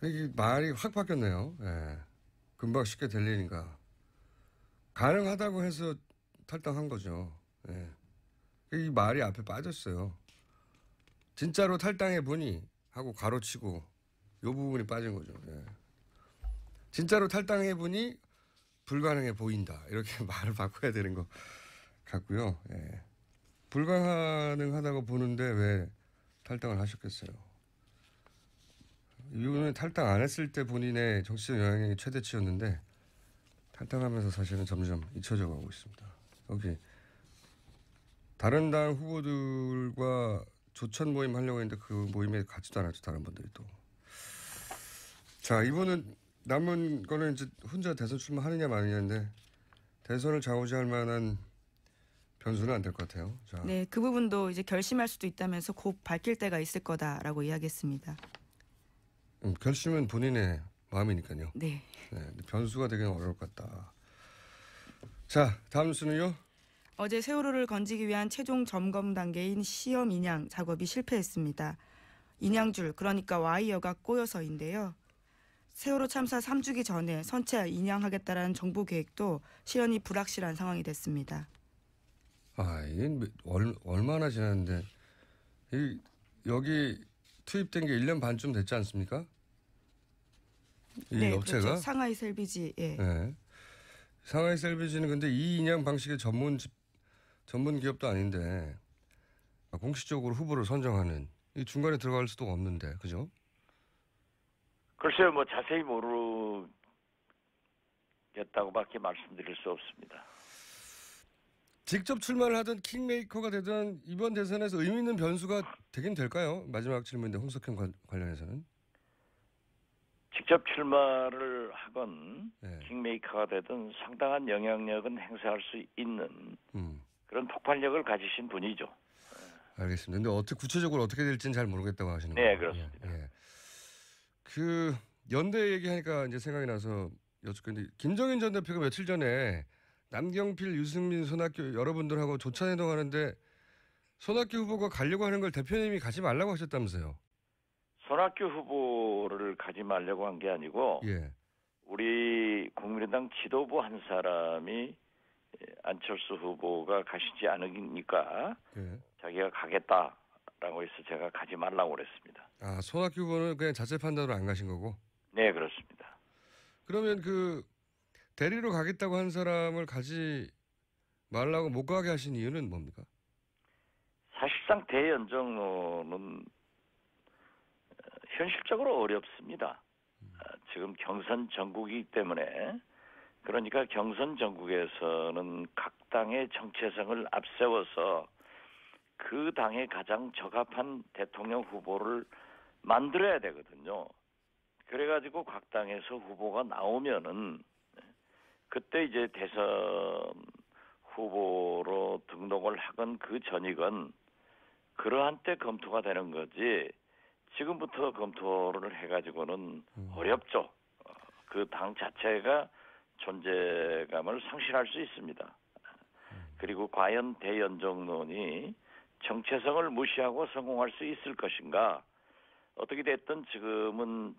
이게 말이 확 바뀌었네요. 예. 금방 쉽게 될 일인가. 가능하다고 해서 탈당한 거죠. 예. 이 말이 앞에 빠졌어요. 진짜로 탈당해 보니 하고 가로치고 요 부분이 빠진 거죠. 예. 진짜로 탈당해 보니 불가능해 보인다. 이렇게 말을 바꿔야 되는 것 같고요. 예. 불가능하다고 보는데 왜 탈당을 하셨겠어요? 이분은 탈당 안 했을 때 본인의 정치적 영향력이 최대치였는데 탈당하면서 사실은 점점 잊혀져 가고 있습니다. 여기 다른 당 후보들과 조천 모임 하려고 했는데 그 모임에 가지도 않았죠. 다른 분들이 또. 자, 이분은 남은 거는 이제 혼자 대선 출마하느냐 마느냐인데 대선을 좌우지할 만한 변수는 안 될 것 같아요. 자. 네, 그 부분도 이제 결심할 수도 있다면서 곧 밝힐 때가 있을 거다라고 이야기했습니다. 결심은 본인의 마음이니까요. 네. 네, 변수가 되기는 어려울 것 같다. 자, 다음 뉴스는요. 어제 세월호를 건지기 위한 최종 점검 단계인 시험 인양 작업이 실패했습니다. 인양줄, 그러니까 와이어가 꼬여서인데요. 세월호 참사 3주기 전에 선체 인양하겠다라는 정부 계획도 실현이 불확실한 상황이 됐습니다. 아, 이게 얼마나 지났는데 여기 투입된 게 1년 반쯤 됐지 않습니까? 이 네, 업체가 그렇죠. 상하이 셀비지. 예. 네. 상하이 셀비지는 근데 이 인양 방식의 전문 기업도 아닌데 공식적으로 후보를 선정하는 이 중간에 들어갈 수도 없는데, 그죠? 글쎄요, 뭐 자세히 모르겠다고밖에 말씀드릴 수 없습니다. 직접 출마를 하던 킹메이커가 되던 이번 대선에서 의미 있는 변수가 되긴 될까요? 마지막 질문인데 홍석현 관련해서는. 직접 출마를 하건 네. 킹메이커가 되든 상당한 영향력은 행사할 수 있는 그런 폭발력을 가지신 분이죠. 알겠습니다. 근데 구체적으로 어떻게 될지는 잘 모르겠다고 하시는 거예요. 네, 그렇습니다. 예. 그 연대 얘기하니까 이제 생각이 나서 여쭙겠는데 김정인 전 대표가 며칠 전에 남경필, 유승민, 손학규 여러분들하고 조찬회동하는데 손학규 후보가 가려고 하는 걸 대표님이 가지 말라고 하셨다면서요. 손학규 후보를 가지 말려고 한 게 아니고 예. 우리 국민의당 지도부 한 사람이 안철수 후보가 가시지 않으니까 예. 자기가 가겠다라고 해서 제가 가지 말라고 그랬습니다. 아, 손학규 후보는 그냥 자체 판단으로 안 가신 거고? 네, 그렇습니다. 그러면 그 대리로 가겠다고 한 사람을 가지 말라고 못 가게 하신 이유는 뭡니까? 사실상 대연정로는 현실적으로 어렵습니다. 지금 경선 전국이기 때문에 그러니까 경선 전국에서는 각 당의 정체성을 앞세워서 그 당에 가장 적합한 대통령 후보를 만들어야 되거든요. 그래가지고 각 당에서 후보가 나오면은 그때 이제 대선 후보로 등록을 하건 그 전이건 그러한 때 검토가 되는 거지 지금부터 검토를 해가지고는 어렵죠. 그 당 자체가 존재감을 상실할 수 있습니다. 그리고 과연 대연정론이 정체성을 무시하고 성공할 수 있을 것인가. 어떻게 됐든 지금은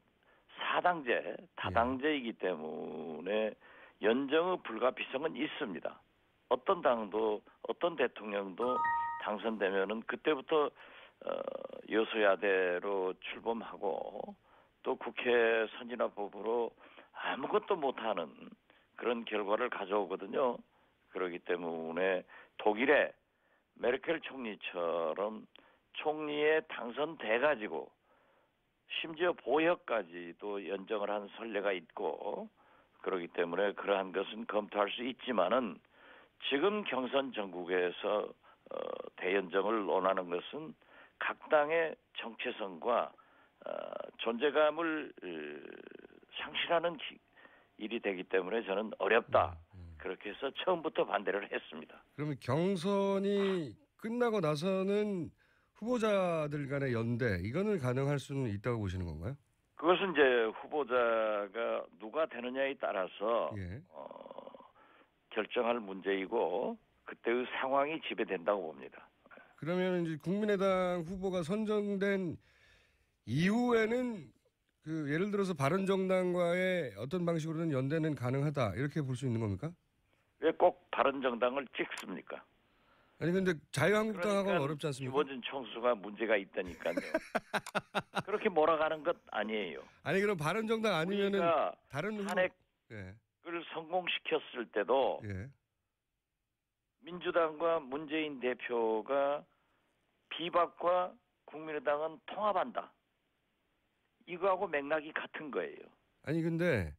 사당제, 다당제이기 때문에 연정의 불가피성은 있습니다. 어떤 당도 어떤 대통령도 당선되면은 그때부터 여소야대로 출범하고 또 국회 선진화법으로 아무것도 못하는 그런 결과를 가져오거든요. 그렇기 때문에 독일의 메르켈 총리처럼 총리에 당선돼가지고 심지어 보역까지도 연정을 한 선례가 있고 그렇기 때문에 그러한 것은 검토할 수 있지만은 지금 경선 전국에서 대연정을 논하는 것은 각 당의 정체성과 존재감을 상실하는 일이 되기 때문에 저는 어렵다. 그렇게 해서 처음부터 반대를 했습니다. 그러면 경선이 끝나고 나서는 후보자들 간의 연대 이거는 가능할 수는 있다고 보시는 건가요? 그것은 이제 후보자가 누가 되느냐에 따라서 결정할 문제이고 그때의 상황이 지배된다고 봅니다. 그러면 이제 국민의당 후보가 선정된 이후에는 그 예를 들어서 바른정당과의 어떤 방식으로든 연대는 가능하다 이렇게 볼 수 있는 겁니까? 왜 꼭 바른정당을 찍습니까? 아니 근데 자유한국당하고는 그러니까 어렵지 않습니까? 김어준 총수가 문제가 있다니까요. 그렇게 몰아가는 것 아니에요. 아니 그럼 바른정당 아니면은 다른 탄핵을 성공시켰을 때도 민주당과 문재인 대표가 비박과 국민의당은 통합한다. 이거하고 맥락이 같은 거예요. 아니 근데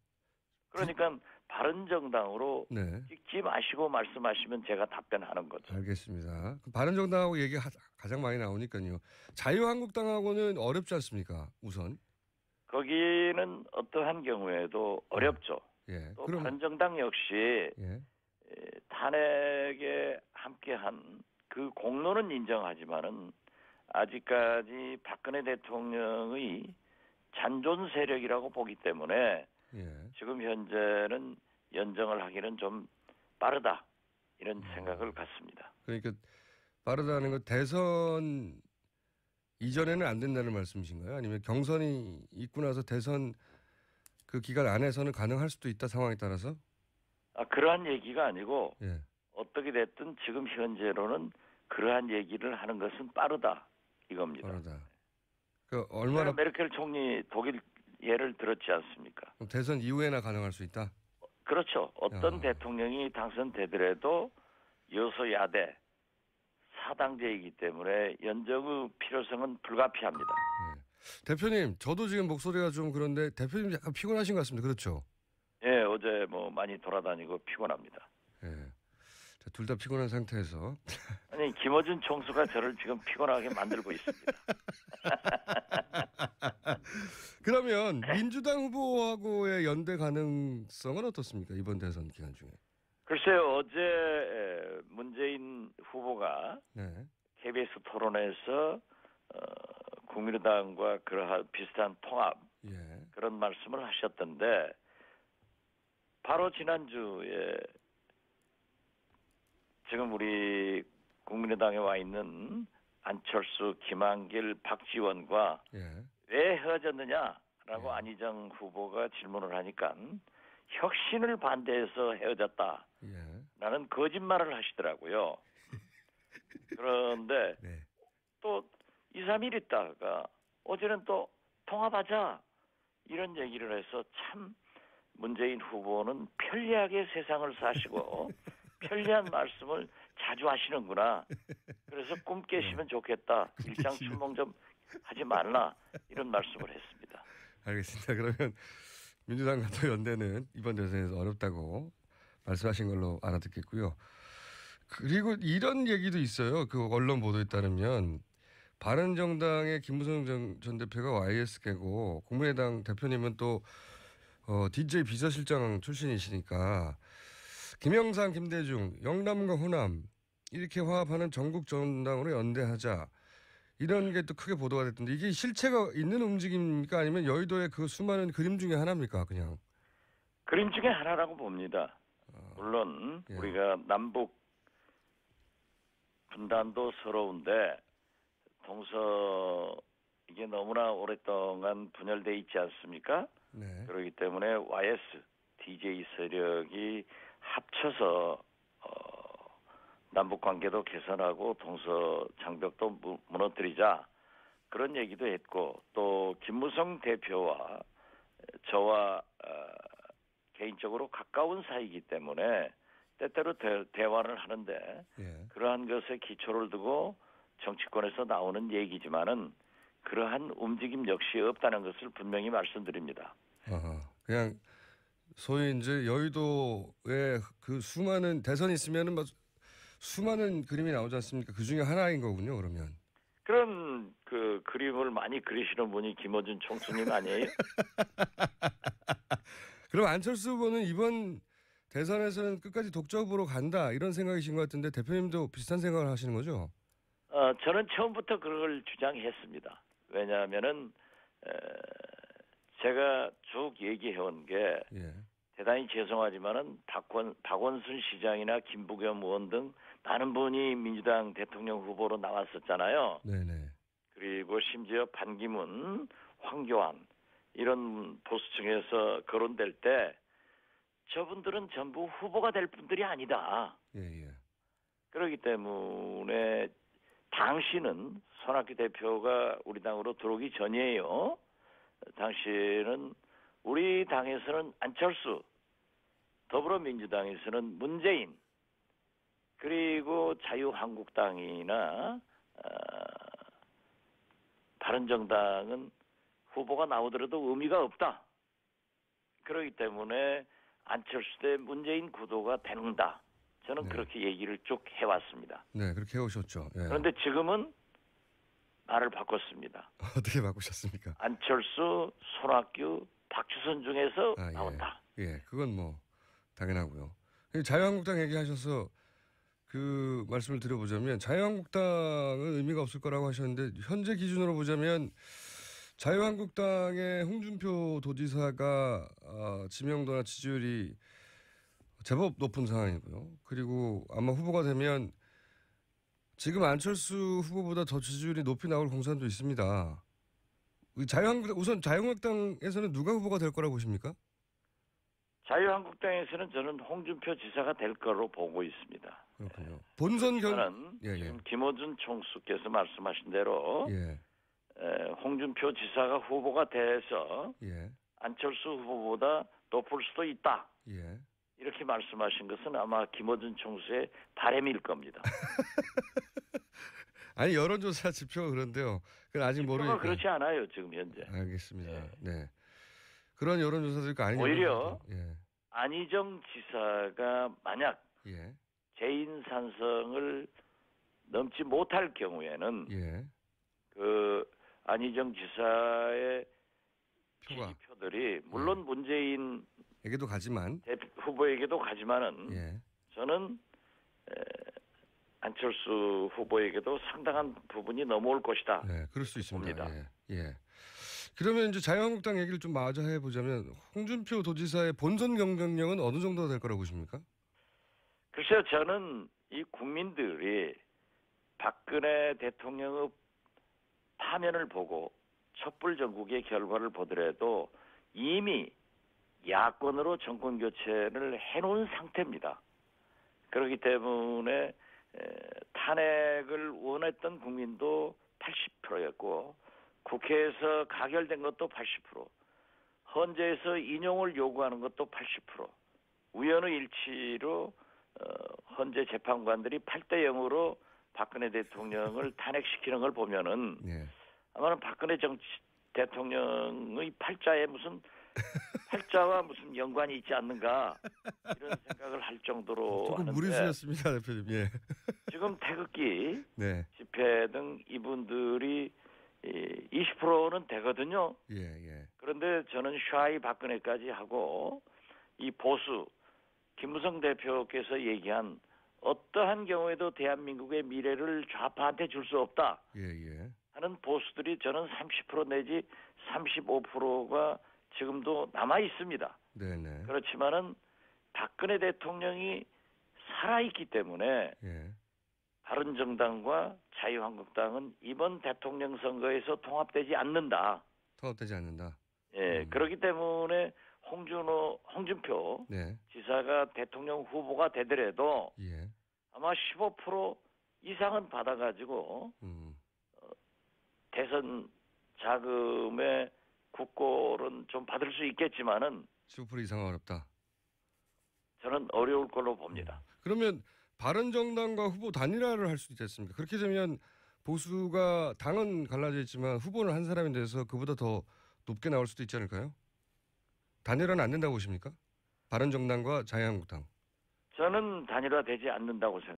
그러니까 바른정당으로 찍지 마시고 말씀하시면 제가 답변하는 거죠. 알겠습니다. 바른정당하고 얘기가 가장 많이 나오니까요. 자유한국당하고는 어렵지 않습니까? 우선. 거기는 어떠한 경우에도 어렵죠. 또 그럼 바른정당 역시 탄핵에 함께한 그 공로는 인정하지만은 아직까지 박근혜 대통령의 잔존 세력이라고 보기 때문에 지금 현재는 연정을 하기는 좀 빠르다 이런 생각을 갖습니다. 그러니까 빠르다는 건 대선 이전에는 안 된다는 말씀이신가요? 아니면 경선이 있고 나서 대선 그 기간 안에서는 가능할 수도 있다 상황에 따라서? 그러한 얘기가 아니고 어떻게 됐든 지금 현재로는 그러한 얘기를 하는 것은 빠르다 이겁니다. 빠르다. 그 얼마나 메르켈 총리 독일 예를 들었지 않습니까? 그럼 대선 이후에나 가능할 수 있다? 그렇죠. 어떤 대통령이 당선되더라도 여소야대 사당제이기 때문에 연정의 필요성은 불가피합니다. 대표님, 저도 지금 목소리가 좀 그런데 대표님 약간 피곤하신 것 같습니다. 그렇죠? 어제 뭐 많이 돌아다니고 피곤합니다. 둘 다 피곤한 상태에서. 아니, 김어준 총수가 저를 지금 피곤하게 만들고 있습니다. 그러면 민주당 후보하고의 연대 가능성은 어떻습니까? 이번 대선 기간 중에. 글쎄요. 어제 문재인 후보가 KBS 토론에서 국민의당과 그러한 비슷한 통합 그런 말씀을 하셨던데 바로 지난주에 지금 우리 국민의당에 와 있는 안철수, 김한길, 박지원과 왜 헤어졌느냐라고 안희정 후보가 질문을 하니까 혁신을 반대해서 헤어졌다라는 거짓말을 하시더라고요. 그런데 또 2, 3일 있다가 어제는 또 통합하자 이런 얘기를 해서 참 문재인 후보는 편리하게 세상을 사시고 편리한 말씀을 자주 하시는구나. 그래서 꿈 깨시면 좋겠다. 일장춘몽 좀 하지 말라 이런 말씀을 했습니다. 알겠습니다. 그러면 민주당과 또 연대는 이번 대선에서 어렵다고 말씀하신 걸로 알아듣겠고요. 그리고 이런 얘기도 있어요. 그 언론 보도에 따르면 바른정당의 김무성 전 대표가 YS계고 국민의당 대표님은 또 DJ 비서실장 출신이시니까 김영삼, 김대중, 영남과 호남 이렇게 화합하는 전국 정당으로 연대하자 이런 게 또 크게 보도가 됐던데 이게 실체가 있는 움직임입니까? 아니면 여의도의 그 수많은 그림 중에 하나입니까? 그냥 그림 중에 하나라고 봅니다. 물론 예. 우리가 남북 분단도 서러운데 동서 이게 너무나 오랫동안 분열돼 있지 않습니까? 네. 그렇기 때문에 YS, DJ 세력이 합쳐서 남북 관계도 개선하고 동서 장벽도 무너뜨리자 그런 얘기도 했고 또 김무성 대표와 저와 개인적으로 가까운 사이이기 때문에 때때로 대화를 하는데 예. 그러한 것에 기초를 두고 정치권에서 나오는 얘기지만은 그러한 움직임 역시 없다는 것을 분명히 말씀드립니다. 그냥 소위 이제 여의도에 그 수많은 대선이 있으면은 뭐 수많은 그림이 나오지 않습니까? 그 중에 하나인 거군요. 그러면 그런 그 그림을 많이 그리시는 분이 김어준 총수님 아니에요? 그럼 안철수 후보는 이번 대선에서는 끝까지 독자 후보로 간다 이런 생각이신 것 같은데 대표님도 비슷한 생각을 하시는 거죠? 저는 처음부터 그걸 주장했습니다. 왜냐하면은 제가 쭉 얘기해온 게 예. 대단히 죄송하지만은 박원순 시장이나 김부겸 의원 등 많은 분이 민주당 대통령 후보로 나왔었잖아요. 네네. 그리고 심지어 반기문, 황교안 이런 보수층에서 거론될 때 저분들은 전부 후보가 될 분들이 아니다. 예. 그렇기 때문에 당시는 손학규 대표가 우리 당으로 들어오기 전이에요. 당시에는 우리 당에서는 안철수, 더불어민주당에서는 문재인, 그리고 자유한국당이나 바른정당은 후보가 나오더라도 의미가 없다. 그렇기 때문에 안철수 대 문재인 구도가 되는다. 저는 네. 그렇게 얘기를 쭉 해왔습니다. 네, 그렇게 해오셨죠. 예. 그런데 지금은 말을 바꿨습니다. 어떻게 바꾸셨습니까? 안철수, 손학규, 박주선 중에서 예. 나온다. 예, 그건 뭐 당연하고요. 자유한국당 얘기하셔서 그 말씀을 드려보자면 자유한국당은 의미가 없을 거라고 하셨는데 현재 기준으로 보자면 자유한국당의 홍준표 도지사가 지명도나 지지율이 제법 높은 상황이고요. 그리고 아마 후보가 되면 지금 안철수 후보보다 더 지지율이 높이 나올 공산도 있습니다. 우선 자유한국당에서는 누가 후보가 될 거라고 보십니까? 자유한국당에서는 저는 홍준표 지사가 될 거로 보고 있습니다. 그렇군요. 본선 저는 예. 지금 김어준 총수께서 말씀하신 대로 예. 홍준표 지사가 후보가 돼서 예. 안철수 후보보다 높을 수도 있다. 예. 이렇게 말씀하신 것은 아마 김어준 총수의 바람일 겁니다. 아니 여론조사 지표가 그런데요. 그건 아직 모르니까. 그렇지 않아요 지금 현재. 알겠습니다. 네. 그런 여론조사들이 아닌 오히려 예. 안희정 지사가 만약 예. 재인 산성을 넘지 못할 경우에는 예. 그 안희정 지사의 표가 지지표들이 물론 문재인 에게도 가지만 후보에게도 가지만은 예. 저는 안철수 후보에게도 상당한 부분이 넘어올 것이다. 네, 그럴 수 있습니다. 봅니다. 예. 그러면 이제 자유한국당 얘기를 좀 마저 해보자면 홍준표 도지사의 본선 경쟁력은 어느 정도 될 거라고 보십니까? 글쎄요, 저는 이 국민들이 박근혜 대통령의 파면을 보고 촛불 전국의 결과를 보더라도 이미 야권으로 정권 교체를 해놓은 상태입니다. 그렇기 때문에 탄핵을 원했던 국민도 80%였고 국회에서 가결된 것도 80%, 헌재에서 인용을 요구하는 것도 80%, 우연의 일치로 헌재 재판관들이 8대 0으로 박근혜 대통령을 탄핵시키는 걸 보면은 예. 아마는 박근혜 대통령의 팔자에 팔자와 무슨 연관이 있지 않는가 이런 생각을 할 정도로 조금 하는데 무리수였습니다, 대표님. 예. 지금 태극기 네. 집회 등 이분들이 20%는 되거든요. 예. 그런데 저는 샤이 박근혜까지 하고 이 보수 김무성 대표께서 얘기한 어떠한 경우에도 대한민국의 미래를 좌파한테 줄 수 없다 예. 하는 보수들이 저는 30% 내지 35%가 지금도 남아 있습니다. 네네. 그렇지만은 박근혜 대통령이 살아있기 때문에 예. 바른정당과 자유한국당은 이번 대통령 선거에서 통합되지 않는다. 통합되지 않는다. 예, 그렇기 때문에 홍준표 네. 지사가 대통령 후보가 되더라도 예. 아마 15% 이상은 받아가지고 대선 자금의 국고는 좀 받을 수 있겠지만은 15% 이상은 어렵다. 저는 어려울 걸로 봅니다. 그러면 바른정당과 후보 단일화를 할 수도 있지 않습니까? 그렇게 되면 보수가 당은 갈라져 있지만 후보는 한 사람이 돼서 그보다 더 높게 나올 수도 있지 않을까요? 단일화는 안 된다고 보십니까? 바른정당과 자유한국당. 저는 단일화되지 않는다고 생각합니다.